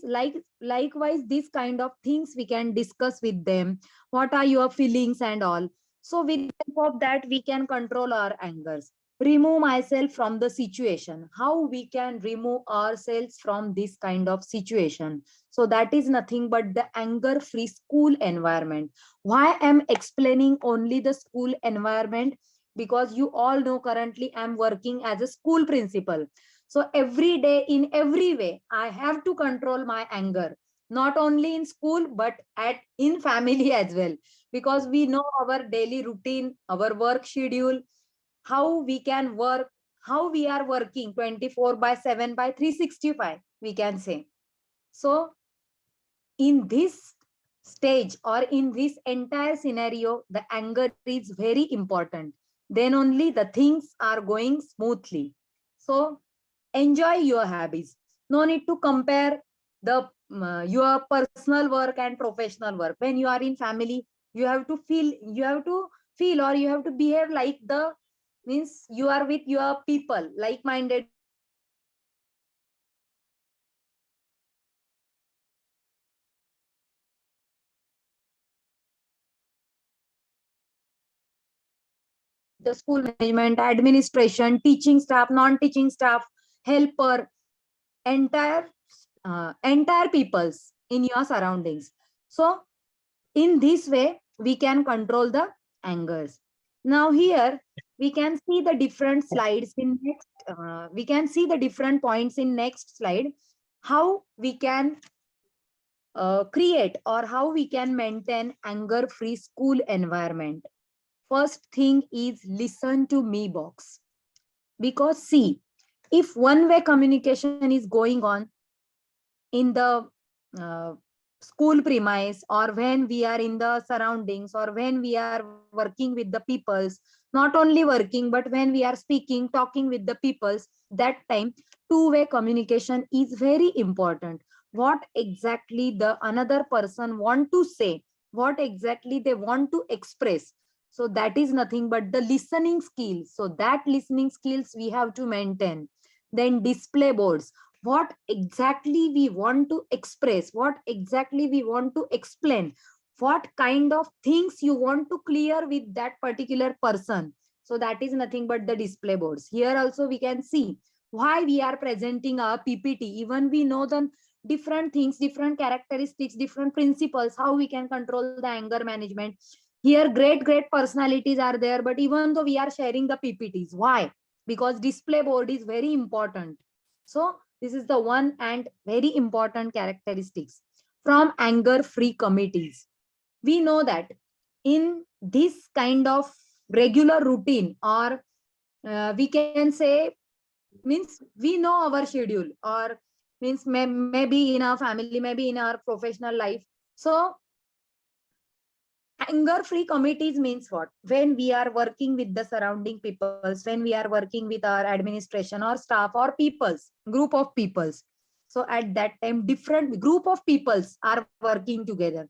likewise these kind of things we can discuss with them, what are your feelings and all. So with the help of that we can control our angers, remove myself from the situation. How we can remove ourselves from this kind of situation? So that is nothing but the anger free school environment. Why I'm explaining only the school environment? Because you all know currently I'm working as a school principal. So every day, in every way, I have to control my anger, not only in school, but in family as well. Because we know our daily routine, our work schedule, how we can work, how we are working 24/7 by 365, we can say. So in this stage or in this entire scenario, the anger is very important. Then only the things are going smoothly. So enjoy your habits. No need to compare the your personal work and professional work. When you are in family, you have to feel or you have to behave like the, means you are with your people, like-minded people. Then only the things are going smoothly. So with the school management, administration, teaching staff, non-teaching staff, helper, entire entire peoples in your surroundings. So in this way we can control the angers. Now here we can see the different slides in next we can see the different points in next slide, how we can create or how we can maintain anger free school environment. First thing is listen to me box. Because see, if one way communication is going on in the uh, school premise, or when we are in the surroundings, or when we are working with the peoples, not only working but when we are speaking, talking with the peoples, that time two-way communication is very important. What exactly the another person want to say, what exactly they want to express. So that is nothing but the listening skills. So that listening skills we have to maintain. Then display boards, what exactly we want to express, what exactly we want to explain, what kind of things you want to clear with that particular person. So that is nothing but the display boards. Here also we can see why we are presenting our PPT. Even we know the different things, different characteristics, different principles, how we can control the anger management. Here great personalities are there, but even though we are sharing the PPTs, why? Because display board is very important. So this is the one and very important characteristics from anger free committees. We know that in this kind of regular routine, or we can say, means we know our schedule, or means maybe in our family, maybe in our professional life. So anger free committees means what? When we are working with the surrounding peoples, when we are working with our administration or staff or peoples, group of peoples. So at that time, different group of peoples are working together.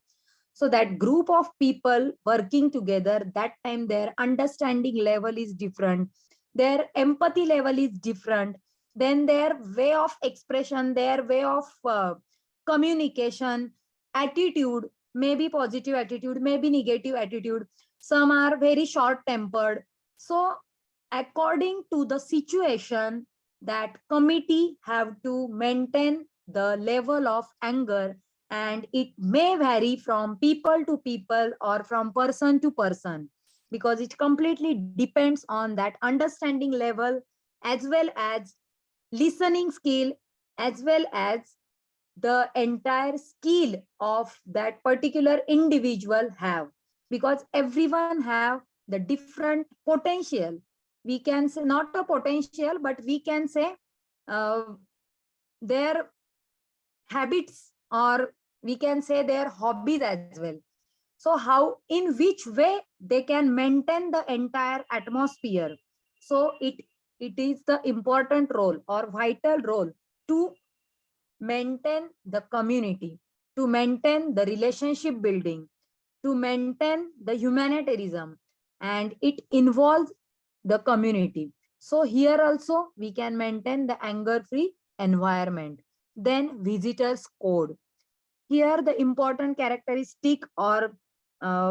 So that group of people working together, that time their understanding level is different, their empathy level is different, then their way of expression, their way of communication, attitude, maybe positive attitude, maybe negative attitude. Some are very short tempered. So according to the situation, that committee have to maintain the level of anger, and it may vary from people to people or from person to person, because it completely depends on that understanding level, as well as listening skill, as well as the entire skill of that particular individual have, because everyone have the different potential. We can say not a potential, but we can say uh, their habits, or we can say their hobbies as well. So how, in which way they can maintain the entire atmosphere. So it is the important role or vital role to maintain the community, to maintain the relationship building, to maintain the humanitarianism, and it involves the community. So here also we can maintain the anger-free environment. Then visitors code. Here the important characteristic or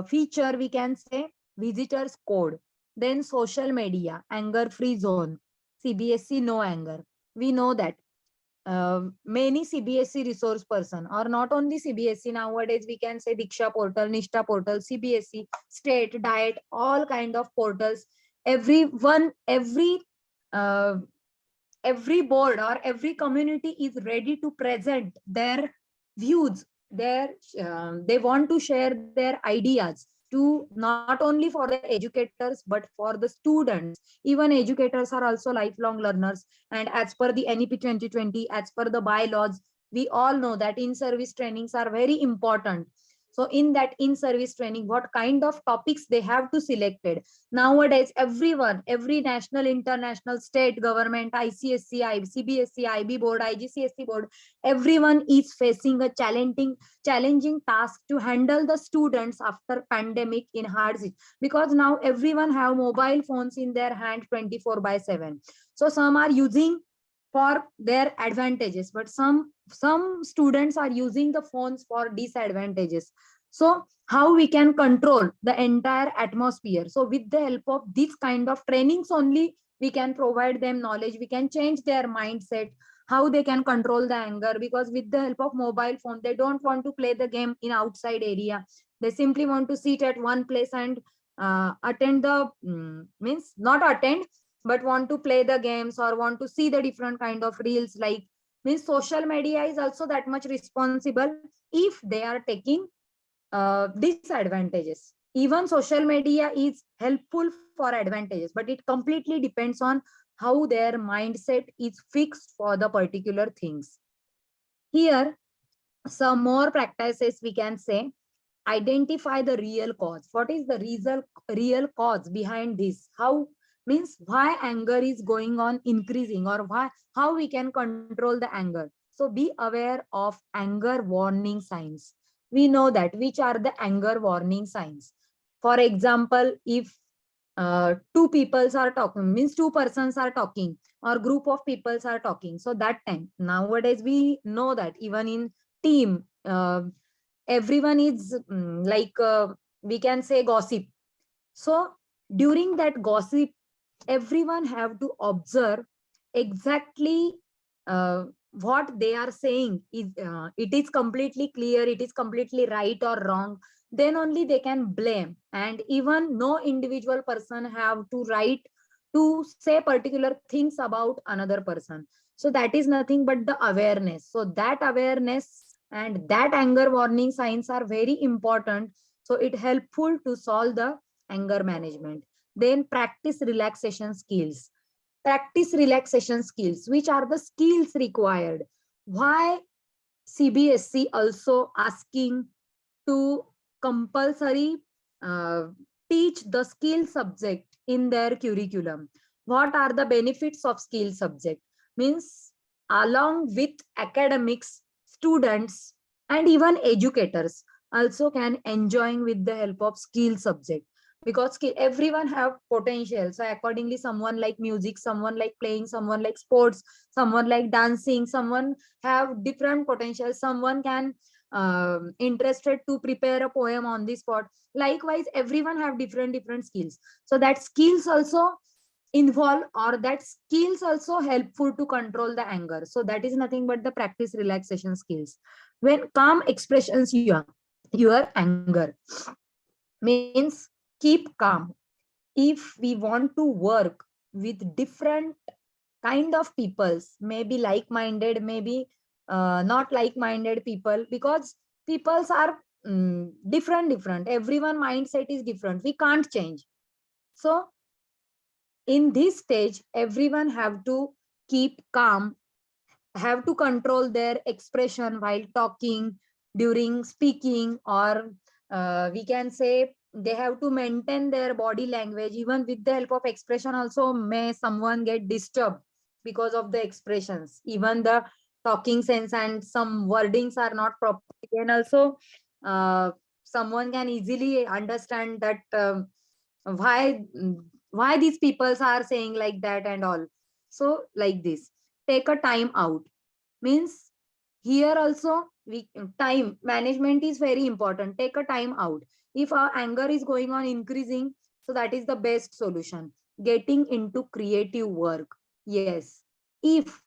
feature, we can say visitors code. Then social media, anger-free zone, CBSE no anger. We know that many CBSE resource person, or not only CBSE, nowadays we can say Diksha portal, Nishtha portal, CBSE, state, diet, all kind of portals. Everyone, uh, every board or every community is ready to present their views, their they want to share their ideas to, not only for the educators but for the students. Even educators are also lifelong learners, and as per the NEP 2020, as per the bylaws, we all know that in service trainings are very important. So in that in service training, what kind of topics they have to selected. Nowadays everyone, every national, international, state government, ICSC, CBSE, IB board, IGCSE board, everyone is facing a challenging task to handle the students after pandemic in hard seat, because now everyone have mobile phones in their hand 24/7. So some are using for their advantages, but some students are using the phones for disadvantages. So how we can control the entire atmosphere? So with the help of this kind of trainings only, we can provide them knowledge, we can change their mindset, how they can control the anger. Because with the help of mobile phone, they don't want to play the game in outside area, they simply want to sit at one place and attend the means not attend, but want to play the games or want to see the different kind of reels. Like, means social media is also that much responsible if they are taking disadvantages. Even social media is helpful for advantages, but it completely depends on how their mindset is fixed for the particular things. Here some more practices we can say. Identify the real cause. What is the real cause behind this? How, means why anger is going on increasing, or why, how we can control the anger. So be aware of anger warning signs. we know that which are the anger warning signs. For example, if two peoples are talking, means two persons are talking, or group of peoples are talking, so that time, nowadays we know that even in team, everyone is we can say gossip. So during that gossip, everyone have to observe exactly what they are saying is it is completely clear, it is completely right or wrong, then only they can blame. And even no individual person have to right to say particular things about another person. So that is nothing but the awareness. So that awareness and that anger warning signs are very important. So it helpful to solve the anger management. Then practice relaxation skills. Practice relaxation skills. Which are the skills required? Why CBSE also asking to compulsory uh, teach the skill subject in their curriculum? What are the benefits of skill subject? Means along with academics, students and even educators also can enjoying with the help of skill subject, because everyone have potential. So accordingly, someone like music, someone like playing, someone like sports, someone like dancing, someone have different potential, someone can interested to prepare a poem on the spot. Likewise, everyone have different skills. So that skills also involve, or that skills also helpful to control the anger. So that is nothing but the practice relaxation skills. When calm expressions your anger, means keep calm. If we want to work with different kind of peoples, maybe like-minded, maybe not like-minded people, because peoples are different, everyone mindset is different, we can't change. So in this stage, everyone have to keep calm, have to control their expression while talking, during speaking, or we can say they have to maintain their body language. Even with the help of expression also, may someone get disturbed because of the expressions, even the talking sense and some wordings are not proper, and also uh, someone can easily understand that why why these peoples are saying like that and all. So like this, take a time out. Means here also we time management is very important. Take a time out. If our anger is going on increasing, so that is the best solution. Getting into creative work. Yes, if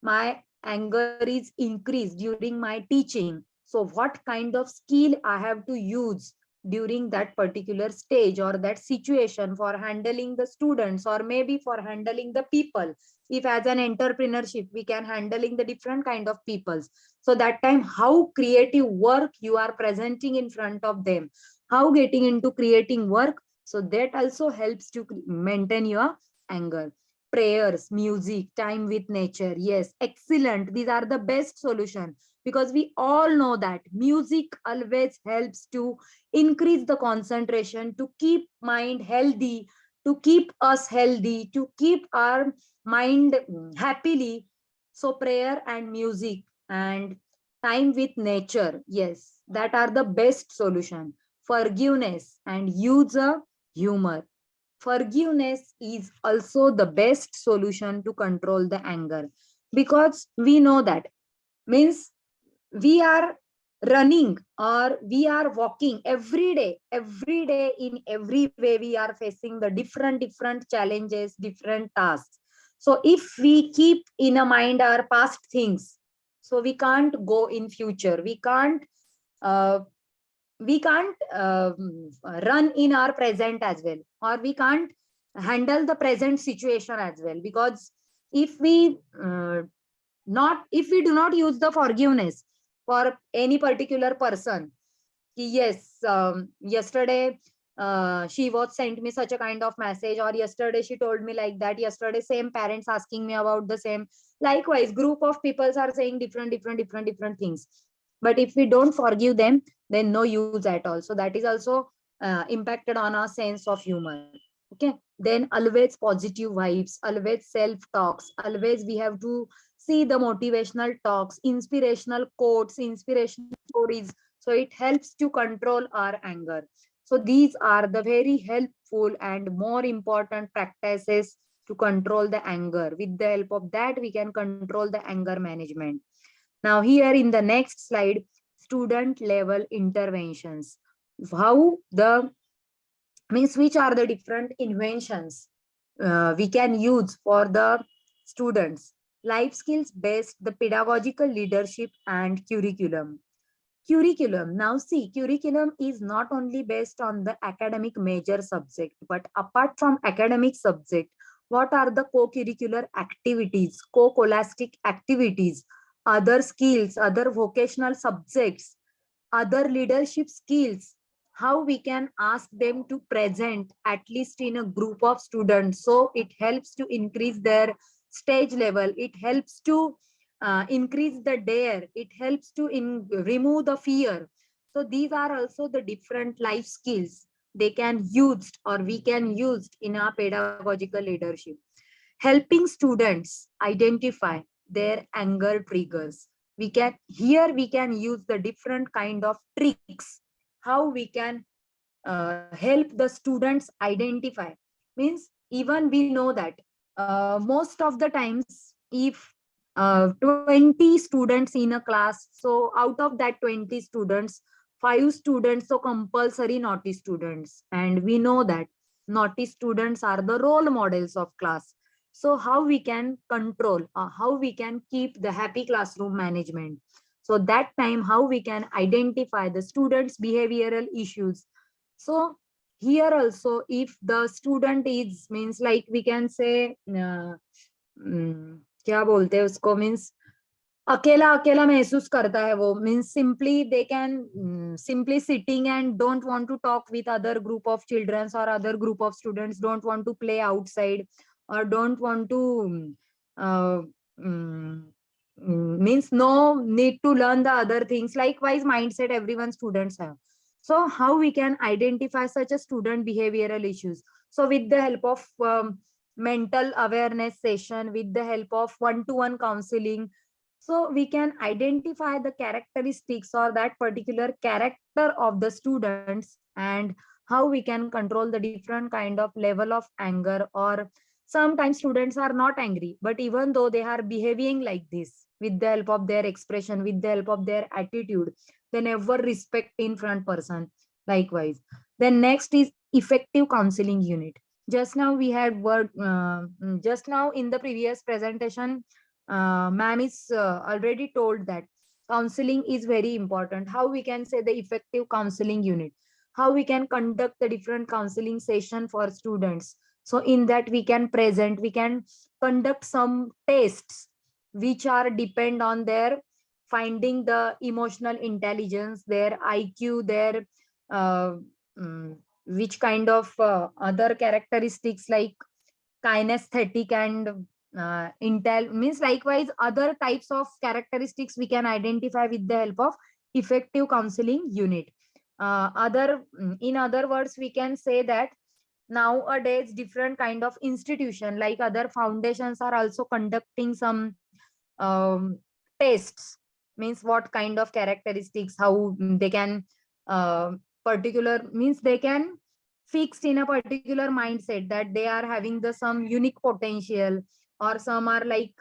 my anger is increased during my teaching, so what kind of skill I have to use during that particular stage or that situation for handling the students, or maybe for handling the people. If as an entrepreneurship we can handling the different kind of peoples, so that time how creative work you are presenting in front of them, how getting into creating work, so that also helps to maintain your anger. Prayers, music, time with nature. Yes, excellent. These are the best solution, because we all know that music always helps to increase the concentration, to keep mind healthy, to keep us healthy, to keep our mind happily. So prayer and music and time with nature. Yes, that are the best solution. Forgiveness and use of humor. Forgiveness is also the best solution to control the anger, because we know that, means we are running or we are walking every day in every way we are facing the different challenges, different tasks. So if we keep in a mind our past things, so we can't go in future, uh, we can't run in our present as well, or we can't handle the present situation as well. Because if we not if we do not use the forgiveness for any particular person, yes, yesterday she was sent me such a kind of message, or yesterday she told me like that, yesterday same parents asking me about the same. Likewise, group of people are saying different things, but if we don't forgive them, then no use at all. So that is also impacted on our sense of humor. Okay, then always positive vibes, always self talks, always we have to see the motivational talks, inspirational quotes, inspirational stories. So it helps to control our anger. So these are the very helpful and more important practices to control the anger. With the help of that, we can control the anger management. Now here in the next slide, student level interventions. How the means which are the different inventions we can use for the students. Life skills based the pedagogical leadership and curriculum. Curriculum. Now see, curriculum is not only based on the academic major subject, but apart from academic subject, what are the co-curricular activities, co-scholastic activities, other skills, other vocational subjects, other leadership skills, how we can ask them to present at least in a group of students. So it helps to increase their stage level. It helps to increase the dare. It helps to remove the fear. So these are also the different life skills they can use or we can use in our pedagogical leadership. Helping students identify their anger triggers. We can here we can use the different kind of tricks, how we can help the students identify. Means even we know that most of the times if 20 students in a class, so out of that 20 students, 5 students so compulsory naughty students, and we know that naughty students are the role models of class. So how we can control, how we can keep the happy classroom management. So that time how we can identify the students behavioral issues. So here also if the student is means like we can say क्या बोलते हैं उसको, means अकेला अकेला महसूस करता है वो, means simply they can simply sitting and don't want to talk with other group of childrens और other group of students, don't want to play outside or don't want to means no need to learn the other things. Likewise mindset everyone students have. So how we can identify such a student behavioral issues? So with the help of mental awareness session, with the help of one-to-one counseling, so we can identify the characteristics or that particular character of the students, and how we can control the different kind of level of anger. Or sometimes students are not angry, but even though they are behaving like this, with the help of their expression, with the help of their attitude, they never respect in front person. Likewise, then next is effective counseling unit. Just now we had word just now in the previous presentation, ma'am is already told that counseling is very important. How we can say the effective counseling unit, how we can conduct the different counseling session for students. So in that we can present, we can conduct some tests which are depend on their finding the emotional intelligence, their IQ, their which kind of other characteristics like kinesthetic and intel, means likewise other types of characteristics we can identify with the help of effective counseling unit. In other words, we can say that nowadays different kind of institution like other foundations are also conducting some tests, means what kind of characteristics, how they can particular, means they can fixed in a particular mindset that they are having the some unique potential, or some are like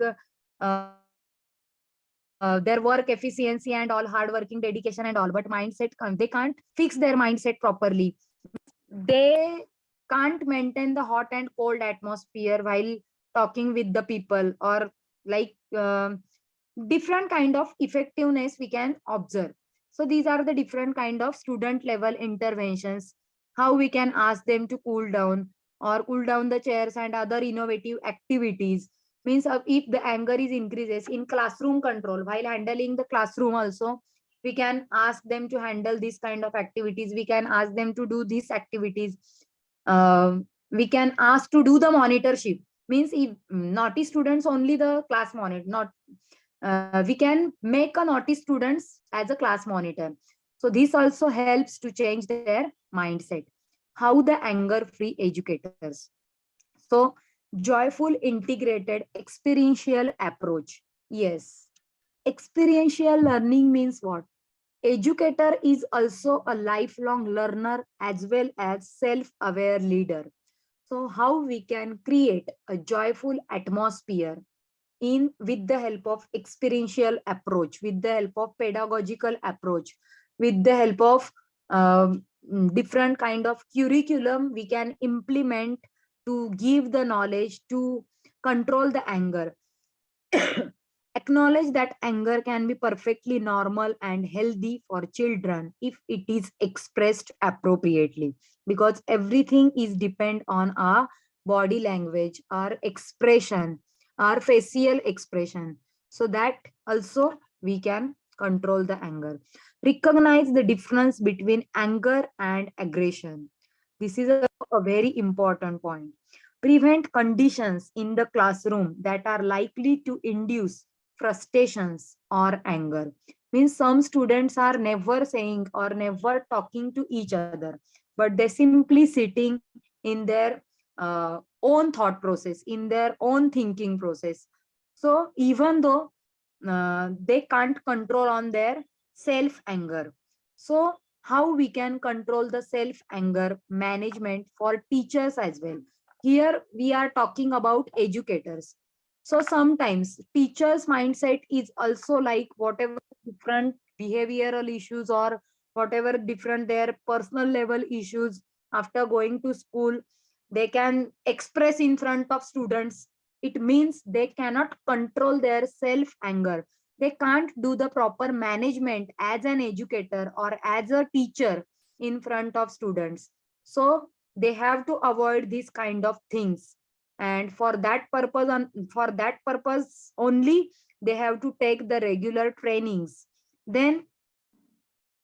their work efficiency and all, hard working, dedication and all, but mindset they can't fix their mindset properly. They can't maintain the hot and cold atmosphere while talking with the people, or like different kind of effectiveness we can observe. So these are the different kind of student level interventions, how we can ask them to cool down or cool down the chairs and other innovative activities. Means if the anger is increases in classroom control, while handling the classroom also, we can ask them to handle this kind of activities. We can ask them to do these activities. We can ask to do the monitorship. Means if naughty students only the class monitor, not we can make a naughty students as a class monitor. So this also helps to change their mindset. How the anger free educators. So joyful integrated experiential approach. Yes, experiential learning means what? educator is also a lifelong learner as well as self-aware leader. So how we can create a joyful atmosphere in with the help of experiential approach, with the help of pedagogical approach, with the help of different kind of curriculum we can implement to give the knowledge to control the anger. Acknowledge that anger can be perfectly normal and healthy for children if it is expressed appropriately, because everything is depend on our body language, our expression, our facial expression, so that also we can control the anger. Recognize the difference between anger and aggression. This is a very important point. Prevent conditions in the classroom that are likely to induce frustrations or anger. Means some students are never saying or never talking to each other, but they simply sitting in their own thought process, in their own thinking process. So even though they can't control on their self anger, so how we can control the self anger management for teachers as well. Here we are talking about educators. So sometimes teachers mindset is also like whatever different behavioral issues or whatever different their personal level issues after going to school, they can express in front of students. It means they cannot control their self anger. They can't do the proper management as an educator or as a teacher in front of students. So they have to avoid these kind of things, and for that purpose only they have to take the regular trainings. Then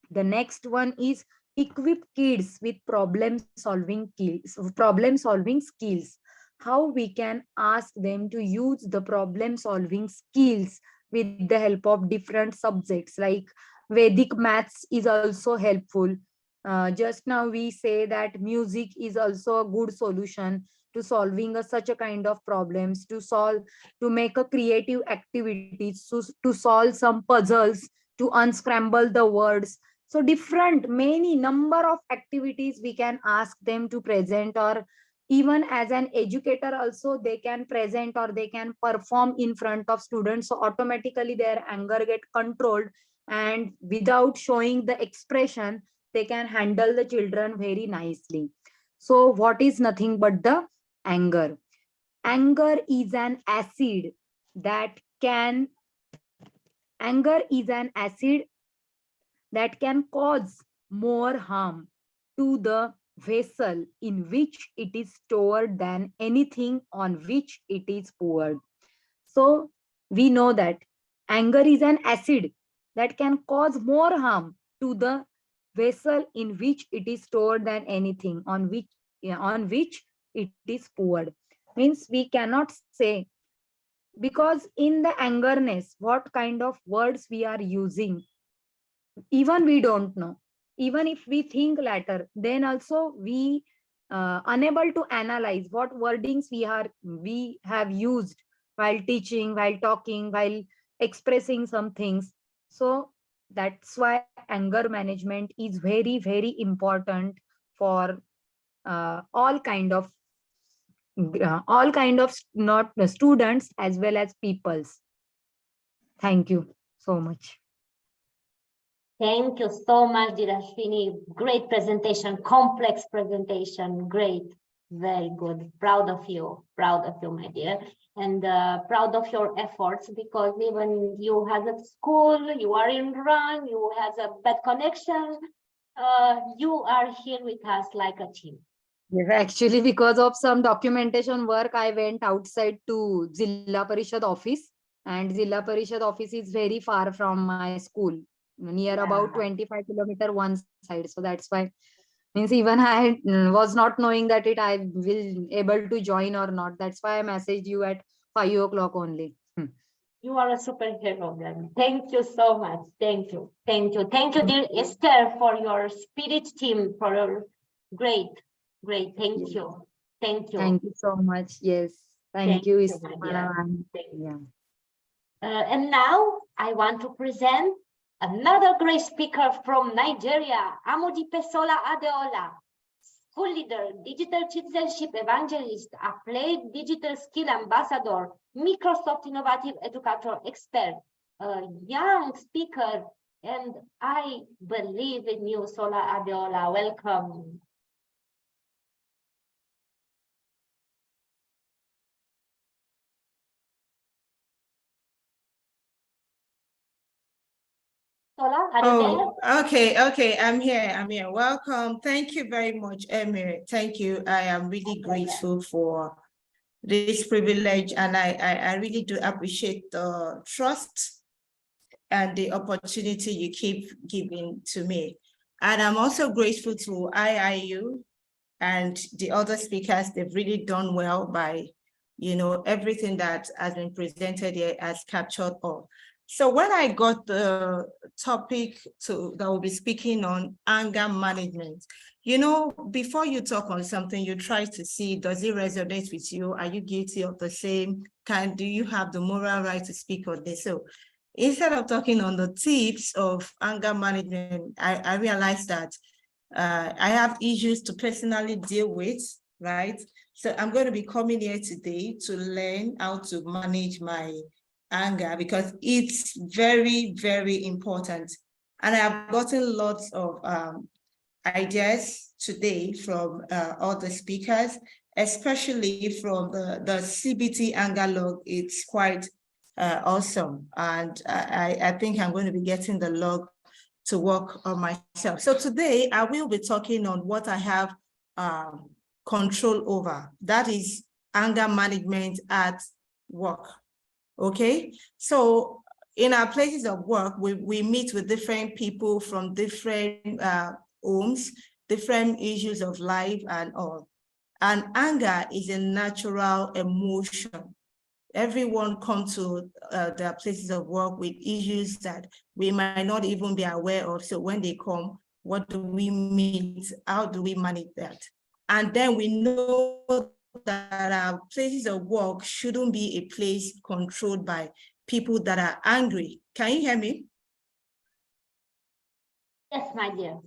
the next one is equip kids with problem solving skills. How we can ask them to use the problem solving skills with the help of different subjects, like Vedic maths is also helpful. Just now we say that music is also a good solution to solving such a kind of problems, to make a creative activities, to solve some puzzles, to unscramble the words. So different many number of activities we can ask them to present, or even as an educator also they can present or they can perform in front of students, so automatically their anger get controlled, and without showing the expression they can handle the children very nicely. So what is nothing but the anger? Anger is an acid that can anger is an acid that can cause more harm to the vessel in which it is stored than anything on which it is poured. So we know that anger is an acid that can cause more harm to the vessel in which it is stored than anything on which it is poured. Means we cannot say, because in the angerness what kind of words we are using, even we don't know. Even if we think later, then also we unable to analyze what wordings we have used while teaching, while talking, while expressing some things. So that's why anger management is very very important for all kind of not students as well as peoples. Thank you so much. Thank you so much, Dirashvini. Great presentation, complex presentation. Great, very good. Proud of you, my dear, and proud of your efforts, because even you have at school, you are in run, you have a bad connection, you are here with us like a team. Yes, actually, because of some documentation work, I went outside to Zilla Parishad office, and Zilla Parishad office is very far from my school, near about 25 kilometer one side. So that's why, means even I was not knowing that I will able to join or not. That's why I messaged you at 5 o'clock only. You are a superhero, then. Thank you so much. Thank you, dear Esther, for your spirit team, for your great. Thank you. Thank you so much. Yes, thank you, Esther. Yeah. And now I want to present Another great speaker from Nigeria, Amodipe Sola Adeola, school leader, digital citizenship evangelist, applied digital skill ambassador, Microsoft innovative educator expert, a young speaker, and I believe in you, Sola Adeola. Welcome. Sola, are you there? Okay, I'm here. Welcome. Thank you very much, Emir. Thank you. I am really grateful for this privilege, and I really do appreciate the trust and the opportunity you keep giving to me. And I'm also grateful to IIU and the other speakers. They've really done well by, everything that has been presented here has captured all. So when I got the topic that we'll be speaking on, anger management, before you talk on something, you try to see, does it resonate with you? Are you guilty of the same kind? Do you have the moral right to speak on this? So instead of talking on the tips of anger management, I realized that I have issues to personally deal with, right? So I'm going to be coming here today to learn how to manage my anger, because it's very, very important. And I've gotten lots of ideas today from all the speakers, especially from the CBT anger log. It's quite awesome. And I think I'm going to be getting the log to work on myself. So today I will be talking on what I have control over. That is anger management at work. Okay, so in our places of work, we meet with different people from different homes, different issues of life and all. And anger is a natural emotion. Everyone comes to their places of work with issues that we might not even be aware of. So when they come, what do we meet? How do we manage that? And then we know that our places of work shouldn't be a place controlled by people that are angry. Can you hear me? Yes, my dear.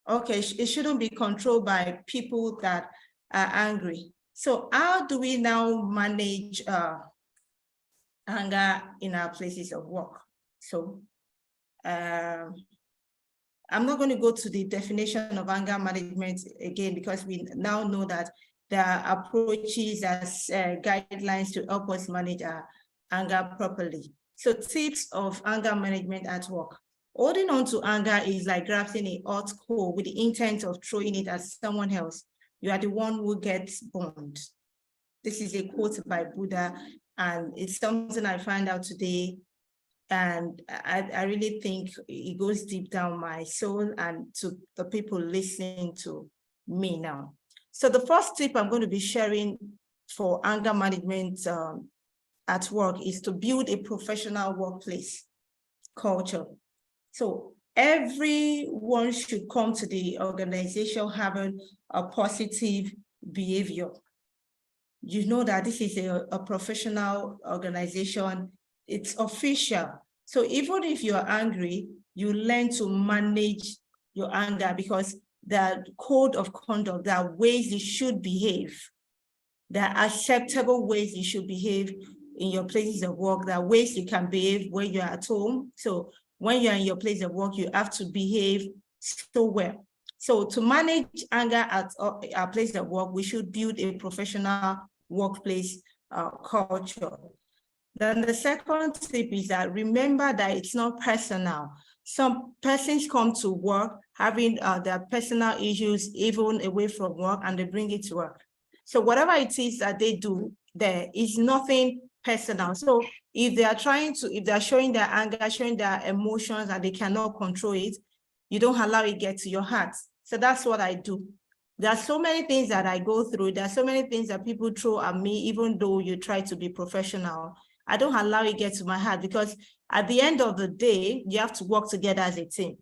Okay, it shouldn't be controlled by people that are angry. So how do we now manage anger in our places of work? So I'm not going to go to the definition of anger management again, because we now know that there are approaches as guidelines to help us manage our anger properly. So tips of anger management at work. Holding on to anger is like grasping a hot coal with the intent of throwing it at someone else. You are the one who gets burned. This is a quote by Buddha, and it's something I found out today. And I really think it goes deep down my soul and to the people listening to me now. So the first tip I'm going to be sharing for anger management at work is to build a professional workplace culture. So everyone should come to the organization having a positive behavior. You know that this is a professional organization. It's official. So even if you're angry, you learn to manage your anger, because the code of conduct, there are ways you should behave. There are acceptable ways you should behave in your places of work. There are ways you can behave when you're at home. So when you're in your place of work, you have to behave so well. So to manage anger at our place of work, we should build a professional workplace culture. Then the second tip is that remember that it's not personal. Some persons come to work having their personal issues even away from work, and they bring it to work. So whatever it is that they do, there is nothing personal. So if they are if they're showing their anger, showing their emotions, and they cannot control it, you don't allow it get to your heart. So that's what I do. There are so many things that I go through. There are so many things that people throw at me, even though you try to be professional. I don't allow it get to my heart, because at the end of the day, you have to work together as a team.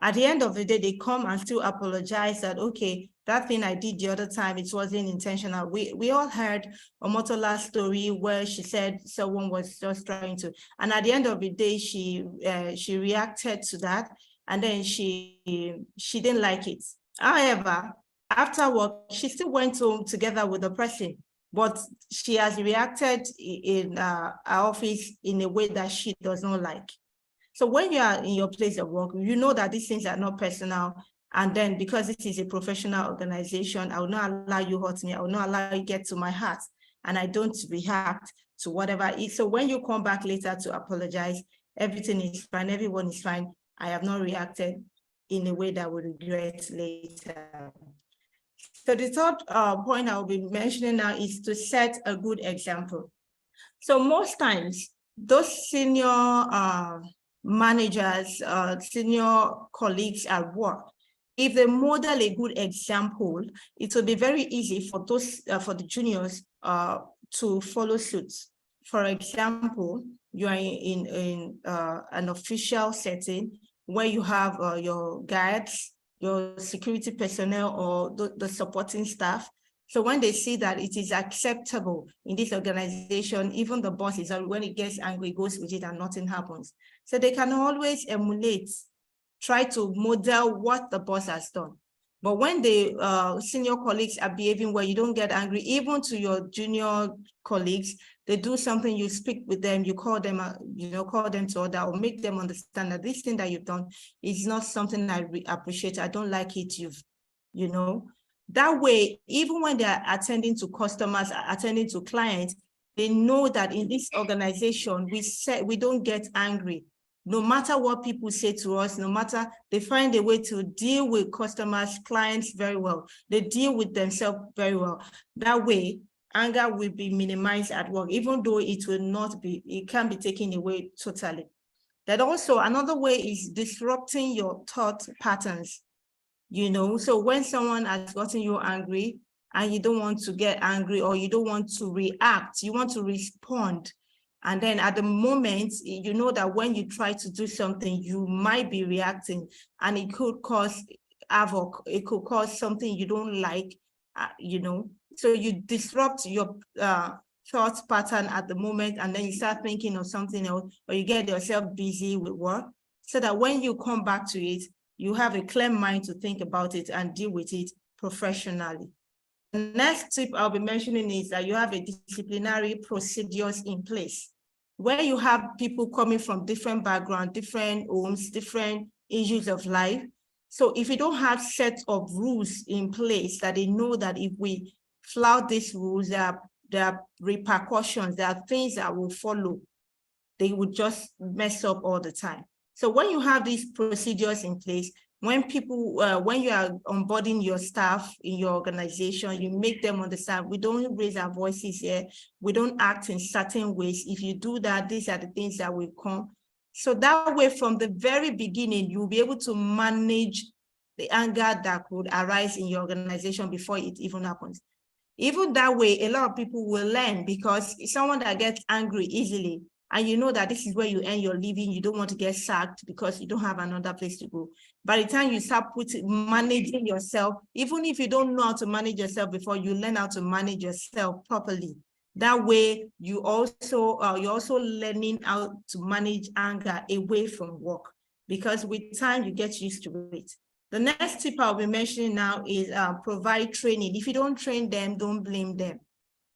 At the end of the day, they come and still apologize that, okay, that thing I did the other time, it wasn't intentional. We all heard Omotola's story where she said someone was just trying to, and at the end of the day, she reacted to that, and then she didn't like it. However, after work, she still went home together with the person, but she has reacted in our office in a way that she does not like. So when you are in your place of work, you know that these things are not personal. And then because this is a professional organization, I will not allow you hurt me. I will not allow you get to my heart. And I don't react to whatever it is. So when you come back later to apologize, everything is fine. Everyone is fine. I have not reacted in a way that I will regret later. So the third point I will be mentioning now is to set a good example. So most times, those senior managers, senior colleagues at work, if they model a good example, it will be very easy for those for the juniors to follow suit. For example, you are in an official setting where you have your guards, your security personnel, or the supporting staff. So when they see that it is acceptable in this organization, even the boss is, when it gets angry, goes with it and nothing happens. So they can always emulate, try to model what the boss has done. But when the senior colleagues are behaving where you don't get angry, even to your junior colleagues, they do something, you speak with them, you call them, call them to order, or make them understand that this thing that you've done is not something I appreciate. I don't like it. That way, even when they're attending to customers, attending to clients, they know that in this organization, we don't get angry. No matter what people say to us, no matter, they find a way to deal with customers, clients very well. They deal with themselves very well. That way, anger will be minimized at work, even though it will not be, it can be taken away totally. That also, another way is disrupting your thought patterns. So when someone has gotten you angry and you don't want to get angry, or you don't want to react, you want to respond. And then at the moment, you know that when you try to do something, you might be reacting and it could cause havoc. It could cause something you don't like, So you disrupt your thought pattern at the moment, and then you start thinking of something else, or you get yourself busy with work, so that when you come back to it, you have a clear mind to think about it and deal with it professionally. The next tip I'll be mentioning is that you have a disciplinary procedures in place, where you have people coming from different backgrounds, different homes, different issues of life. So if you don't have set of rules in place that they know that if we flout these rules, there are repercussions, there are things that will follow, they would just mess up all the time. So when you have these procedures in place, when people, when you are onboarding your staff in your organization, you make them understand, we don't raise our voices here, we don't act in certain ways. If you do that, these are the things that will come. So that way, from the very beginning, you'll be able to manage the anger that could arise in your organization before it even happens. Even that way, a lot of people will learn, because someone that gets angry easily, and you know that this is where you earn your living, you don't want to get sacked because you don't have another place to go. By the time you start managing yourself, even if you don't know how to manage yourself before, you learn how to manage yourself properly. That way, you're also learning how to manage anger away from work, because with time you get used to it. The next tip I'll be mentioning now is provide training. If you don't train them, don't blame them.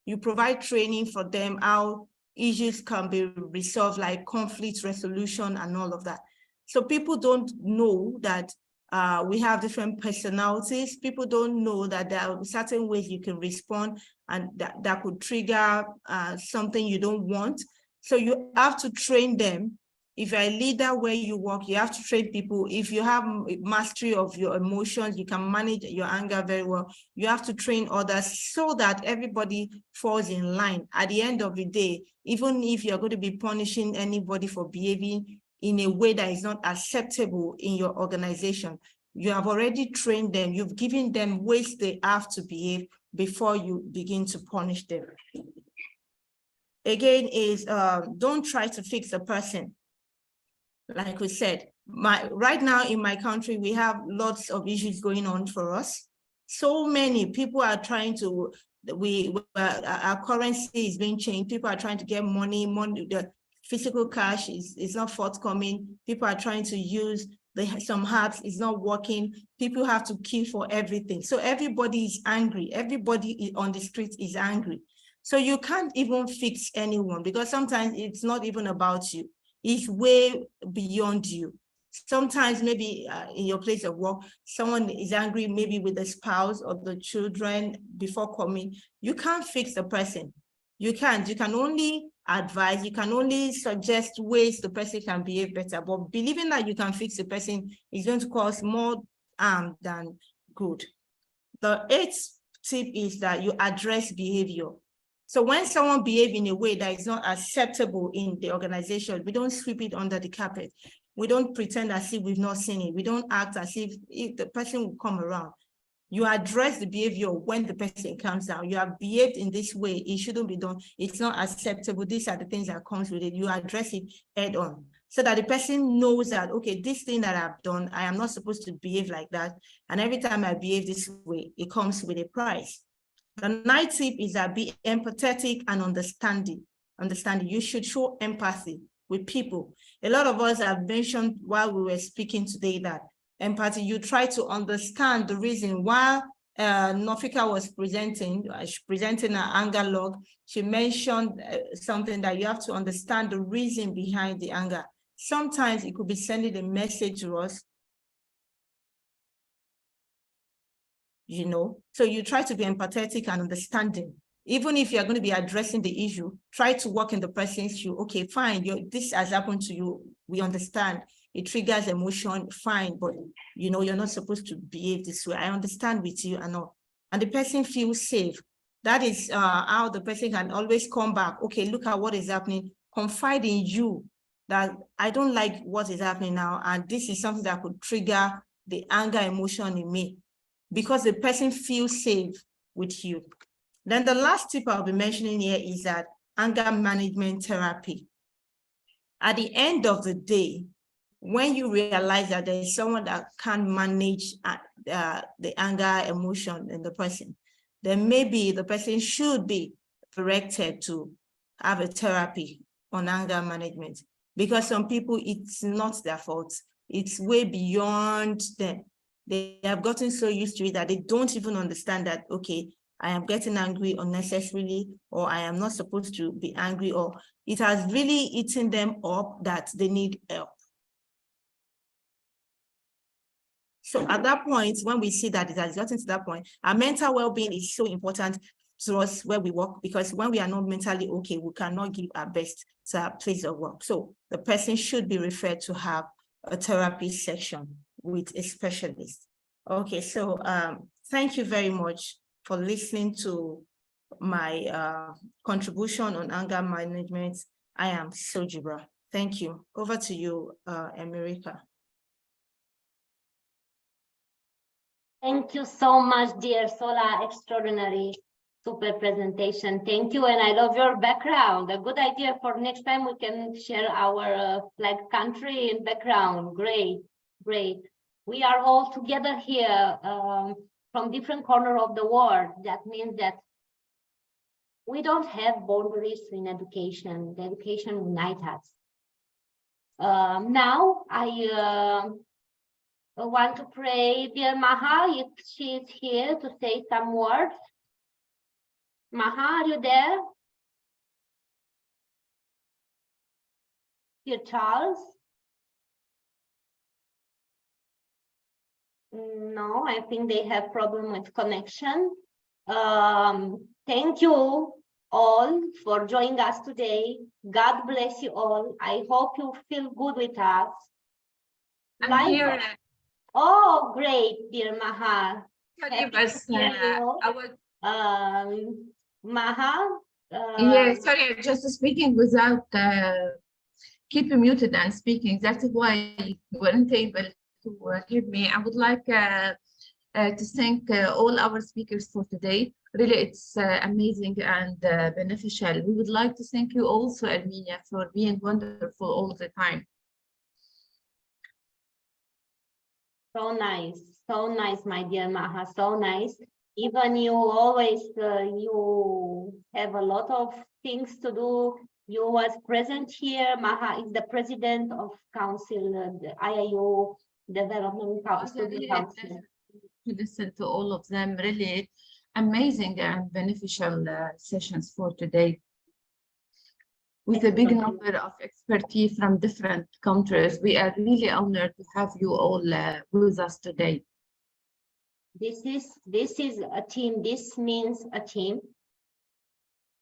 You provide training for them, how issues can be resolved, like conflict resolution and all of that. So people don't know that we have different personalities. People don't know that there are certain ways you can respond, and that could trigger something you don't want. So you have to train them. If you're a leader where you work, you have to train people. If you have mastery of your emotions, you can manage your anger very well. You have to train others so that everybody falls in line. At the end of the day, even if you're going to be punishing anybody for behaving in a way that is not acceptable in your organization, you have already trained them. You've given them ways they have to behave before you begin to punish them. Again, is don't try to fix a person. Like we said, Right now in my country, we have lots of issues going on for us. So many people are trying to, our currency is being changed. People are trying to get money, the physical cash is not forthcoming. People are trying to use some apps, it's not working. People have to queue for everything. So everybody is angry. Everybody on the street is angry. So you can't even fix anyone because sometimes it's not even about you. It's way beyond you. Sometimes maybe in your place of work, someone is angry maybe with the spouse or the children before coming. You can't fix the person. You can't. You can only advise. You can only suggest ways the person can behave better. But believing that you can fix the person is going to cause more harm than good. The 8th tip is that you address behavior. So when someone behaves in a way that is not acceptable in the organization, we don't sweep it under the carpet. We don't pretend as if we've not seen it. We don't act as if the person will come around. You address the behavior when the person comes down. You have behaved in this way. It shouldn't be done. It's not acceptable. These are the things that comes with it. You address it head on so that the person knows that, okay, this thing that I've done, I am not supposed to behave like that. And every time I behave this way, it comes with a price. The 9th tip is that be empathetic and understanding. You should show empathy with people. A lot of us have mentioned while we were speaking today that empathy, you try to understand the reason why Nofika was presenting her anger log. She mentioned something that you have to understand the reason behind the anger. Sometimes it could be sending a message to us, you know, so you try to be empathetic and understanding. Even if you're going to be addressing the issue, try to work in the person's shoe. Okay, fine, this has happened to you. We understand. It triggers emotion, fine, but you know, you're not supposed to behave this way. I understand with you and all. And the person feels safe. That is how the person can always come back. Okay, look at what is happening. Confide in you that I don't like what is happening now. And this is something that could trigger the anger emotion in me because the person feels safe with you. Then the last tip I'll be mentioning here is that anger management therapy. At the end of the day, when you realize that there is someone that can't manage the anger emotion in the person, then maybe the person should be directed to have a therapy on anger management. Because some people, it's not their fault. It's way beyond them. They have gotten so used to it that they don't even understand that, okay, I am getting angry unnecessarily, or I am not supposed to be angry, or it has really eaten them up that they need help. So at that point, when we see that it has gotten to that point, our mental well-being is so important to us where we work, because when we are not mentally okay, we cannot give our best to our place of work. So the person should be referred to have a therapy section with a specialist. Okay, so thank you very much for listening to my contribution on anger management. I am Sojibra. Thank you. Over to you, America. Thank you so much, dear Sola. Extraordinary, super presentation. Thank you, and I love your background. A good idea for next time we can share our flag country in background. Great, great. We are all together here from different corners of the world. That means that we don't have boundaries in education. The education unites us. Now I want to pray dear Maha, if she is here to say some words. Maha, are you there? Dear Charles? No, I think they have problem with connection. Thank you all for joining us today. God bless you all. I hope you feel good with us. I'm here. Oh, great, dear Maha. Sorry, but Maha? Yeah, sorry, just speaking without keeping muted and speaking. That's why you weren't able to hear me. I would like to thank all our speakers for today. Really, it's amazing and beneficial. We would like to thank you also, Armenia, for being wonderful all the time. so nice, my dear Maha, so nice. Even you always, you have a lot of things to do. You was present here. Maha is the president of council, the IIU Development Student Council. To listen to all of them, really amazing and beneficial sessions for today. With a big number of expertise from different countries, we are really honored to have you all with us today. This is a team. This means a team.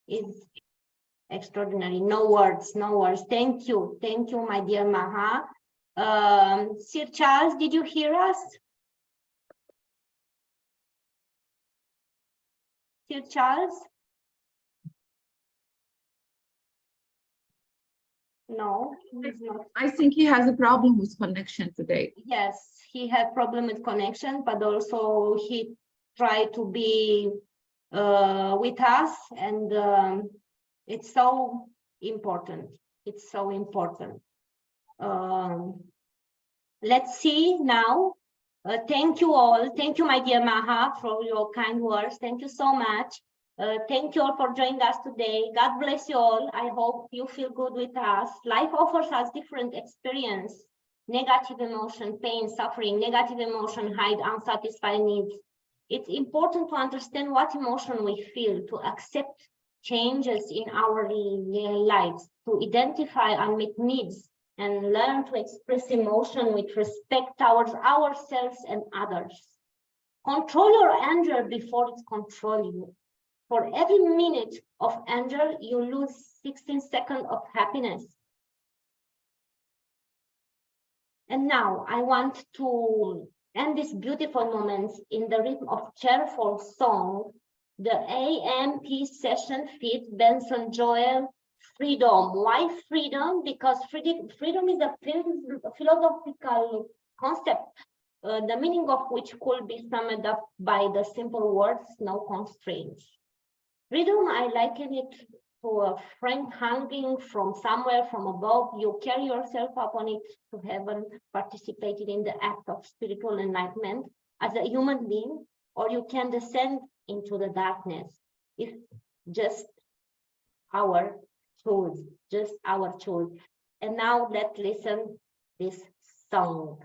Is extraordinary. No words, no words. Thank you, my dear Maha. Sir Charles, did you hear us? Sir Charles? No, he's not. I think he has a problem with connection today. Yes, he had problem with connection, but also he tried to be with us, and it's so important. It's so important. Let's see now. Thank you all. Thank you, my dear Maha, for your kind words. Thank you so much. Thank you all for joining us today. God bless you all. I hope you feel good with us. Life offers us different experience, negative emotion, pain, suffering, negative emotion, hide unsatisfied needs. It's important to understand what emotion we feel, to accept changes in our lives, to identify unmet needs, and learn to express emotion with respect towards ourselves and others. Control your anger before it controls you. For every minute of anger, you lose 16 seconds of happiness. And now I want to end this beautiful moment in the rhythm of cheerful song. The AMP session feat Benson Joel, Freedom. Why freedom? Because freedom is a philosophical concept, the meaning of which could be summed up by the simple words, no constraints. Freedom, I liken it to a friend hanging from somewhere from above. You carry yourself up on it to heaven, participated in the act of spiritual enlightenment as a human being, or you can descend into the darkness. It's just our choice, just our choice. And now let's listen this song.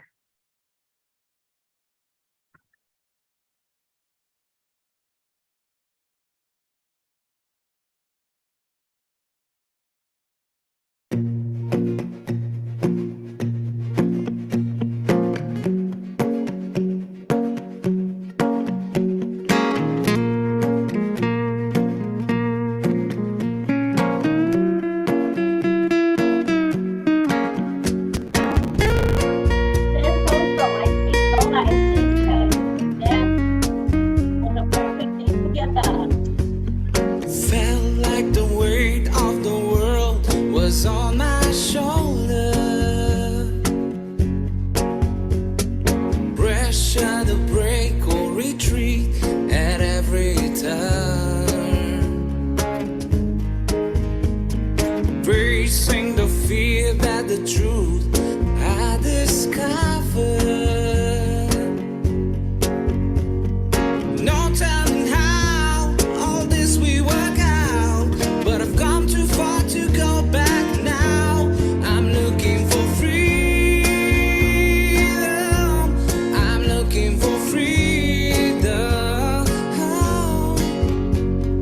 Felt like the weight of the world was on my shoulder. Pressure to break or retreat at every turn. Facing the fear that the truth I discovered. No telling how all this we work out, but I've come too far to go back now. I'm looking for freedom. I'm looking for freedom.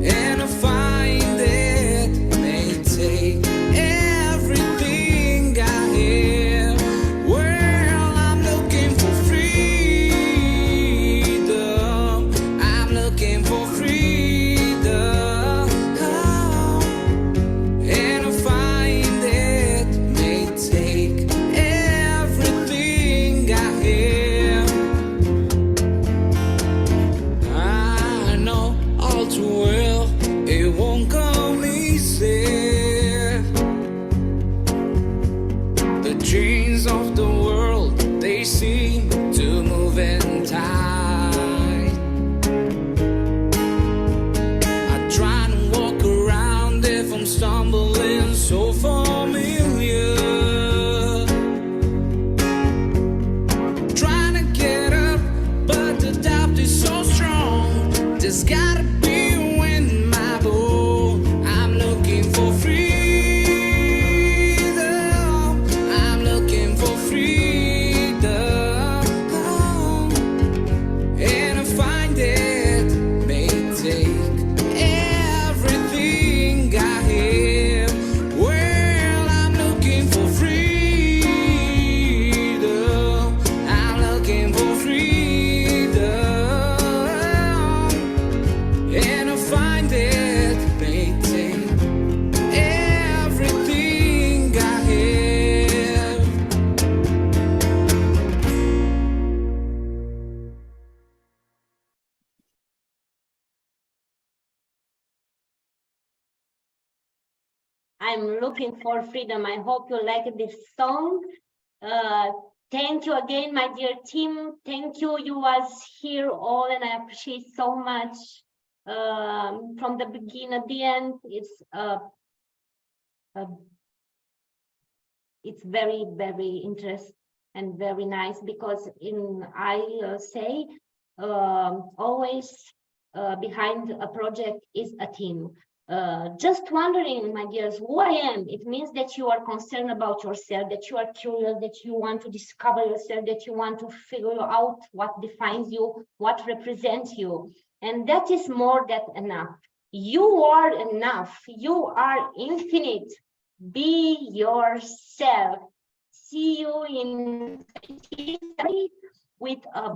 And I find it may take everything I have. Well, I'm looking for freedom. I'm looking for freedom. And I find it may take everything I have. I know all too well it won't come easy. The chains of the world, they seem to move in tight. I try to walk around if I'm stumbling so familiar. Trying to get I'm looking for freedom. I hope you like this song. Thank you again, my dear team. Thank you. You was here all, and I appreciate so much. From the beginning at the end, it's very, very interesting and very nice, because I say always behind a project is a team. Just wondering, my dears, who I am. It means that you are concerned about yourself, that you are curious, that you want to discover yourself, that you want to figure out what defines you, what represents you. And that is more than enough. You are enough. You are infinite. Be yourself. See you in with a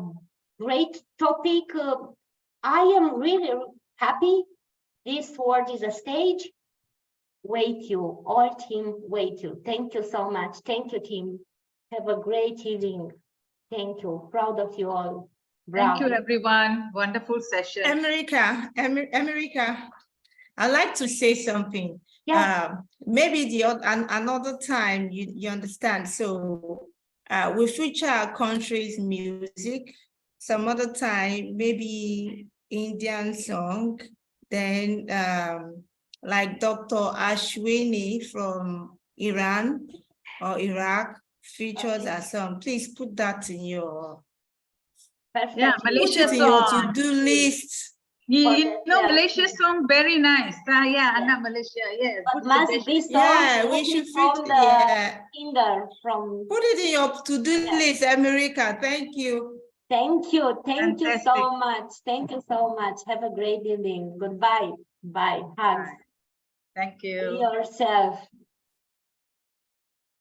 great topic. I am really happy. This word is a stage. Wait you, all team, wait you. Thank you so much. Thank you, team. Have a great evening. Thank you. Proud of you all. Thank you, Bravo. everyone. Wonderful session. America, I'd like to say something. Yeah. Maybe another time you understand. So we feature our country's music. Some other time, maybe Indian song. Then like Dr. Ashwini from Iran or Iraq features a song. Please put that in your Malaysia put it in your song. to-do list. You know, Malaysia song very nice. Yeah, Anak Malaysia. Yes. But must be song. Yeah, we should from the from. Put it in your to-do list, America. Thank you. Thank you. Thank you Fantastic. so much. Thank you so much. Have a great evening. Goodbye. Bye. Hugs. Thank you. Be yourself.